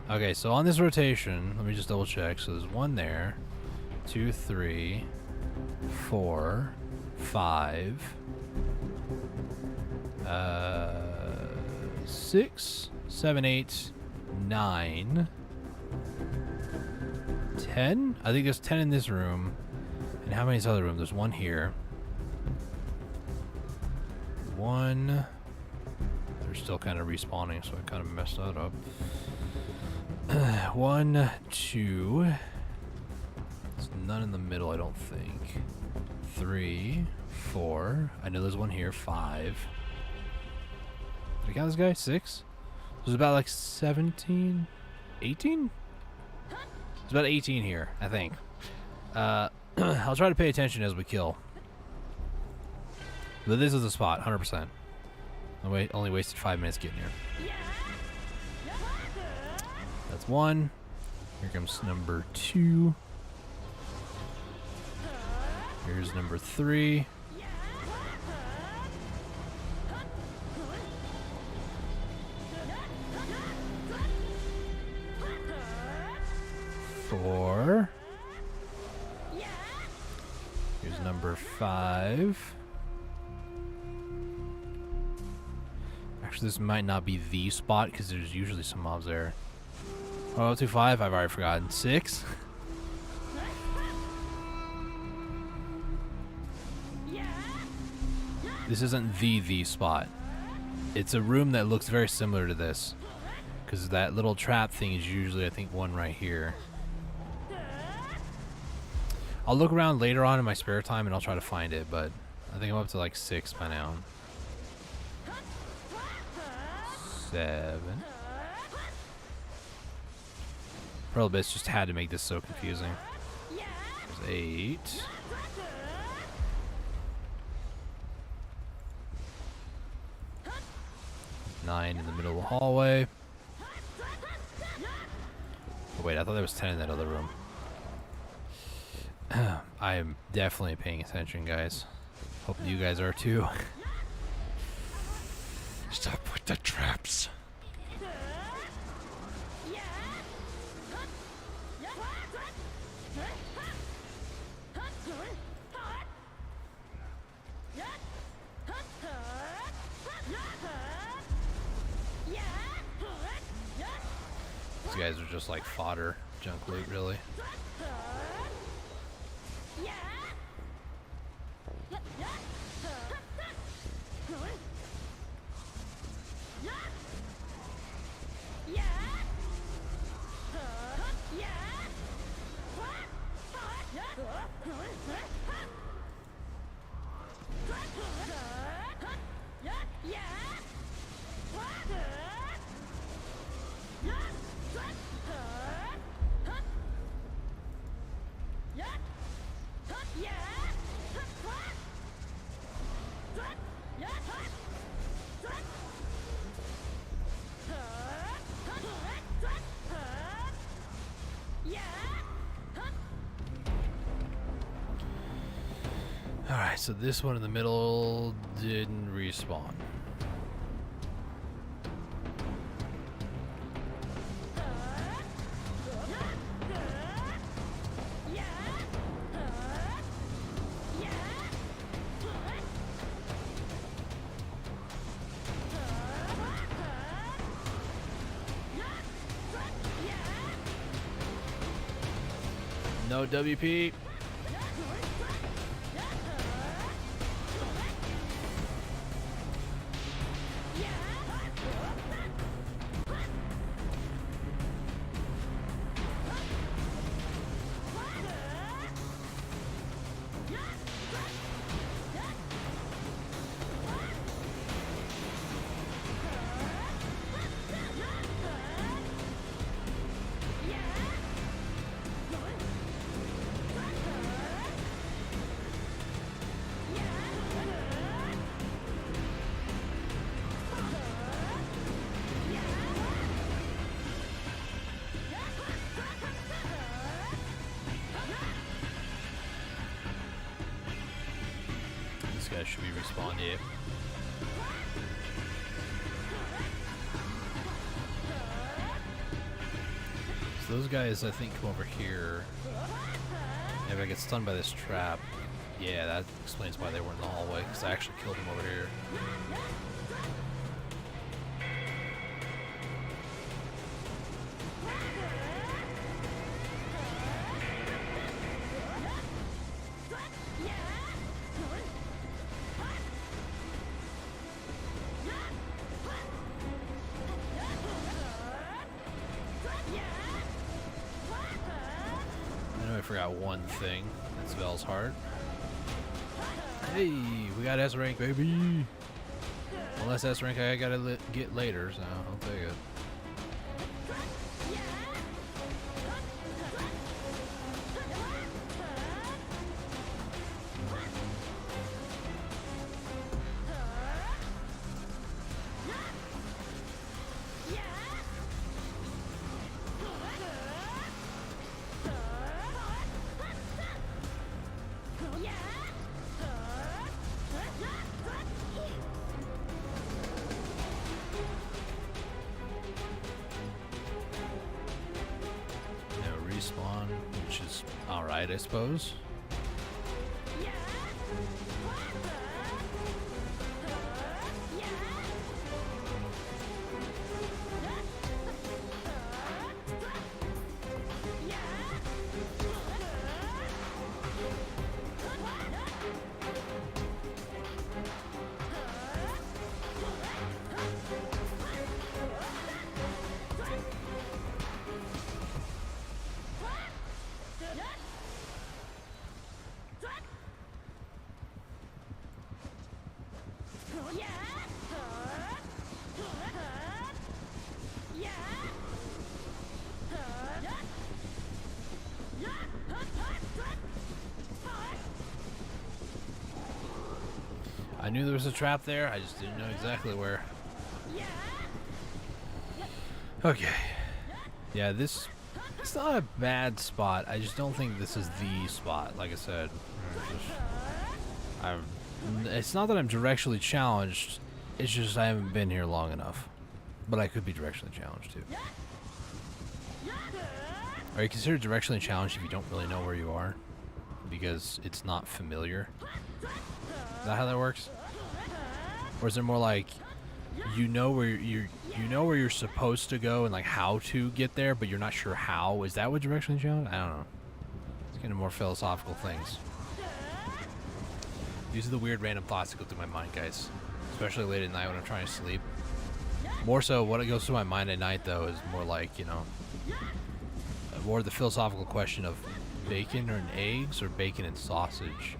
Okay, so on this rotation, let me just double check. So there's one there, 2, 3, 4, 5, 6, 7, 8, 9, 10. I think there's 10 in this room. And how many is the other room? There's one here. One. They're still kind of respawning, so I kind of messed that up. 1, 2. There's none in the middle, I don't think. 3, 4. I know there's one here. 5. Did I count this guy? 6? There's about like 17? 18? There's about 18 here, I think. I'll try to pay attention as we kill. But this is the spot, 100%. I only wasted 5 minutes getting here. That's 1. Here comes number 2. Here's number 3. Four. Here's number 5. Actually, this might not be the spot because there's usually some mobs there. Oh, 2, 5. I've already forgotten. 6. This isn't the spot. It's a room that looks very similar to this, because that little trap thing is usually, I think, one right here. I'll look around later on in my spare time and I'll try to find it, but I think I'm up to like 6 by now. 7, Pearl Bits just had to make this so confusing. There's 8. Nine in the middle of the hallway. Oh, wait, I thought there was 10 in that other room. I am definitely paying attention, guys. Hope you guys are too. Stop with the traps. These guys are just like fodder, junk loot, really. Alright, so this one in the middle didn't respawn. No WP. This guy should be respawned here. So those guys, I think, come over here. If I get stunned by this trap, yeah, that explains why they were in the hallway, because I actually killed them over here. I forgot one thing. That's Vel's heart. Hey, we got S rank, baby. Unless S rank I gotta get later, so I'll take it. Respawn, which is alright, I suppose. I knew there was a trap there, I just didn't know exactly where. Okay. Yeah, it's not a bad spot. I just don't think this is the spot, like I said. It's not that I'm directionally challenged, it's just I haven't been here long enough. But I could be directionally challenged too. Are you considered directionally challenged if you don't really know where you are? Because it's not familiar? Is that how that works? Or is it more like you know where you're supposed to go and like how to get there, but you're not sure how? Is that what directionally challenged? I don't know. It's kind of more philosophical things. These are the weird random thoughts that go through my mind, guys. Especially late at night when I'm trying to sleep. More so, what goes through my mind at night, though, is more like, you know, more the philosophical question of bacon and eggs or bacon and sausage.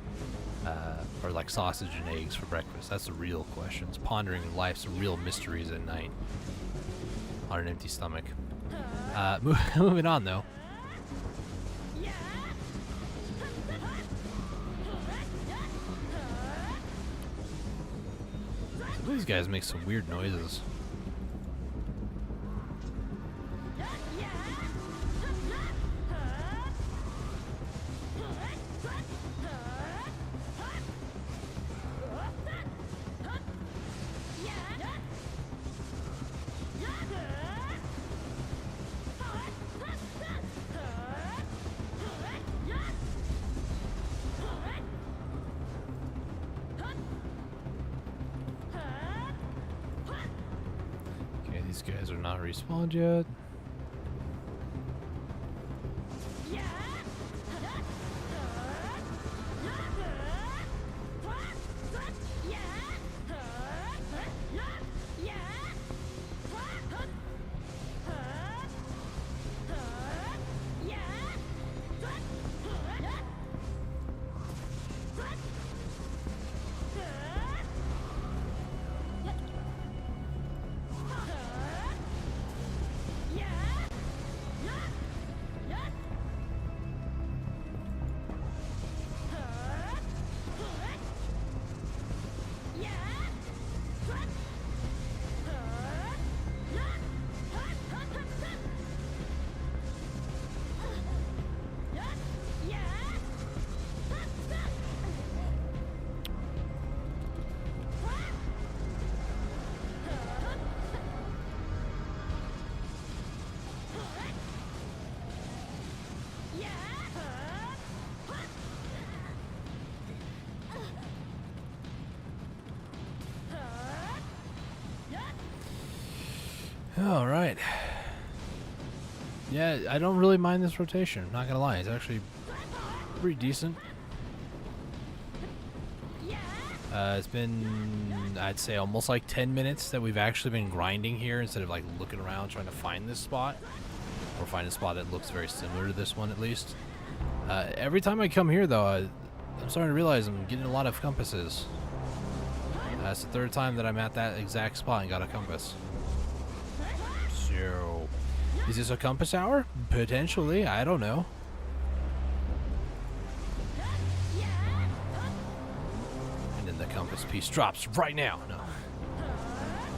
Or like sausage and eggs for breakfast. That's the real questions. Pondering life's real mysteries at night on an empty stomach. Moving on, though. Some of these guys make some weird noises. These guys are not respawned yet. All right. Yeah, I don't really mind this rotation. Not gonna lie, it's actually pretty decent. It's been, I'd say, almost like 10 minutes that we've actually been grinding here instead of like looking around trying to find this spot, or find a spot that looks very similar to this one at least. Every time I come here, though, I'm starting to realize I'm getting a lot of compasses. It's the third time that I'm at that exact spot and got a compass. So, is this a compass hour? Potentially, I don't know. And then the compass piece drops right now. No.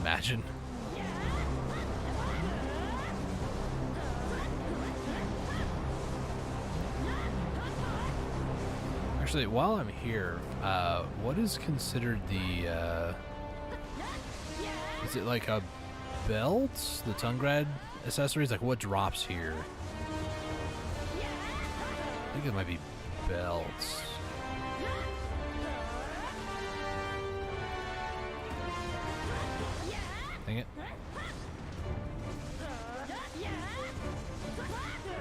Imagine. Actually, while I'm here, what is considered the, is it like a belt? The tongue grad accessories? Like, what drops here? I think it might be belts. Dang it.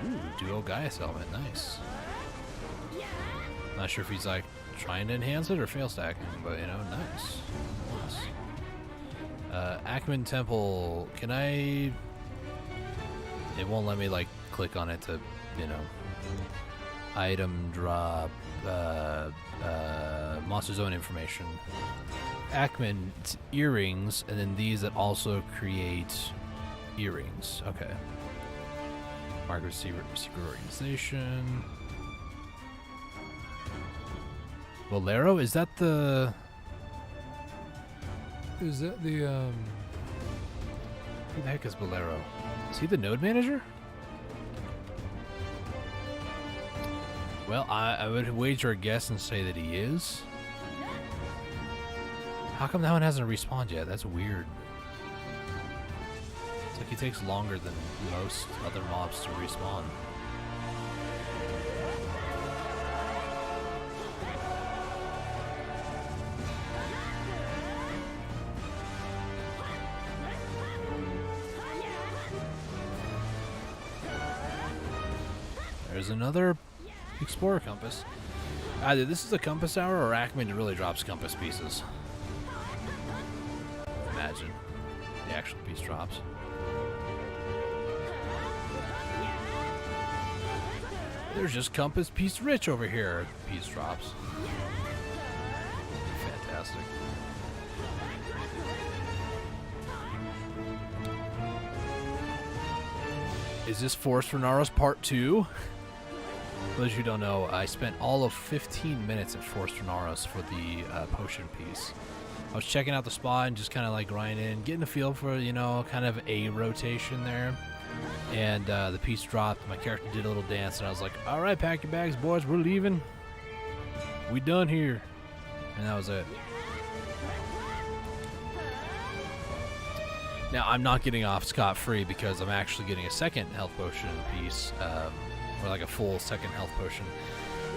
Ooh, dual Gaius helmet, nice. Not sure if he's like trying to enhance it or fail stacking, but you know, nice. Ackman Temple, can I... It won't let me like click on it to, you know, item drop, Monster Zone information. Ackman earrings, and then these that also create earrings. Okay. Margaret Secret Organization. Bolero? Is that the... Is that the who the heck is Bolero? Is he the node manager? Well, I would wager a guess and say that he is. How come that one hasn't respawned yet? That's weird. It's like he takes longer than most other mobs to respawn. There's another Explorer Compass. Either this is a compass hour or Ackman really drops compass pieces. Imagine the actual piece drops. There's just compass piece rich over here. Piece drops. Fantastic. Is this Forest for Naros Part 2? For those who don't know, I spent all of 15 minutes at Forest for Naros for the potion piece. I was checking out the spot and just kind of like grinding, getting a feel for, you know, kind of a rotation there. And the piece dropped. My character did a little dance, and I was like, all right, pack your bags, boys. We're leaving. We done here. And that was it. Now, I'm not getting off scot-free because I'm actually getting a second health potion piece, or like a full second health potion.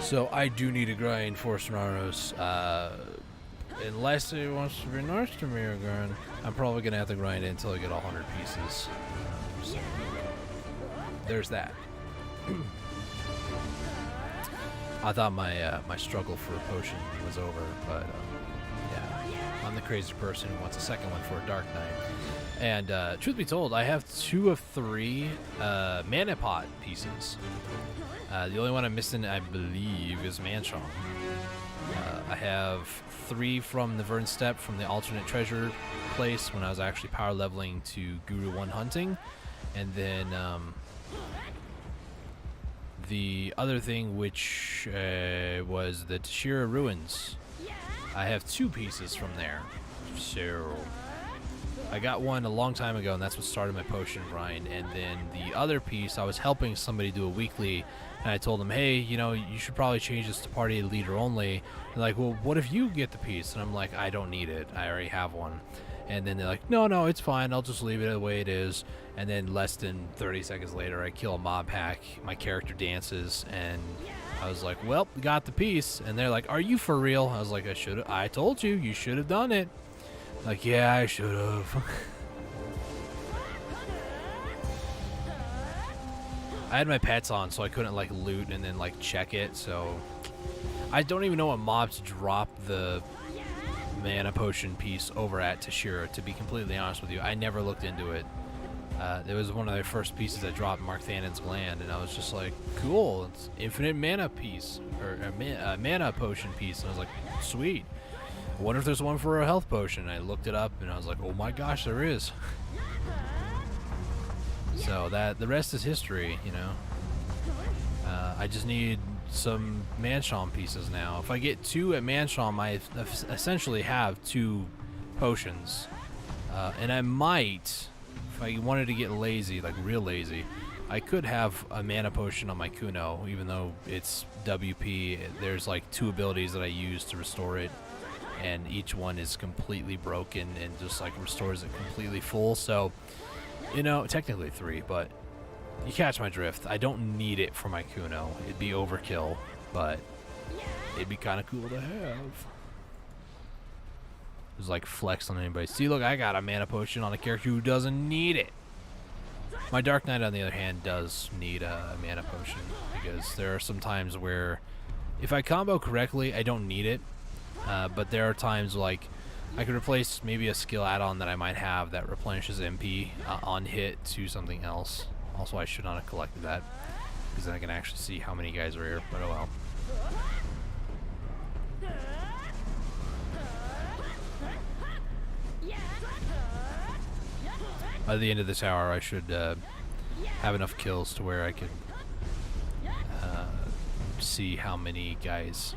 So I do need to grind Forest for Naros. Unless it wants to be nice to me again, I'm probably going to have to grind it until I get 100 pieces. So there's that. I thought my struggle for a potion was over, but yeah, I'm the crazy person who wants a second one for a Dark Knight. And truth be told, I have 2 of 3 mana pot pieces. The only one I'm missing, I believe, is Manchong. I have 3 from the Vern Step from the alternate treasure place when I was actually power leveling to Guru 1 hunting. And then the other thing, which was the Hystria Ruins. I have 2 pieces from there. So I got one a long time ago, and that's what started my potion grind. And then the other piece, I was helping somebody do a weekly, and I told them, hey, you know, you should probably change this to party leader only. They're like, well, what if you get the piece? And I'm like, I don't need it. I already have one. And then they're like, no, it's fine. I'll just leave it the way it is. And then less than 30 seconds later, I kill a mob hack. My character dances, and I was like, well, got the piece. And they're like, are you for real? I was like, I told you, you should have done it. Like, yeah, I should have. I had my pets on, so I couldn't like loot and then like check it. So I don't even know what mobs drop the mana potion piece over at Hystria, to be completely honest with you. I never looked into it. It was one of the first pieces that dropped Mark Thanen's Gland, and I was just like, cool, it's infinite mana piece, or a mana potion piece. And I was like, sweet. I wonder if there's one for a health potion. I looked it up, and I was like, oh my gosh, there is. So that the rest is history, you know. I just need some Manchom pieces now. If I get 2 at Manchom, I essentially have 2 potions. And I might, if I wanted to get lazy, like real lazy, I could have a mana potion on my Kuno, even though it's WP. There's like 2 abilities that I use to restore it, and each one is completely broken and just like restores it completely full. So, you know, technically 3, but you catch my drift. I don't need it for my Kuno. It'd be overkill, but it'd be kind of cool to have. It's like flex on anybody. See, look, I got a mana potion on a character who doesn't need it. My Dark Knight, on the other hand, does need a mana potion, because there are some times where if I combo correctly, I don't need it. But there are times like I could replace maybe a skill add-on that I might have that replenishes MP on hit to something else. Also, I should not have collected that, because then I can actually see how many guys are here, but oh well. By the end of this hour, I should have enough kills to where I could see how many guys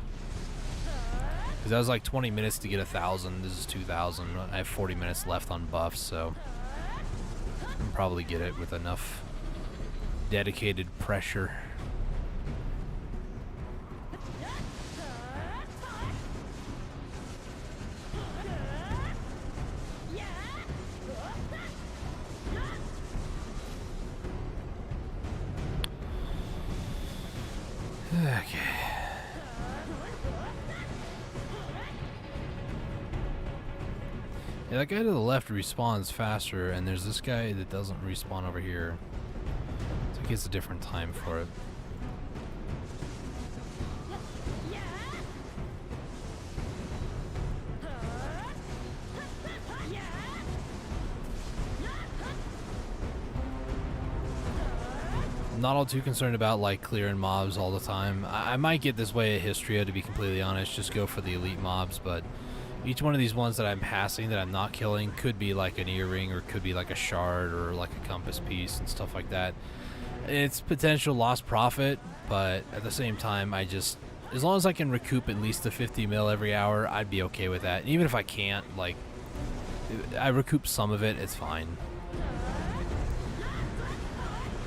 Because that was like 20 minutes to get 1,000. This is 2,000. I have 40 minutes left on buffs, so I can probably get it with enough dedicated pressure. Okay. Yeah, that guy to the left respawns faster, and there's this guy that doesn't respawn over here. So he gets a different time for it. Not all too concerned about like clearing mobs all the time. I might get this way at Hystria, to be completely honest, just go for the elite mobs, but each one of these ones that I'm passing that I'm not killing could be like an earring, or could be like a shard, or like a compass piece and stuff like that. It's potential lost profit, but at the same time, I just, as long as I can recoup at least the 50 mil every hour, I'd be okay with that. And even if I can't, like, I recoup some of it, it's fine.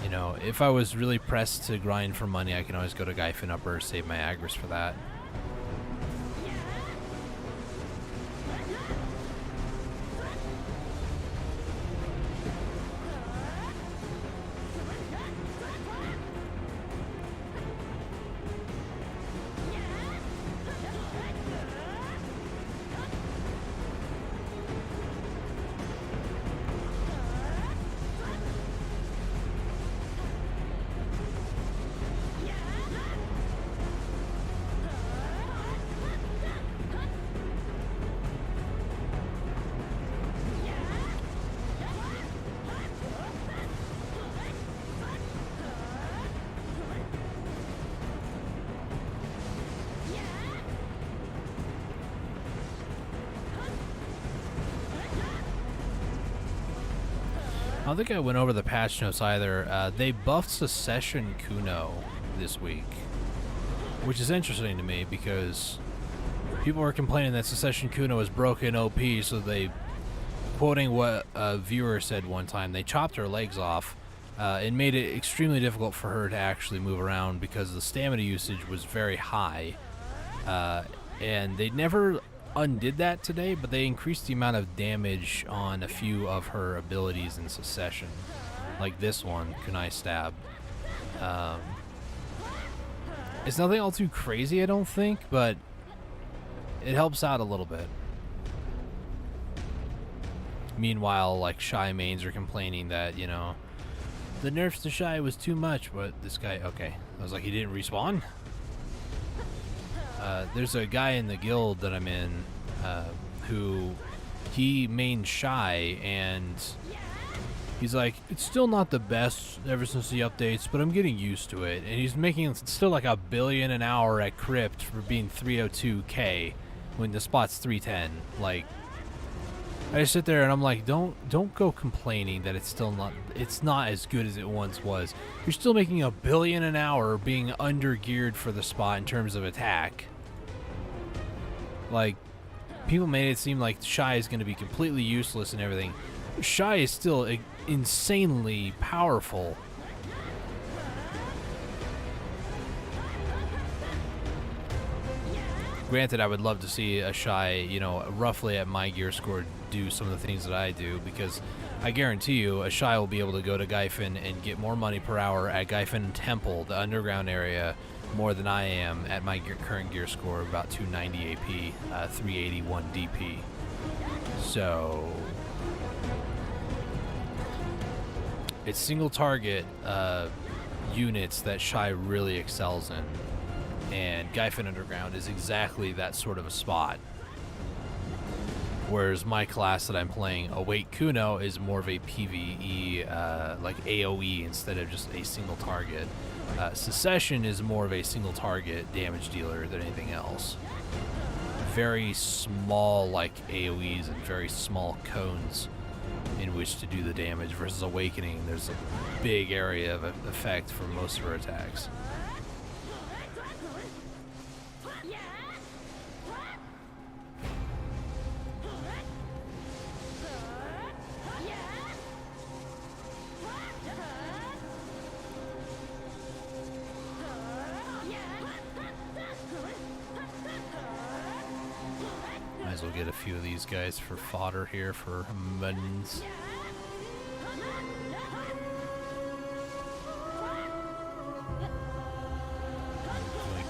You know, if I was really pressed to grind for money, I can always go to Gyfin Upper, save my Agris for that. I don't think I went over the patch notes either. They buffed Secession Kuno this week, which is interesting to me because people were complaining that Secession Kuno was broken OP, so they, quoting what a viewer said one time, they chopped her legs off and made it extremely difficult for her to actually move around because the stamina usage was very high. And they never undid that today, but they increased the amount of damage on a few of her abilities in Secession, like this one, Kunai Stab. It's nothing all too crazy, I don't think, but it helps out a little bit. Meanwhile, like, Shy mains are complaining that, you know, the nerfs to Shy was too much, but this guy, okay. I was like, he didn't respawn? There's a guy in the guild that I'm in who he mains Shy, and he's like, it's still not the best ever since the updates, but I'm getting used to it. And he's making still like $1 billion an hour at Crypt for being 302k when the spot's 310. Like, I just sit there and I'm like, don't go complaining that it's not as good as it once was. You're still making $1 billion an hour being under geared for the spot in terms of attack. Like, people made it seem like Shy is going to be completely useless and everything. Shy is still insanely powerful. Granted, I would love to see a Shy, you know, roughly at my gear score do some of the things that I do, because I guarantee you a Shy will be able to go to Gyfin and get more money per hour at Gyfin Temple, the underground area, more than I am at my current gear score, about 290 AP, 381 DP. So it's single target units that Shy really excels in, and Gyfin Underground is exactly that sort of a spot. Whereas my class that I'm playing, Awake Kuno, is more of a PvE, like AoE instead of just a single target. Secession is more of a single target damage dealer than anything else. Very small, like, AoEs and very small cones in which to do the damage, versus Awakening, there's a big area of effect for most of her attacks. as well get a few of these guys for fodder here for minions.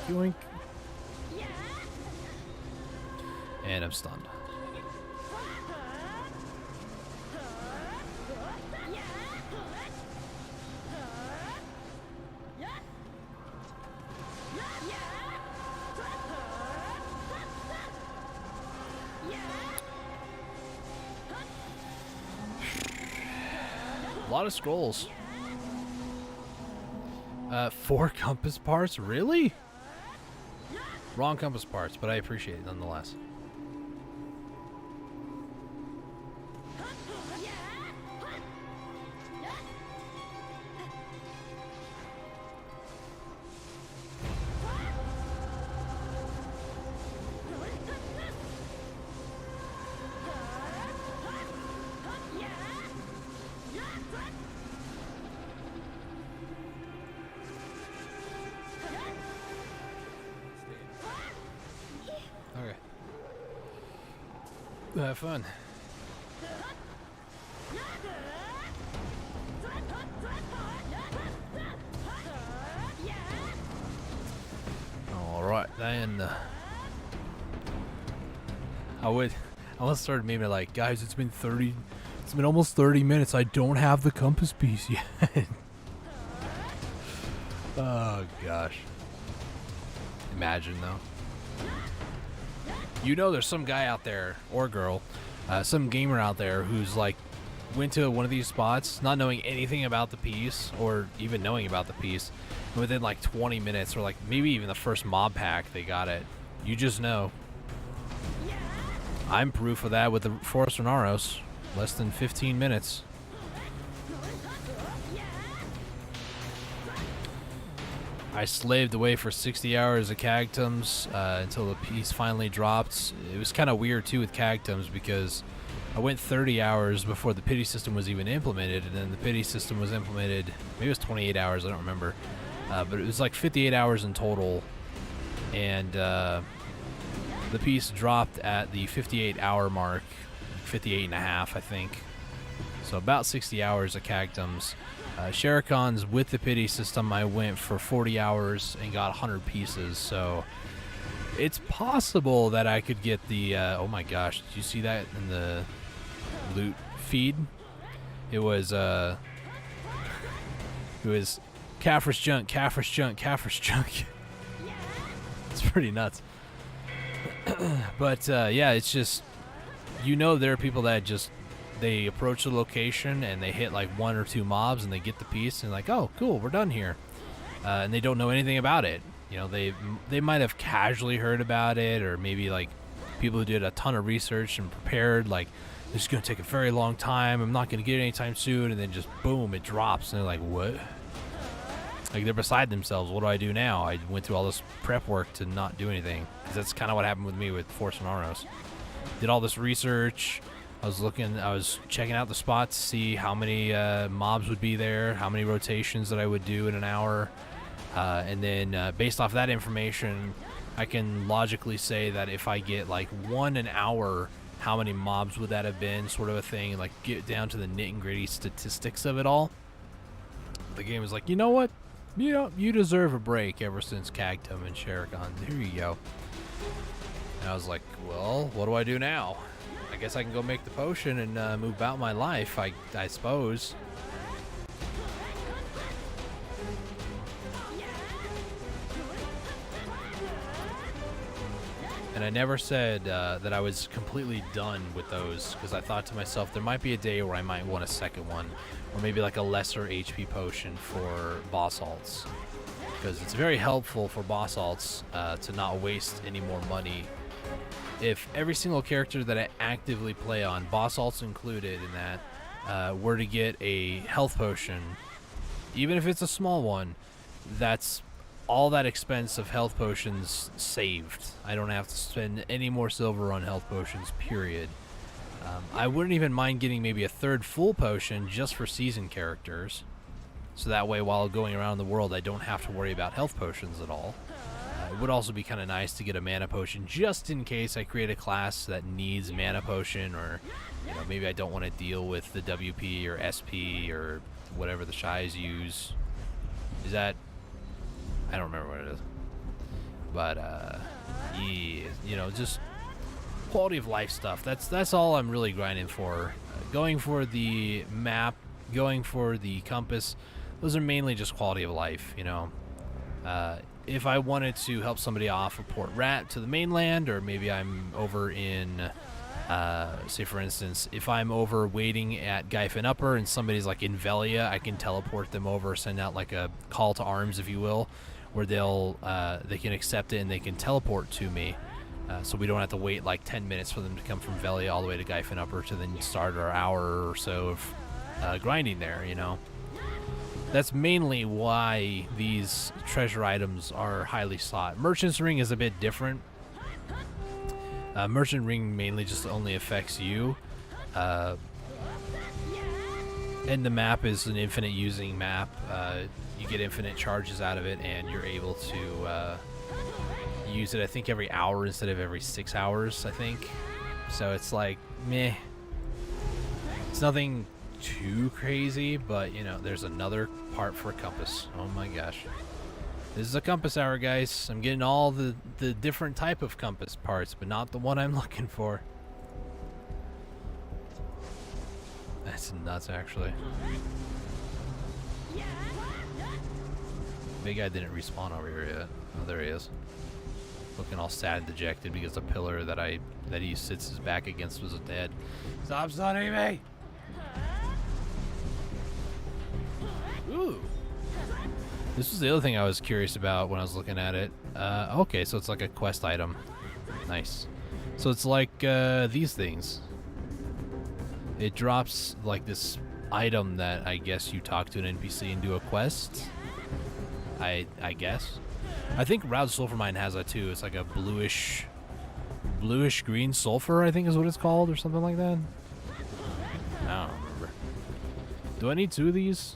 Yoink, yoink. And I'm stunned. A lot of scrolls. 4 compass parts? Really? Wrong compass parts, but I appreciate it nonetheless. Okay. Have fun. All right, then. I almost started maybe like, guys, it's been almost 30 minutes. I don't have the compass piece yet. Oh gosh. Imagine though. You know there's some guy out there, or girl, some gamer out there who's like went to one of these spots not knowing anything about the piece or even knowing about the piece, and within like 20 minutes or like maybe even the first mob pack they got it. You just know. I'm proof of that with the Forest Renaros. Less than 15 minutes. I slaved away for 60 hours of Cagtums until the piece finally dropped. It was kind of weird too with Cagtums because I went 30 hours before the pity system was even implemented, and then the pity system was implemented, maybe it was 28 hours, I don't remember. But it was like 58 hours in total, and the piece dropped at the 58-hour mark, 58 and a half, I think. So about 60 hours of Cagtums. Shurikens with the pity system, I went for 40 hours and got 100 pieces. So it's possible that I could get the. Oh my gosh! Did you see that in the loot feed? It was Caphras junk, Caphras junk, Caphras junk. It's pretty nuts. But yeah, it's just, you know, there are people that just, they approach the location and they hit like 1 or 2 mobs and they get the piece and like, oh cool, we're done here, and they don't know anything about it. You know, they might have casually heard about it, or maybe like people who did a ton of research and prepared, like, this is gonna take a very long time, I'm not gonna get it anytime soon, and then just boom, it drops and they're like, what? Like, they're beside themselves. What do I do now? I went through all this prep work to not do anything. 'Cause that's kind of what happened with me with Force Naros. Did all this research. I was checking out the spots to see how many mobs would be there, how many rotations that I would do in an hour. And then based off that information, I can logically say that if I get like 1 an hour, how many mobs would that have been, sort of a thing, and like get down to the nit and gritty statistics of it all. The game was like, you know what? You deserve a break ever since Cagtum and Shuriken. Here you go. And I was like, well, what do I do now? I guess I can go make the potion and move about my life, I suppose. And I never said that I was completely done with those, because I thought to myself, there might be a day where I might want a second one, or maybe like a lesser HP potion for boss alts, because it's very helpful for boss alts to not waste any more money. If every single character that I actively play on, boss alts included in that, were to get a health potion, even if it's a small one, that's all that expense of health potions saved. I don't have to spend any more silver on health potions, period. I wouldn't even mind getting maybe a 3rd full potion just for seasoned characters, so that way while going around the world I don't have to worry about health potions at all. It would also be kind of nice to get a mana potion just in case I create a class that needs mana potion, or maybe I don't want to deal with the WP or SP or whatever the Shais use. Is that... I don't remember what it is. But, yeah, just quality of life stuff. That's all I'm really grinding for. Going for the map, going for the compass, those are mainly just quality of life, if I wanted to help somebody off of Port Rat to the mainland, or maybe I'm over in, say for instance, if I'm over waiting at Gyfin Upper and somebody's like in Velia, I can teleport them over, send out like a call to arms, if you will, where they can accept it and they can teleport to me. So we don't have to wait like 10 minutes for them to come from Velia all the way to Gyfin Upper to then start our hour or so of grinding there, That's mainly why these treasure items are highly sought. Merchant's Ring is a bit different. Merchant Ring mainly just only affects you. And the map is an infinite using map. You get infinite charges out of it, and you're able to use it, I think, every hour instead of every 6 hours, I think. So it's like, meh. It's nothing too crazy, but there's another part for a compass. Oh my gosh, this is a compass hour, guys. I'm getting all the different type of compass parts, but not the one I'm looking for. That's nuts, actually. Big guy didn't respawn over here yet. Oh, there he is, looking all sad and dejected because the pillar that he sits his back against was dead. Stop stunning me! Ooh. This was the other thing I was curious about when I was looking at it. Okay, so it's like a quest item. Nice. So it's like these things. It drops like this item that I guess you talk to an NPC and do a quest. I guess. I think Route Sulfur Mine has that too. It's like a bluish green sulfur, I think is what it's called, or something like that. I don't remember. Do I need 2 of these?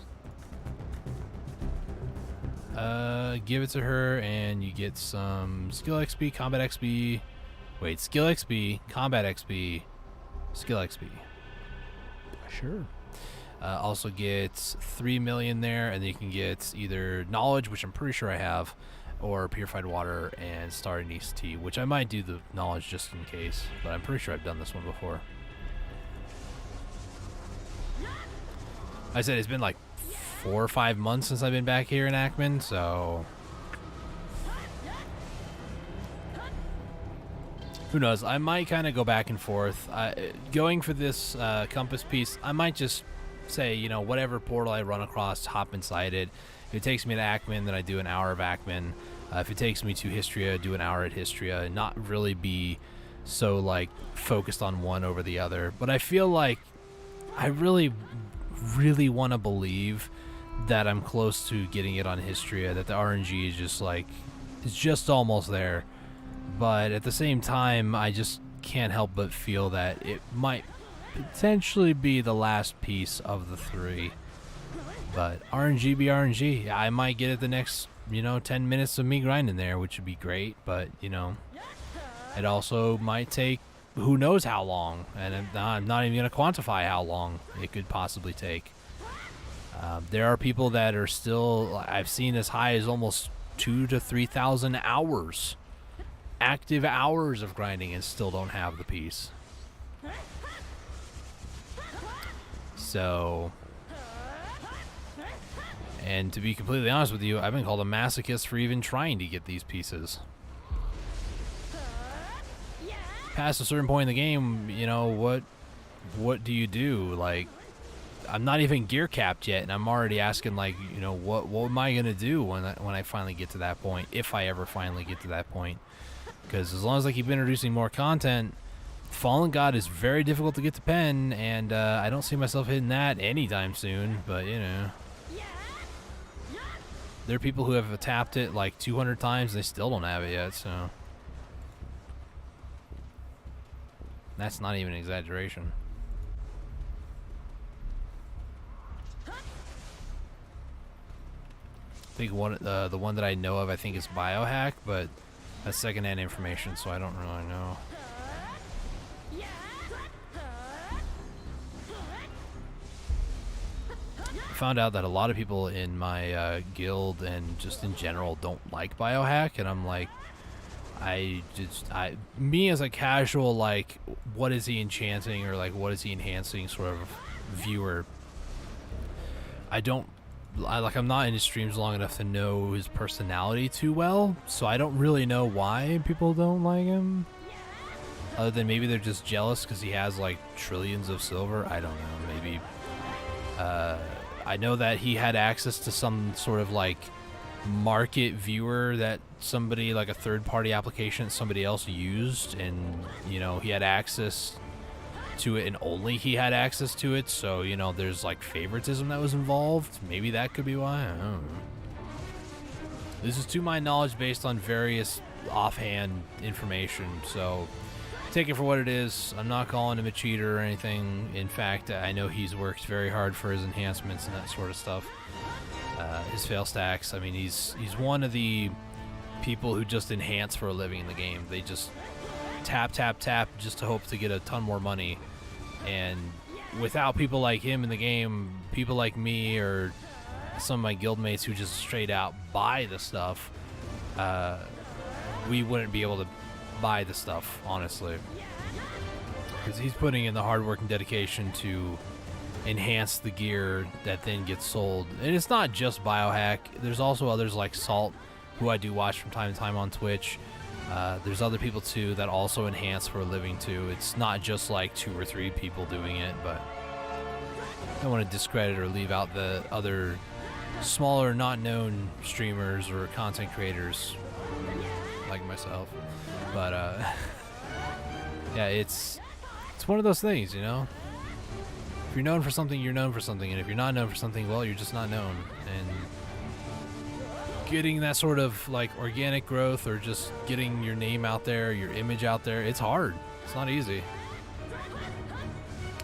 Give it to her and you get some skill XP, combat XP. Wait, skill XP, combat XP, skill XP. Sure. Also get 3 million there, and then you can get either knowledge, which I'm pretty sure I have, or purified water and star anise tea, which I might do the knowledge just in case, but I'm pretty sure I've done this one before. I said it's been like 4 or 5 months since I've been back here in Ackman, so who knows? I might kind of go back and forth. Going for this compass piece, I might just say, whatever portal I run across, hop inside it. If it takes me to Ackman, then I do an hour of Ackman. If it takes me to Hystria, do an hour at Hystria, and not really be so like focused on one over the other. But I feel like I really want to believe that I'm close to getting it on Hystria, that the RNG is just like, it's just almost there. But at the same time, I just can't help but feel that it might potentially be the last piece of the 3. But RNG be RNG. I might get it the next, 10 minutes of me grinding there, which would be great. But, it also might take who knows how long. And I'm not even going to quantify how long it could possibly take. There are people that are still, I've seen as high as almost 2,000 to 3,000 hours. Active hours of grinding and still don't have the piece. So, and to be completely honest with you, I've been called a masochist for even trying to get these pieces. Past a certain point in the game, what do you do? Like, I'm not even gear capped yet, and I'm already asking, like, what am I gonna do when I finally get to that point, if I ever finally get to that point? Because as long as I keep introducing more content, Fallen God is very difficult to get to pen, and I don't see myself hitting that anytime soon. But there are people who have tapped it like 200 times and they still don't have it yet. So that's not even an exaggeration. I think the one that I know of, I think is Biohack, but That's secondhand information, so I don't really know. I found out that a lot of people in my guild and just in general don't like biohack, and I'm like, me as a casual, like, what is he enchanting or like what is he enhancing sort of viewer, I'm not in his streams long enough to know his personality too well, so I don't really know why people don't like him. Other than maybe they're just jealous because he has like trillions of silver. I don't know, maybe. I know that he had access to some sort of like market viewer that somebody, like a third-party application that somebody else used, and you know, he had access to it and only he had access to it, so you know, there's like favoritism that was involved. Maybe that could be why. I don't know. This is to my knowledge based on various offhand information, so take it for what it is. I'm not calling him a cheater or anything. In fact, I know he's worked very hard for his enhancements and that sort of stuff. His fail stacks, I mean, he's one of the people who just enhance for a living in the game. They just tap just to hope to get a ton more money, and without people like him in the game, people like me or some of my guildmates who just straight out buy the stuff, we wouldn't be able to buy the stuff, honestly, because he's putting in the hard work and dedication to enhance the gear that then gets sold. And it's not just biohack, there's also others like Salt, who I do watch from time to time on Twitch. There's other people too that also enhance for a living too. It's not just like 2 or 3 people doing it, but I don't want to discredit or leave out the other smaller, not known streamers or content creators like myself. But yeah, it's one of those things, you know. If you're known for something, you're known for something, and if you're not known for something, well, you're just not known. And getting that sort of like organic growth, or just getting your name out there, your image out there, it's hard. It's not easy.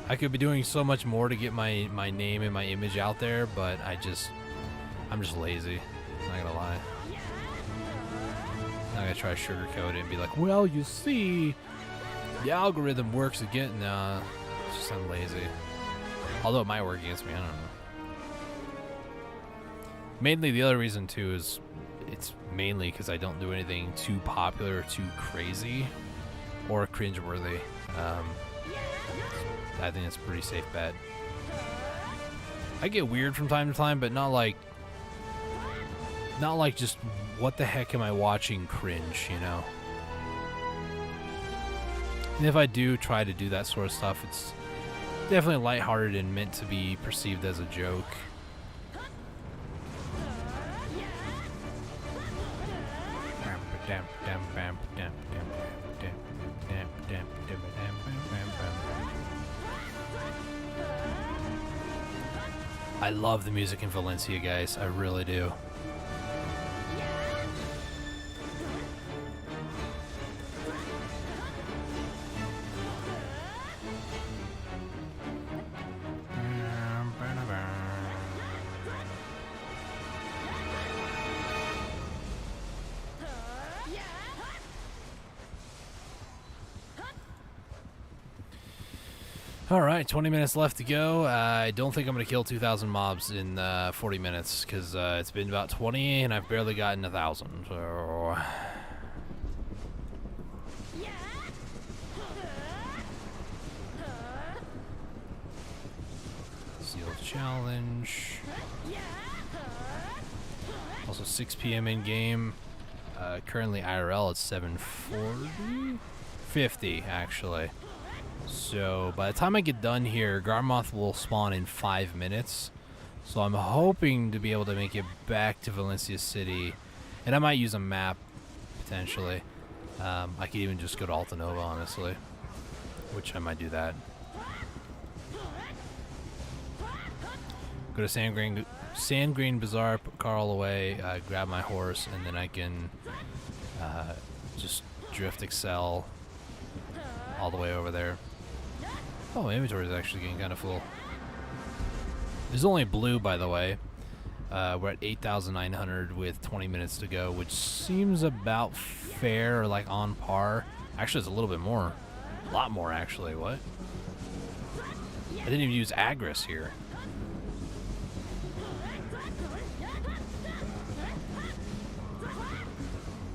I could be doing so much more to get my name and my image out there, but I'm just lazy. Not gonna lie. I'm not gonna try to sugarcoat it and be like, well, you see, the algorithm works again. Nah, it's just I'm lazy. Although it might work against me, I don't know. Mainly the other reason too is it's mainly because I don't do anything too popular or too crazy or cringeworthy. I think it's a pretty safe bet. I get weird from time to time, but not like just what the heck am I watching cringe, you know? And if I do try to do that sort of stuff, it's definitely lighthearted and meant to be perceived as a joke. I love the music in Valencia, guys. I really do. Alright, 20 minutes left to go. I don't think I'm going to kill 2,000 mobs in 40 minutes, because it's been about 20 and I've barely gotten 1,000. So Sealed challenge. Also 6 p.m. in game. Currently IRL it's 7:40? 50 actually. So by the time I get done here, Garmoth will spawn in 5 minutes. So I'm hoping to be able to make it back to Valencia City. And I might use a map, potentially. I could even just go to Alta Nova, honestly. Which I might do that. Go to Sand Green Bazaar, put Carl away, grab my horse, and then I can just drift Excel all the way over there. Oh, my inventory is actually getting kind of full. There's only blue, by the way. We're at 8,900 with 20 minutes to go, which seems about fair, or like on par. Actually, it's a little bit more. A lot more, actually. What? I didn't even use Agris here.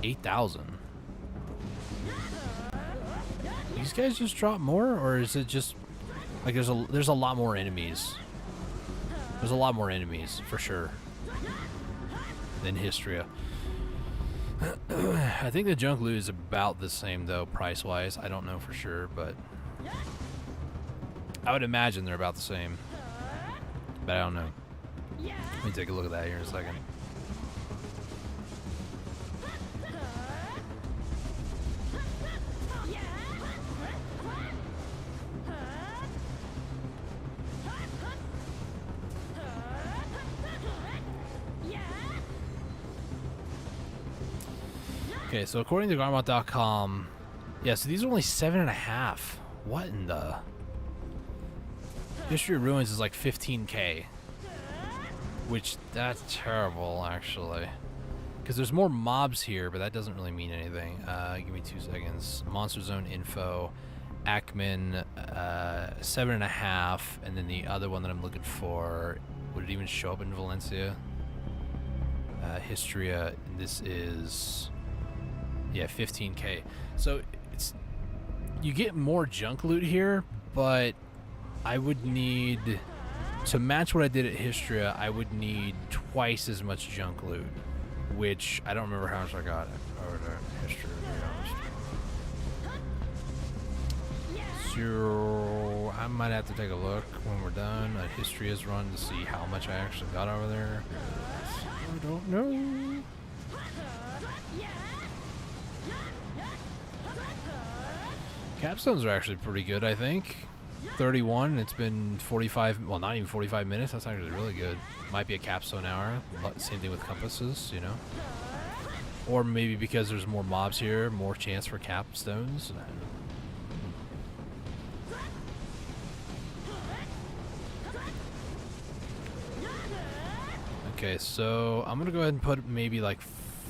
$8,000. These guys just drop more, or is it just like there's a lot more enemies? There's a lot more enemies for sure than Hystria. I think the junk loot is about the same though, price-wise. I don't know for sure, but I would imagine they're about the same. But I don't know. Let me take a look at that here in a second. Okay, so according to Garmont.com, yeah, so these are only 7.5. What in the? Hystria Ruins is like 15K, which that's terrible actually, because there's more mobs here, but that doesn't really mean anything. Give me 2 seconds. Monster Zone info, Ackman, 7.5, and then the other one that I'm looking for, would it even show up in Valencia? Hystria, this is. Yeah, 15K. So it's, you get more junk loot here, but I would need to match what I did at Hystria. I would need twice as much junk loot, which I don't remember how much I got over to Hystria, to be honest. So I might have to take a look when we're done at Hystria's run to see how much I actually got over there. I don't know. Capstones are actually pretty good, I think. 31, it's been 45, well, not even 45 minutes. That's actually really good. Might be a capstone hour. Same thing with compasses, you know. Or maybe because there's more mobs here, more chance for capstones. Okay, so I'm gonna go ahead and put maybe like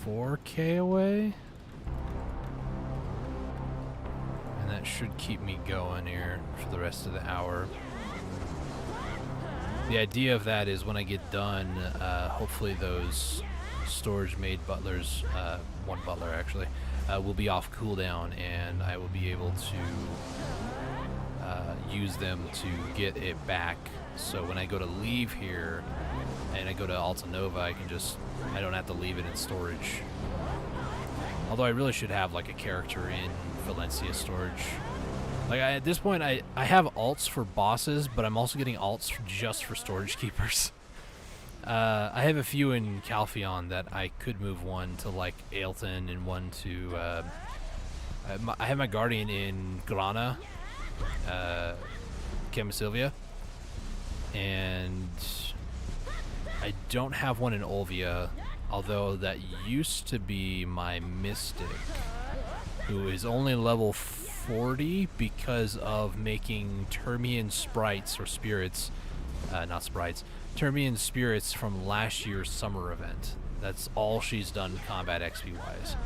4K away. And that should keep me going here for the rest of the hour. The idea of that is when I get done, hopefully those storage made butlers, one butler actually, will be off cooldown, and I will be able to use them to get it back. So when I go to leave here and I go to Alta Nova, I don't have to leave it in storage. Although I really should have like a character in Valencia storage. Like at this point I have alts for bosses, but I'm also getting alts just for storage keepers. I have a few in Calpheon that I could move, one to like Ailton and one to I have my guardian in Grana, Camisilvia, and I don't have one in Olvia, although that used to be my mystic, who is only level 40 because of making Termian sprites or spirits, not sprites, Termian spirits from last year's summer event. That's all she's done combat XP wise.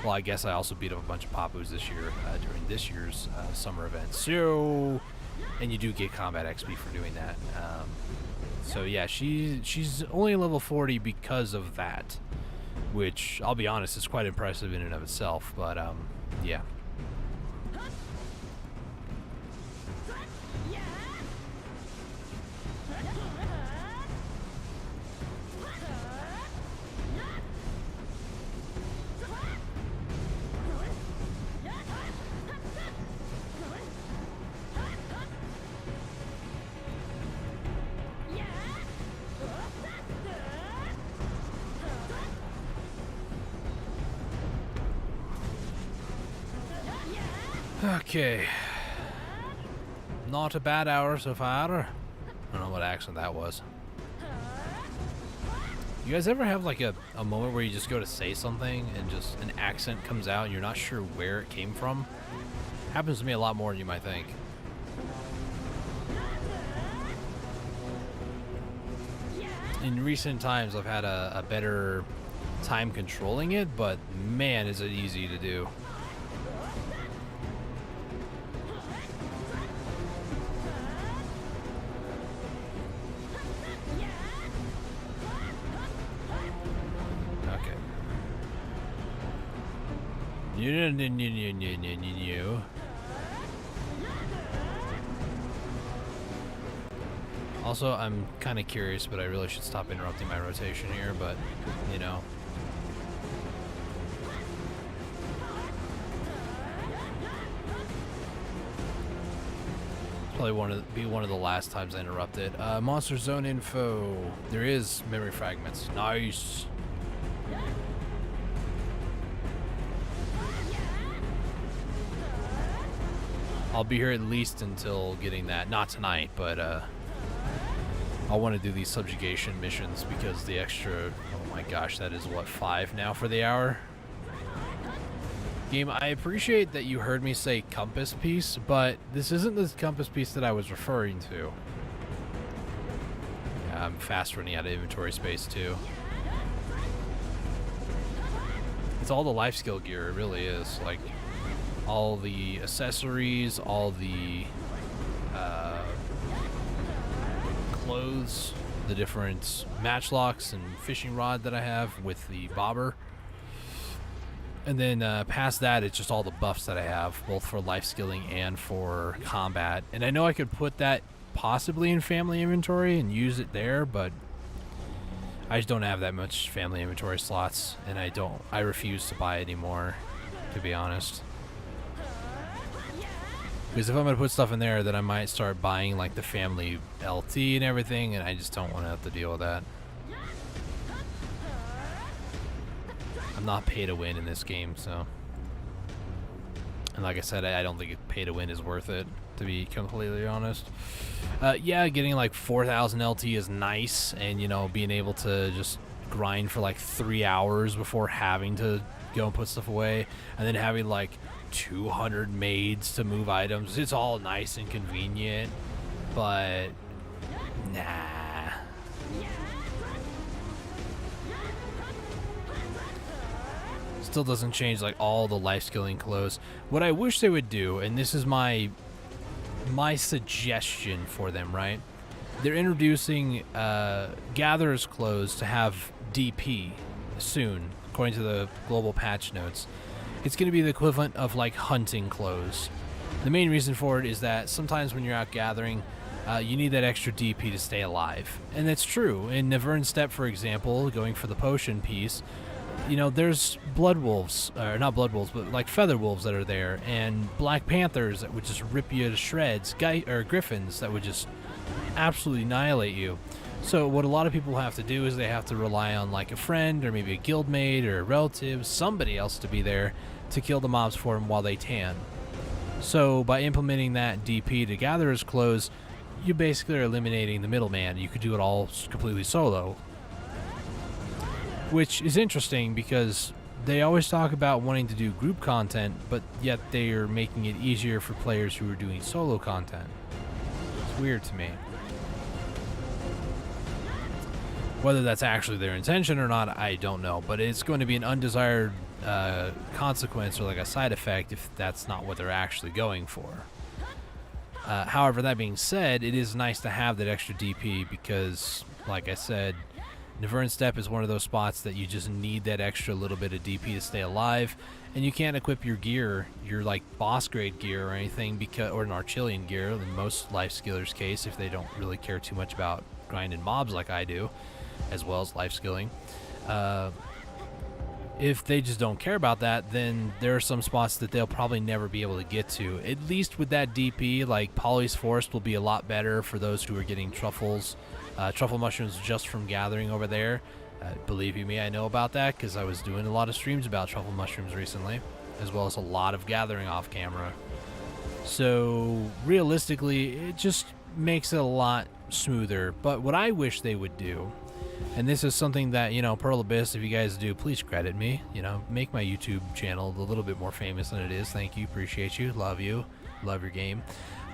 Well, I guess I also beat up a bunch of Papus this year during this year's summer event. So, and you do get combat XP for doing that. So yeah, she's only level 40 because of that, which I'll be honest is quite impressive in and of itself. But yeah. Okay. Not a bad hour so far. I don't know what accent that was. You guys ever have like a moment where you just go to say something and just an accent comes out and you're not sure where it came from? Happens to me a lot more than you might think. in recent times I've had a better time controlling it, but man, is it easy to do. Okay. Also, I'm kind of curious, but I really should stop interrupting my rotation here, but, you know. Probably be one of the last times I interrupt it. Monster Zone info. There is memory fragments. Nice. I'll be here at least until getting that. Not tonight, but I want to do these subjugation missions because the extra, oh my gosh, that is what, 5 now for the hour? Game, I appreciate that you heard me say compass piece, but this isn't the compass piece that I was referring to. Yeah, I'm fast running out of inventory space too. It's all the life skill gear, it really is. Like, all the accessories, all the clothes, the different matchlocks and fishing rod that I have with the bobber. And then past that, it's just all the buffs that I have, both for life skilling and for combat. And I know I could put that possibly in family inventory and use it there, but I just don't have that much family inventory slots, and I refuse to buy anymore, to be honest. Because if I'm going to put stuff in there, then I might start buying like the family LT and everything, and I just don't want to have to deal with that. I'm not pay to win in this game, so. And like I said, I don't think pay to win is worth it, to be completely honest. Yeah, getting like 4,000 LT is nice, and you know, being able to just grind for like 3 hours before having to go and put stuff away, and then having like 200 maids to move items. It's all nice and convenient, but nah. Still doesn't change like all the life skilling clothes. What I wish they would do, and this is my suggestion for them, right? They're introducing gatherer's clothes to have DP soon, according to the global patch notes. It's going to be the equivalent of like hunting clothes. The main reason for it is that sometimes when you're out gathering, you need that extra DP to stay alive. And that's true. In Navern Steppe, for example, going for the potion piece, you know, there's blood wolves, or not blood wolves, but like feather wolves that are there, and black panthers that would just rip you to shreds, or griffins that would just absolutely annihilate you. So what a lot of people have to do is they have to rely on like a friend or maybe a guildmate or a relative, somebody else to be there to kill the mobs for them while they tan. So by implementing that DP to gatherer's clothes, you basically are eliminating the middleman. You could do it all completely solo, which is interesting because they always talk about wanting to do group content, but yet they are making it easier for players who are doing solo content. It's weird to me. Whether that's actually their intention or not, I don't know, but it's going to be an undesired consequence or like a side effect if that's not what they're actually going for. However, that being said, it is nice to have that extra DP because, like I said, Navern Steppe is one of those spots that you just need that extra little bit of DP to stay alive, and you can't equip your gear, your like boss grade gear or anything, because, or an Archilian gear in most life skillers' case, if they don't really care too much about grinding mobs like I do, as well as life skilling. If they just don't care about that, then there are some spots that they'll probably never be able to get to. At least with that DP, like Polly's Forest will be a lot better for those who are getting truffles, truffle mushrooms just from gathering over there. Believe you me, I know about that because I was doing a lot of streams about truffle mushrooms recently, as well as a lot of gathering off camera. So realistically, it just makes it a lot smoother. But what I wish they would do, and this is something that, you know, Pearl Abyss, if you guys do, please credit me. You know, make my YouTube channel a little bit more famous than it is. Thank you. Appreciate you. Love you. Love your game.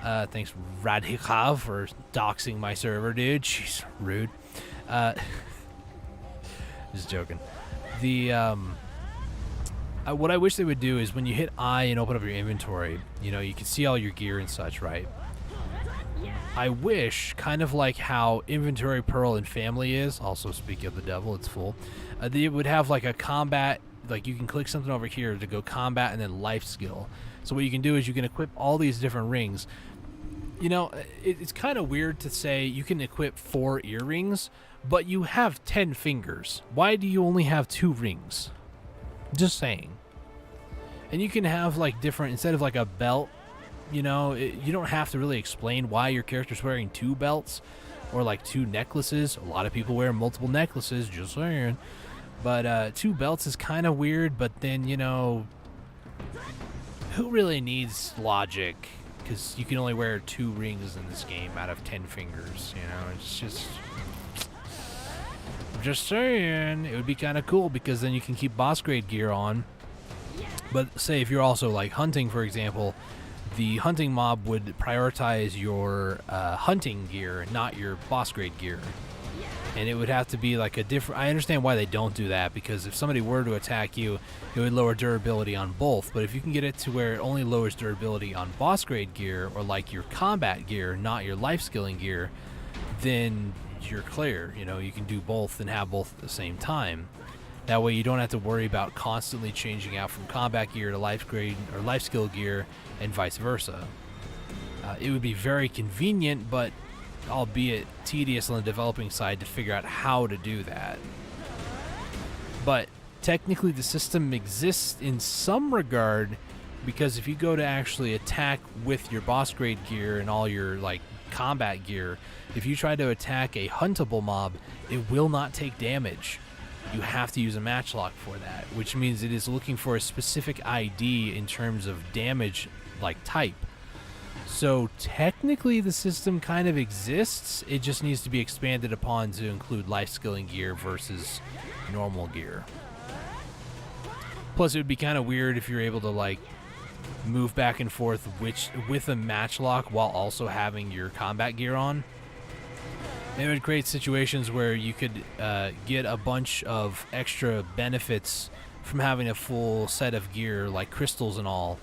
Thanks, Radhikav, for doxing my server, dude. Jeez, rude. Just joking. The what I wish they would do is when you hit I and open up your inventory, you know, you can see all your gear and such, right? I wish, kind of like how Inventory Pearl and Family is, also speaking of the devil, it's full, they would have like a combat, like you can click something over here to go combat and then life skill. So what you can do is you can equip all these different rings. You know, it's kind of weird to say you can equip 4 earrings, but you have 10 fingers. Why do you only have 2 rings? Just saying. And you can have like different, instead of like a belt, you know, you don't have to really explain why your character's wearing 2 belts or like 2 necklaces. A lot of people wear multiple necklaces, just saying. But 2 belts is kind of weird, but then, you know, who really needs logic? Because you can only wear 2 rings in this game out of 10 fingers, you know, it's just saying. It would be kind of cool because then you can keep boss grade gear on. But say if you're also like hunting, for example, the hunting mob would prioritize your hunting gear, not your boss grade gear. And it would have to be like a different... I understand why they don't do that, because if somebody were to attack you, it would lower durability on both. But if you can get it to where it only lowers durability on boss grade gear, or like your combat gear, not your life skilling gear, then you're clear. You know, you can do both and have both at the same time. That way you don't have to worry about constantly changing out from combat gear to life grade or life skill gear and vice versa. It would be very convenient, but albeit tedious on the developing side to figure out how to do that. But technically the system exists in some regard, because if you go to actually attack with your boss grade gear and all your like combat gear, if you try to attack a huntable mob, it will not take damage. You have to use a matchlock for that, which means it is looking for a specific ID in terms of damage like type. So technically the system kind of exists, it just needs to be expanded upon to include life skilling gear versus normal gear. Plus it would be kind of weird if you're able to like move back and forth with a matchlock while also having your combat gear on. It would create situations where you could get a bunch of extra benefits from having a full set of gear, like crystals and all.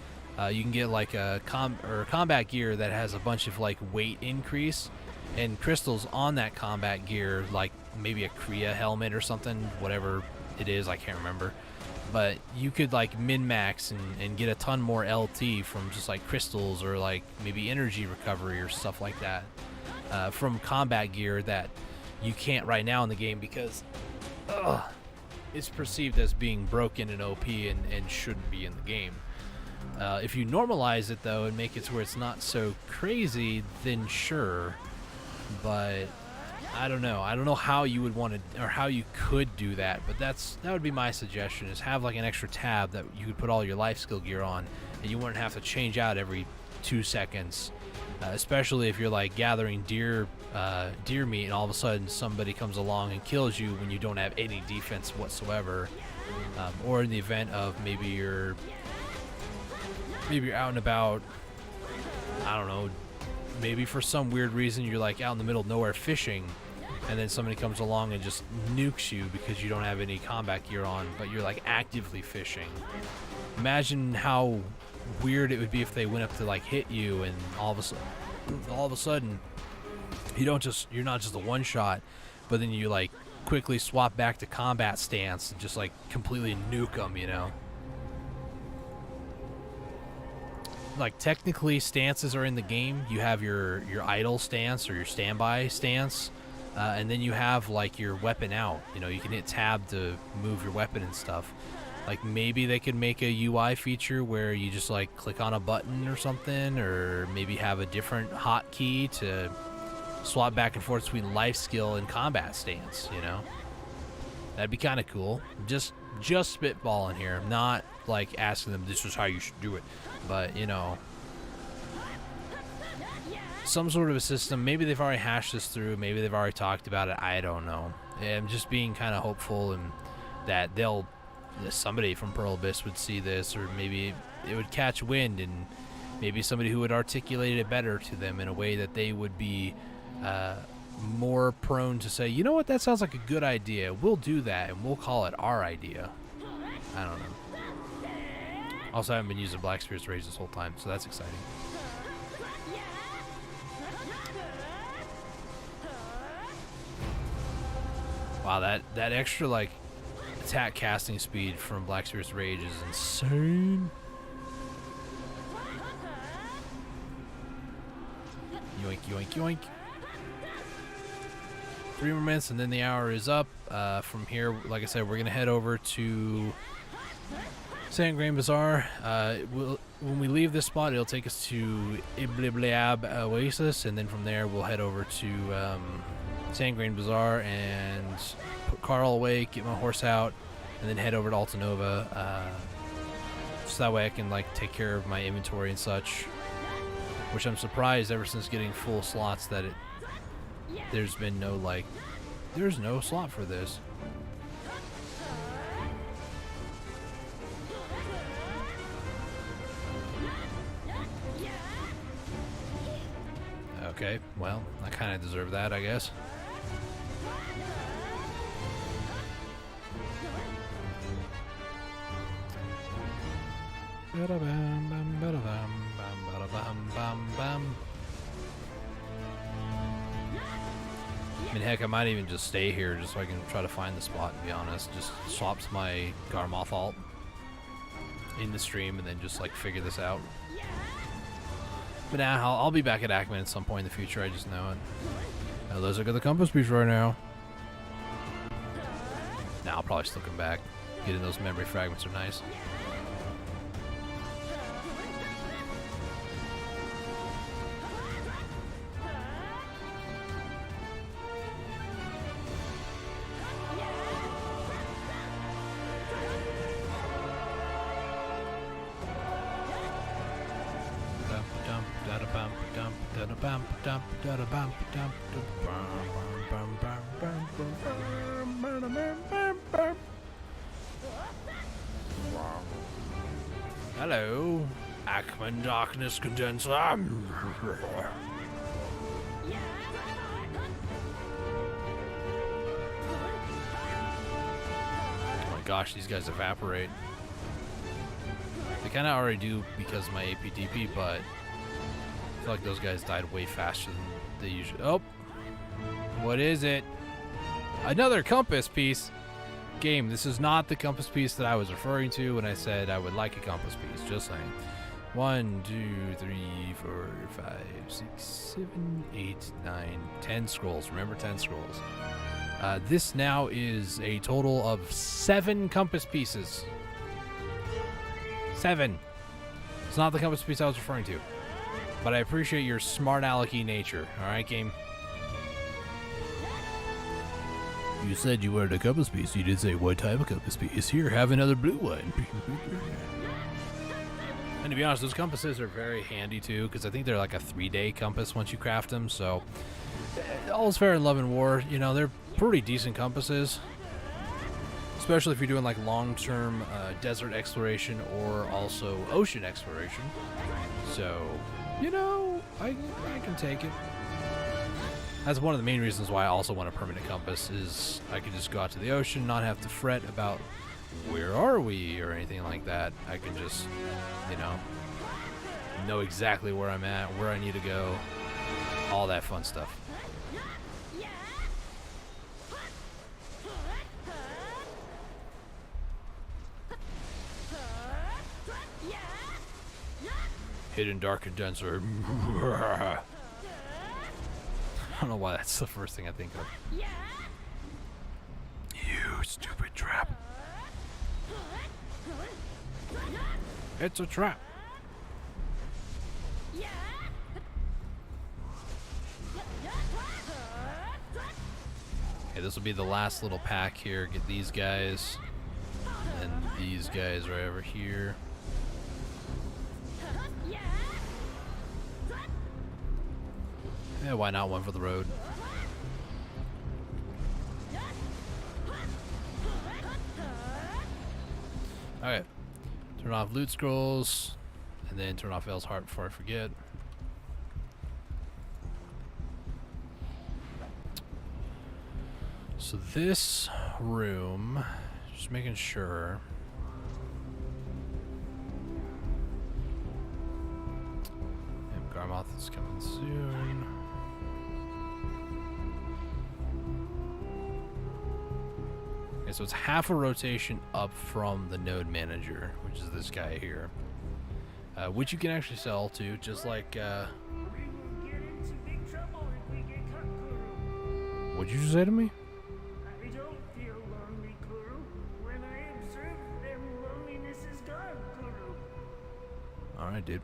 You can get like a combat gear that has a bunch of like weight increase and crystals on that combat gear, like maybe a Kriya helmet or something, whatever it is, I can't remember. But you could like min-max and get a ton more LT from just like crystals or like maybe energy recovery or stuff like that. From combat gear that you can't right now in the game because it's perceived as being broken and OP and shouldn't be in the game. If you normalize it though and make it to where it's not so crazy, then sure. But I don't know. I don't know how you would want to, or how you could do that. But that would be my suggestion: is have like an extra tab that you could put all your life skill gear on, and you wouldn't have to change out every 2 seconds. Especially if you're like gathering deer meat and all of a sudden somebody comes along and kills you when you don't have any defense whatsoever, or in the event of maybe you're out and about, I don't know, maybe for some weird reason you're like out in the middle of nowhere fishing, and then somebody comes along and just nukes you because you don't have any combat gear on, but you're like actively fishing. Imagine how weird it would be if they went up to like hit you and all of a sudden you're not just a one shot, but then you like quickly swap back to combat stance and just like completely nuke them, you know. Like technically stances are in the game. You have your idle stance or your standby stance, and then you have like your weapon out, you know. You can hit tab to move your weapon and stuff. Like maybe they could make a UI feature where you just like click on a button or something, or maybe have a different hotkey to swap back and forth between life skill and combat stance, you know. That'd be kind of cool. Just spitballing here. I'm not like asking them this is how you should do it, but you know, some sort of a system. Maybe they've already hashed this through, maybe they've already talked about it, I don't know. I'm just being kind of hopeful and that somebody from Pearl Abyss would see this, or maybe it would catch wind, and maybe somebody who would articulate it better to them in a way that they would be more prone to say, you know what, that sounds like a good idea. We'll do that, and we'll call it our idea. I don't know. Also, I haven't been using Black Spirit's Rage this whole time, so that's exciting. Wow, that extra, like, attack casting speed from Black Spirit's Rage is insane. Yoink, yoink, yoink. 3 more minutes and then the hour is up. From here, like I said, we're going to head over to Sandgrain Bazaar. When we leave this spot, it'll take us to Iblibliab Oasis, and then from there we'll head over to Sandgrain Bazaar and put Carl away, get my horse out, and then head over to Altanova. So that way I can like take care of my inventory and such. Which I'm surprised ever since getting full slots that there's been no like, there's no slot for this. Okay, well, I kind of deserve that, I guess. I mean, heck, I might even just stay here just so I can try to find the spot, to be honest. Just swaps my Garmoth alt in the stream and then just, like, figure this out. But now, I'll be back at Ackman at some point in the future, I just know it. Now, let's look at the compass piece right now. Now, I'll probably still come back. Getting those memory fragments are nice. Hello, Ackman Darkness Condenser. Oh my gosh, these guys evaporate. They kind of already do because of my APDP, but I feel like those guys died way faster than they usually. Oh, what is it? Another compass piece. Game, this is not the compass piece that I was referring to when I said I would like a compass piece. Just saying. 1, 2, 3, 4, 5, 6, 7, 8, 9, 10 scrolls. Remember, 10 scrolls. This now is a total of 7 compass pieces. 7. It's not the compass piece I was referring to. But I appreciate your smart alecky nature. Alright, game? You said you wanted a compass piece. You did say what type of compass piece. Here, have another blue one. And to be honest, those compasses are very handy too, because I think they're like a 3-day compass once you craft them. So, all's fair in love and war. You know, they're pretty decent compasses. Especially if you're doing like long-term desert exploration or also ocean exploration. So, you know, I can take it. That's one of the main reasons why I also want a permanent compass, is I can just go out to the ocean, not have to fret about where are we or anything like that. I can just, you know exactly where I'm at, where I need to go, all that fun stuff. Hidden dark condenser. I don't know why that's the first thing I think of. You stupid trap. It's a trap. Okay, this will be the last little pack here. Get these guys. And these guys right over here. Yeah, why not one for the road? Alright. Turn off loot scrolls. And then turn off El's Heart before I forget. So this room, just making sure. And Garmoth is coming soon. Okay, so it's half a rotation up from the node manager, which is this guy here. Which you can actually sell to, just like, what'd you just say to me? I don't feel lonely, Kuru. When I observe them, loneliness is gone, Kuru. Alright, dude.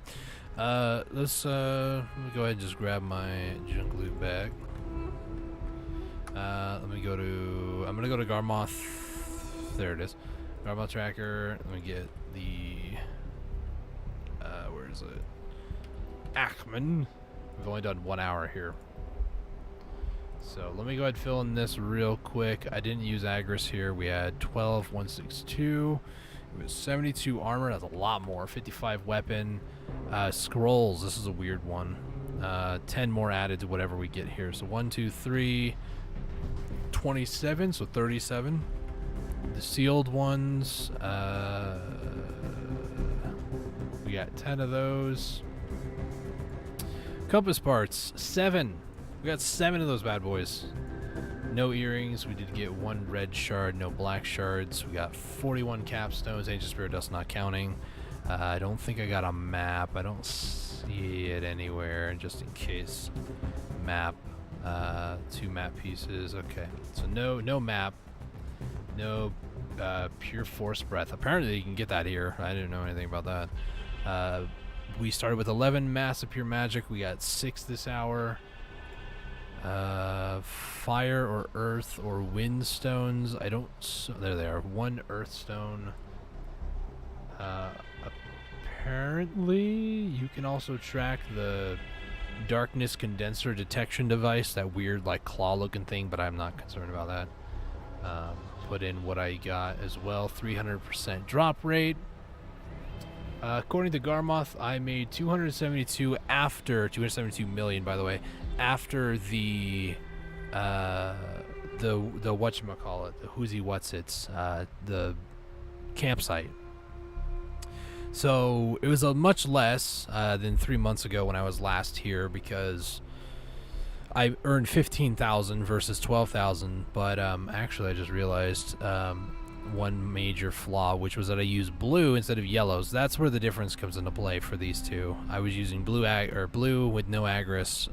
Let me go ahead and just grab my junk loot back. I'm gonna go to Garmoth. There it is. Garmoth tracker. Let me get the, where is it? Achman. We've only done 1 hour here. So let me go ahead and fill in this real quick. I didn't use Agris here. We had 12, 162. It was 72 armor. That's a lot more. 55 weapon. Scrolls. This is a weird one. 10 more added to whatever we get here. So 1, 2, 3, 27. So 37. The sealed ones. We got 10 of those. Compass parts. 7. We got 7 of those bad boys. No earrings. We did get 1 red shard, no black shards. We got 41 capstones. Ancient Spirit Dust not counting. I don't think I got a map. I don't see it anywhere, just in case. Map. 2 map pieces. Okay. So no map. No pure force breath. Apparently you can get that here. I didn't know anything about that. We started with 11 massive pure magic. We got 6 this hour. Fire or earth or wind stones. I don't. There they are. 1 earth stone. Apparently, you can also track the darkness condenser detection device. That weird, like claw-looking thing, but I'm not concerned about that. Put in what I got as well. 300% drop rate. According to Garmoth, I made 272 million, by the way, after the whatchamacallit, the whoosy whatsits, the campsite. So it was a much less than 3 months ago when I was last here, because I earned 15,000 versus 12,000. But actually, I just realized one major flaw, which was that I used blue instead of yellows. That's where the difference comes into play for these two. I was using blue with no Agris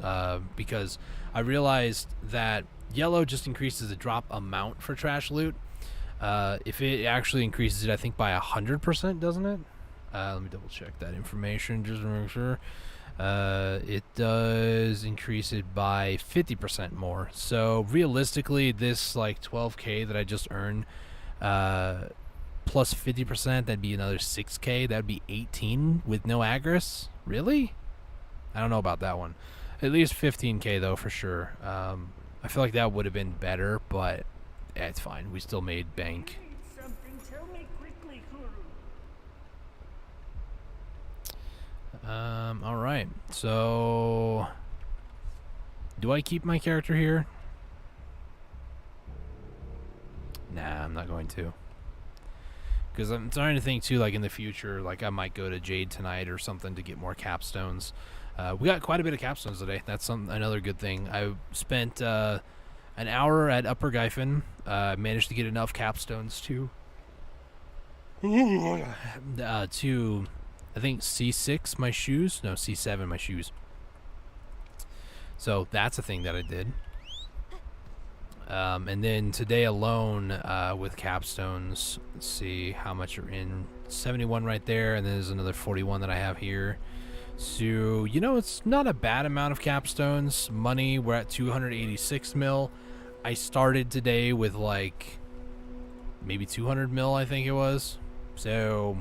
because I realized that yellow just increases the drop amount for trash loot. If it actually increases it, I think by 100%, doesn't it? Let me double check that information just to make sure. It does increase it by 50% more. So realistically, this like 12k that I just earned, plus 50%, that'd be another 6k. That'd be 18 with no Agris. Really? I don't know about that one. At least 15k though, for sure. I feel like that would have been better, but it's fine. We still made bank. Something. Tell me quickly, Kuru. All right. So, do I keep my character here? Nah, I'm not going to. Because I'm starting to think too, like in the future, like I might go to Jade tonight or something to get more capstones. We got quite a bit of capstones today. That's another good thing. I spent an hour at Upper Gyphon. Managed to get enough capstones to I think C6 my shoes. No, C7 my shoes. So that's a thing that I did. And then today alone with capstones, let's see how much are in. 71 right there, and then there's another 41 that I have here. So, you know, it's not a bad amount of capstones. Money, we're at 286 mil. I started today with like maybe 200 mil, I think it was. So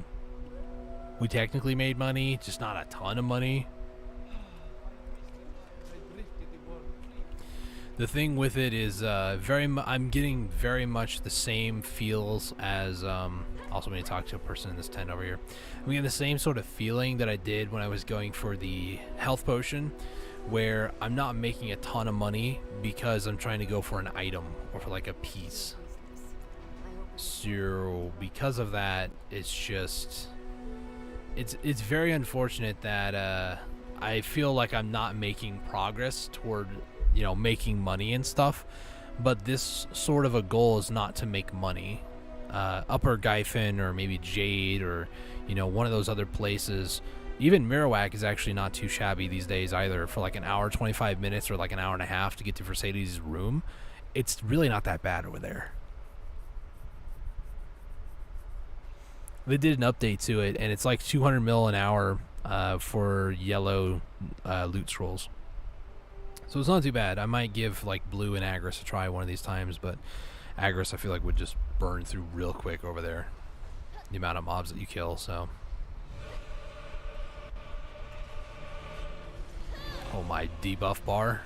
we technically made money, just not a ton of money. The thing with it is I'm getting very much the same feels as also when you talk to a person in this tent over here. I'm getting the same sort of feeling that I did when I was going for the health potion, where I'm not making a ton of money because I'm trying to go for an item or for like a piece. So because of that, it's just it's very unfortunate that I feel like I'm not making progress toward, you know, making money and stuff. But this sort of a goal is not to make money. Upper Gyfin or maybe Jade or, you know, one of those other places. Even Marowak is actually not too shabby these days either. For like an hour, 25 minutes, or like an hour and a half to get to Mercedes' room, it's really not that bad over there. They did an update to it, and it's like 200 mil an hour for yellow loot scrolls. So it's not too bad. I might give like Blue and Agris a try one of these times, but Agris I feel like would just burn through real quick over there. The amount of mobs that you kill, so. Oh, my debuff bar.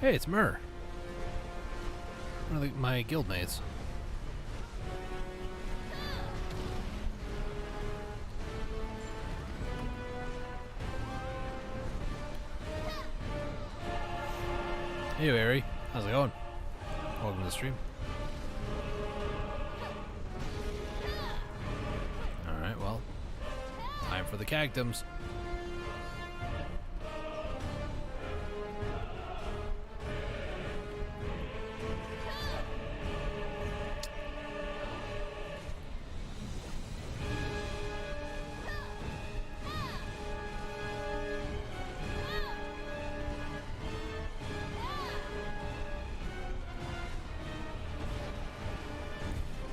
Hey, it's Myrrh. One of my guildmates. Hey, Barry. How's it going? Welcome to the stream. Alright, well. Time for the cactums.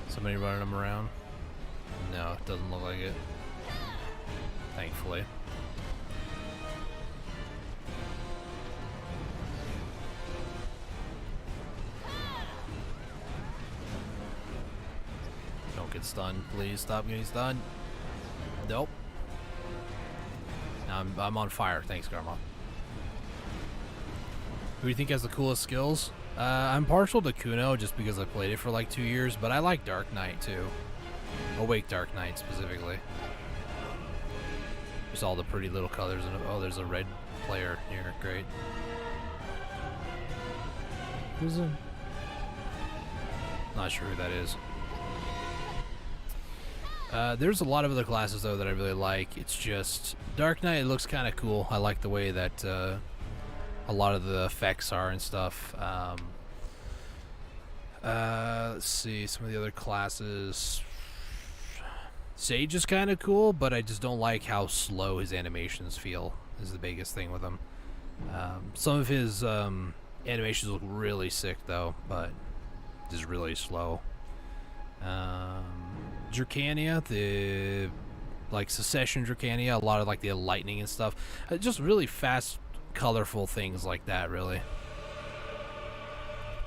Somebody running them around? No, it doesn't look like it. Thankfully. Don't get stunned. Please stop getting stunned. Nope. Now I'm on fire. Thanks, Garma. Who do you think has the coolest skills? I'm partial to Kuno just because I played it for like 2 years, but I like Dark Knight too. Awake Dark Knight specifically. There's all the pretty little colors, and oh, there's a red player here. Great. Who's it? Not sure who that is. There's a lot of other classes though that I really like. It's just Dark Knight. It looks kind of cool. I like the way that a lot of the effects are and stuff. Let's see some of the other classes. Sage is kind of cool, but I just don't like how slow his animations feel. Is the biggest thing with him. Some of his animations look really sick though, but just really slow. Dracania, the like Secession Dracania, a lot of like the lightning and stuff. Just really fast, colorful things like that, really.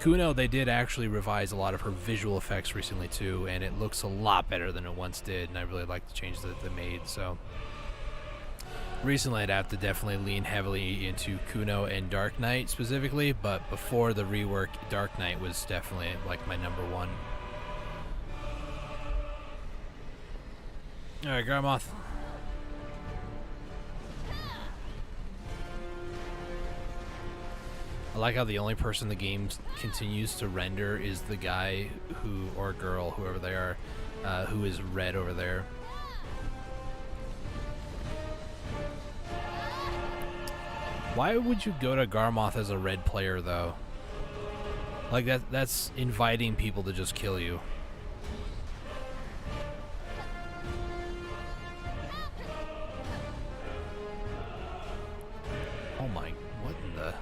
Kuno, they did actually revise a lot of her visual effects recently too, and it looks a lot better than it once did, and I really like the change that they made. So recently I'd have to definitely lean heavily into Kuno and Dark Knight specifically, but before the rework, Dark Knight was definitely like my number one. Alright, Garmoth. I like how the only person the game continues to render is the guy who, or girl, whoever they are, who is red over there. Why would you go to Garmoth as a red player, though? Like, that's inviting people to just kill you. Oh my, what in the...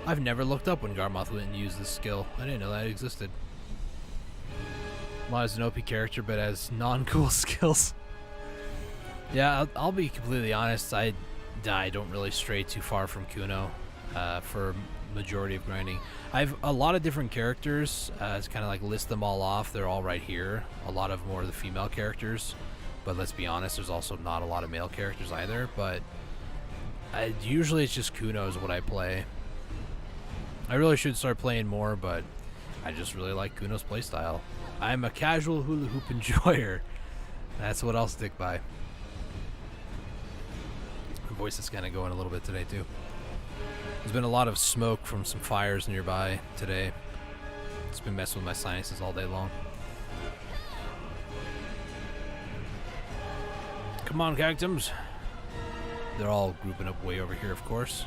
I've never looked up when Garmoth wouldn't use this skill. I didn't know that existed. Well, as an OP character, but as non-cool skills. Yeah, I'll be completely honest. I don't really stray too far from Kuno for majority of grinding. I have a lot of different characters. It's kind of like list them all off. They're all right here. A lot of more of the female characters. But let's be honest, there's also not a lot of male characters either. But usually it's just Kuno is what I play. I really should start playing more, but I just really like Kuno's playstyle. I'm a casual hula hoop enjoyer. That's what I'll stick by. My voice is kind of going a little bit today too. There's been a lot of smoke from some fires nearby today. It's been messing with my sinuses all day long. Come on, cactums. They're all grouping up way over here, of course.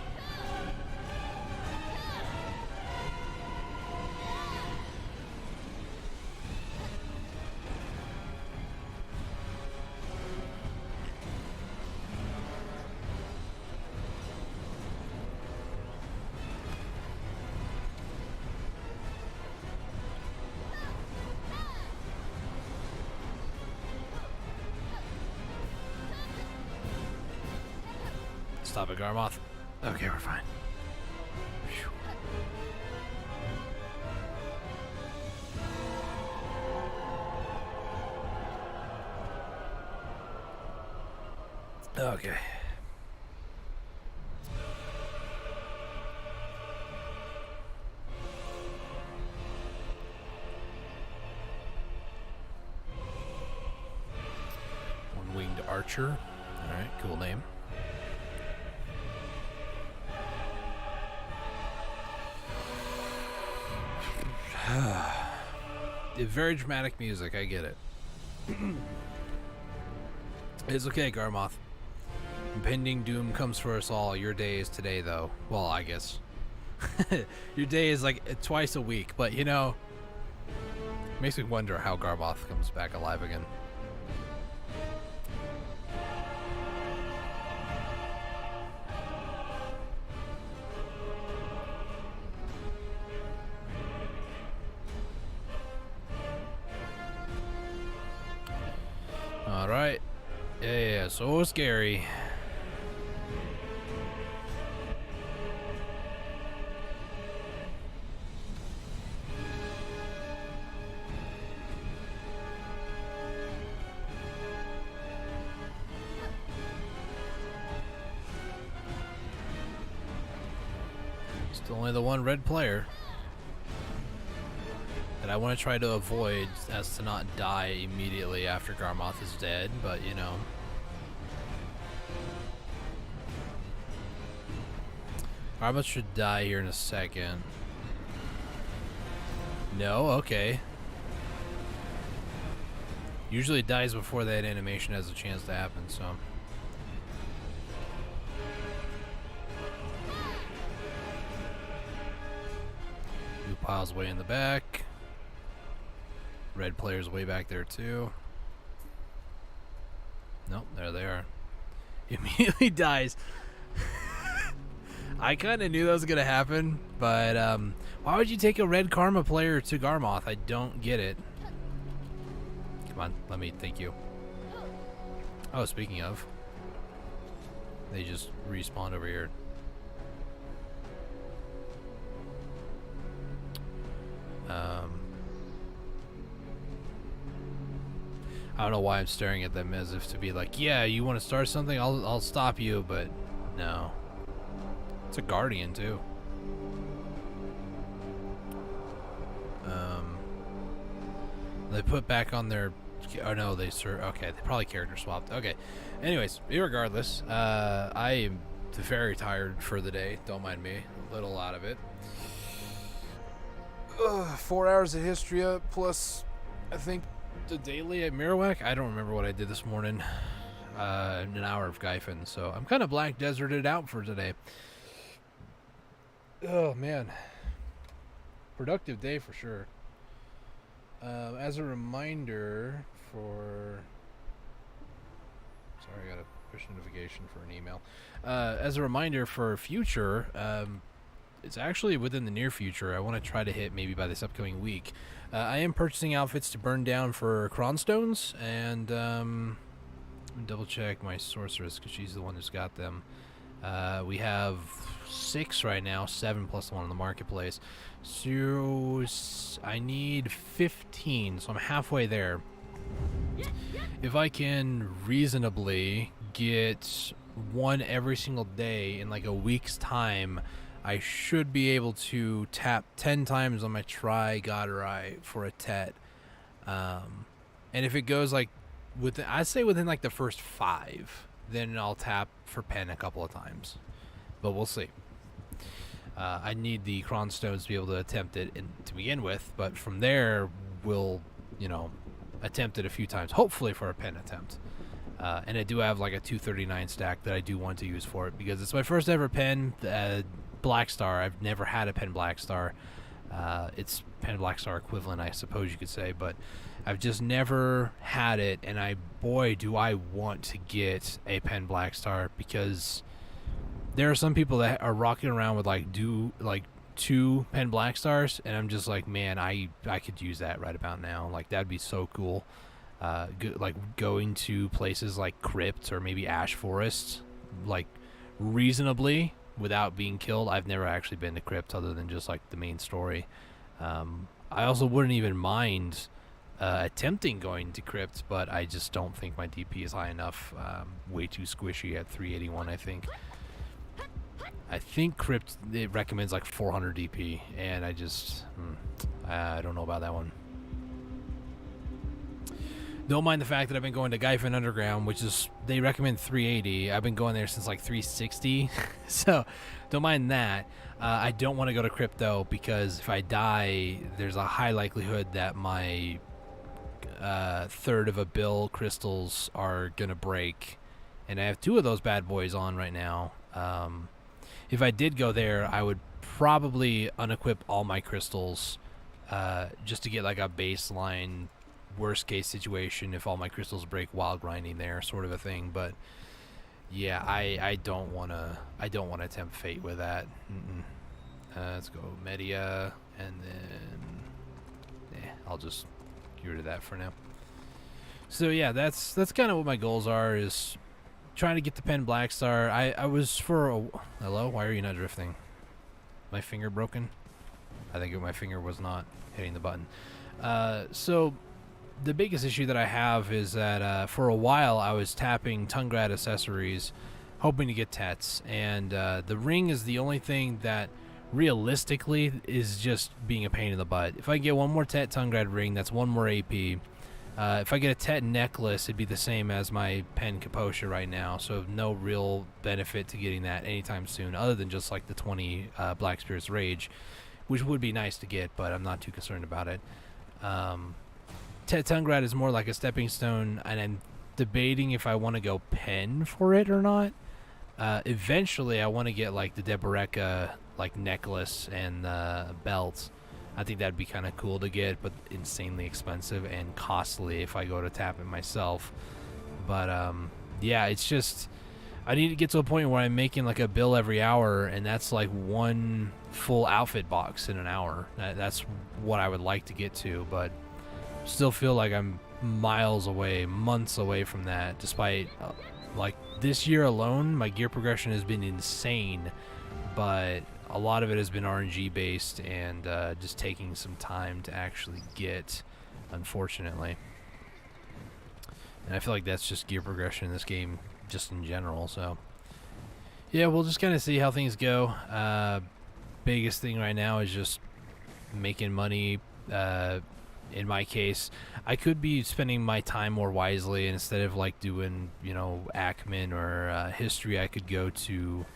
Stop it, Garmoth. Okay, we're fine. Phew. Okay. One-winged archer. All right, cool name. Very dramatic music, I get it. It's okay, Garmoth. Impending doom comes for us all. Your day is today, though. Well, I guess. Your day is like twice a week, but you know, makes me wonder how Garmoth comes back alive again. Alright. Yeah, so scary. Still only the one red player that I want to try to avoid, as to not die immediately after Garmoth is dead, but you know. Garmoth should die here in a second. No? Okay. Usually it dies before that animation has a chance to happen, so. Blue pile's way in the back. Red player's way back there too. Nope, there they are. Immediately dies. I kind of knew that was going to happen, but why would you take a red Karma player to Garmoth? I don't get it. Come on, let me thank you. Oh, speaking of, they just respawned over here. I don't know why I'm staring at them as if to be like, yeah, you want to start something? I'll stop you, but no. It's a guardian too. They put back on their. Oh no, they okay, they probably character swapped. Okay. Anyways, regardless, I am very tired for the day. Don't mind me. A little out of it. 4 hours of Hystria plus, I think, the daily at Marowak. I don't remember what I did this morning. An hour of Gyfin, so I'm kind of Black Deserted out for today. Oh man, productive day for sure. As a reminder for, sorry, I got a push notification for an email. As a reminder for future, it's actually within the near future. I want to try to hit maybe by this upcoming week. I am purchasing outfits to burn down for Cronstones, and double check my sorceress because she's the one who's got them. We have 6 right now, 7 plus the one on the marketplace. So I need 15, so I'm halfway there. If I can reasonably get one every single day in like a week's time, I should be able to tap 10 times on my Tri Godderai for a Tet. And if it goes like I'd say within like the first 5, then I'll tap for Pen a couple of times. But we'll see. I need the Cron Stones to be able to attempt it to begin with, but from there, we'll, attempt it a few times, hopefully for a Pen attempt. And I do have like a 239 stack that I do want to use for it, because it's my first ever Pen Black Star. I've never had a Pen Black Star. It's Pen Black Star equivalent, I suppose you could say, but I've just never had it, and boy, do I want to get a Pen Black Star, because there are some people that are rocking around with like 2 Pen Black Stars, and I'm just like, man, I could use that right about now. Like, that'd be so cool. Like going to places like Crypt or maybe Ash Forest, like reasonably without being killed. I've never actually been to Crypt other than just like the main story. I also wouldn't even mind attempting going to Crypt, but I just don't think my DP is high enough. Way too squishy at 381, I think. I think Crypt, it recommends like 400 DP, and I don't know about that one. Don't mind the fact that I've been going to Gyfin Underground, which is, they recommend 380. I've been going there since like 360, so don't mind that. I don't want to go to Crypt though, because if I die, there's a high likelihood that my third of a bill crystals are gonna break, and I have 2 of those bad boys on right now. If I did go there, I would probably unequip all my crystals just to get like a baseline worst case situation if all my crystals break while grinding there, sort of a thing. But yeah, I don't want to attempt fate with that. Let's go Media, and then I'll just get rid of that for now. So yeah, that's kind of what my goals are, is trying to get the Pen Black Star. I was hello? Why are you not drifting? My finger broken? I think my finger was not hitting the button. So the biggest issue that I have is that for a while I was tapping Tungrad accessories, hoping to get Tets, and the ring is the only thing that realistically is just being a pain in the butt. If I get one more Tet Tungrad ring, that's 1 more AP. If I get a Tet necklace, it'd be the same as my Pen Kaposha right now, so no real benefit to getting that anytime soon, other than just like the 20 Black Spirit's Rage, which would be nice to get, but I'm not too concerned about it. Tet Tungrad is more like a stepping stone, and I'm debating if I want to go Pen for it or not. Eventually, I want to get like the Deboreka like necklace and belt. I think that'd be kind of cool to get, but insanely expensive and costly if I go to tap it myself. But yeah, it's just, I need to get to a point where I'm making like a bill every hour, and that's like 1 full outfit box in an hour. That's what I would like to get to, but still feel like I'm miles away, months away from that, despite like this year alone, my gear progression has been insane, but a lot of it has been RNG based and just taking some time to actually get, unfortunately. And I feel like that's just gear progression in this game just in general. So yeah, we'll just kind of see how things go. Biggest thing right now is just making money. In my case, I could be spending my time more wisely, and instead of like doing, Ackman or Hystria, I could go to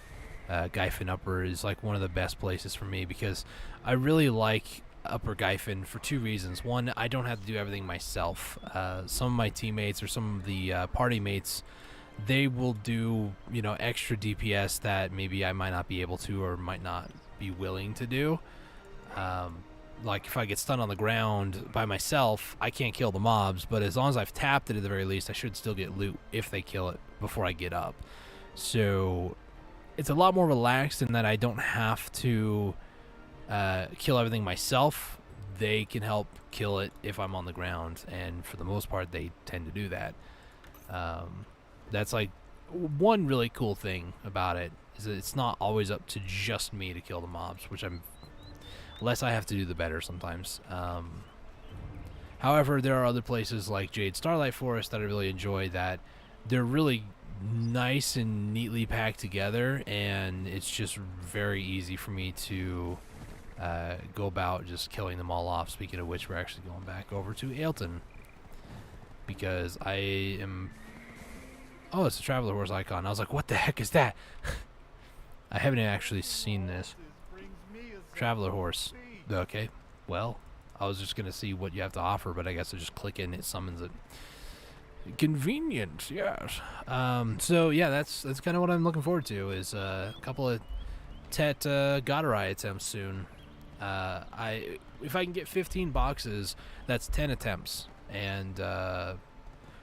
Gyfin Upper is like one of the best places for me, because I really like Upper Gyfin for 2 reasons. One, I don't have to do everything myself. Some of my teammates or some of the party mates, they will do extra DPS that maybe I might not be able to or might not be willing to do. Like if I get stunned on the ground by myself, I can't kill the mobs, but as long as I've tapped it at the very least, I should still get loot if they kill it before I get up. So it's a lot more relaxed in that I don't have to kill everything myself. They can help kill it if I'm on the ground, and for the most part, they tend to do that. That's like one really cool thing about it, is that it's not always up to just me to kill the mobs, which less I have to do, the better sometimes. However, there are other places like Jade Starlight Forest that I really enjoy, that they're really nice and neatly packed together, and it's just very easy for me to go about just killing them all off. Speaking of which, we're actually going back over to Ailton, because I am... Oh, it's a Traveler Horse icon. I was like, what the heck is that? I haven't actually seen this. Traveler Horse. Okay, well, I was just going to see what you have to offer, but I guess I just click it and it summons it. Convenient, yes. So yeah, that's kind of what I'm looking forward to, is a couple of Tet Godarai attempts soon. If I can get 15 boxes, that's 10 attempts, and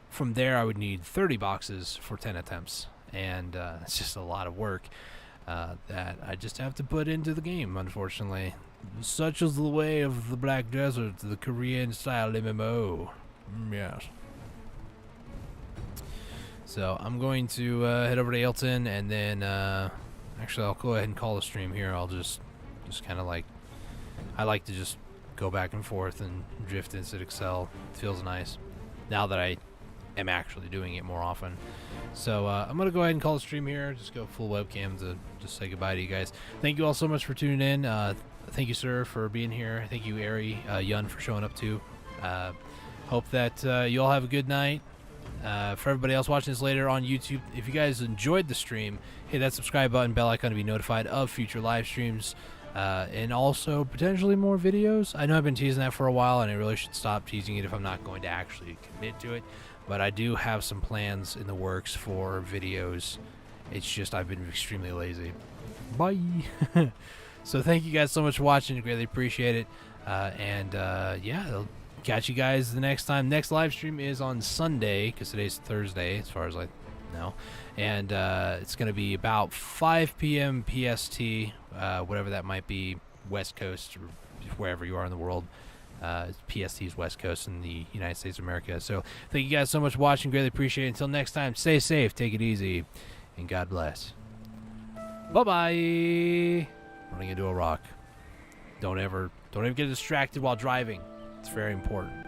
from there I would need 30 boxes for 10 attempts, and it's just a lot of work that I just have to put into the game, unfortunately. Such is the way of the Black Desert, the Korean-style MMO. Yes. So I'm going to head over to Ailton, and then actually I'll go ahead and call the stream here. I'll just kind of like, I like to just go back and forth and drift into Excel. It feels nice now that I am actually doing it more often. So I'm going to go ahead and call the stream here. Just go full webcam to just say goodbye to you guys. Thank you all so much for tuning in. Thank you, sir, for being here. Thank you, Ari, Yun, for showing up too. Hope that you all have a good night. For everybody else watching this later on YouTube, if you guys enjoyed the stream, hit that subscribe button, bell icon to be notified of future live streams, and also potentially more videos. I know I've been teasing that for a while, and I really should stop teasing it if I'm not going to actually commit to it, but I do have some plans in the works for videos. It's just I've been extremely lazy. Bye. So thank you guys so much for watching. I greatly appreciate it. Yeah, I'll catch you guys the next time. Next live stream is on Sunday, because today's Thursday, as far as I know. And it's going to be about 5 p.m. PST, whatever that might be, West Coast, or wherever you are in the world. PST is West Coast in the United States of America. So thank you guys so much for watching. Greatly appreciate it. Until next time, stay safe, take it easy, and God bless. Bye-bye. Running into a rock. Don't ever get distracted while driving. It's very important.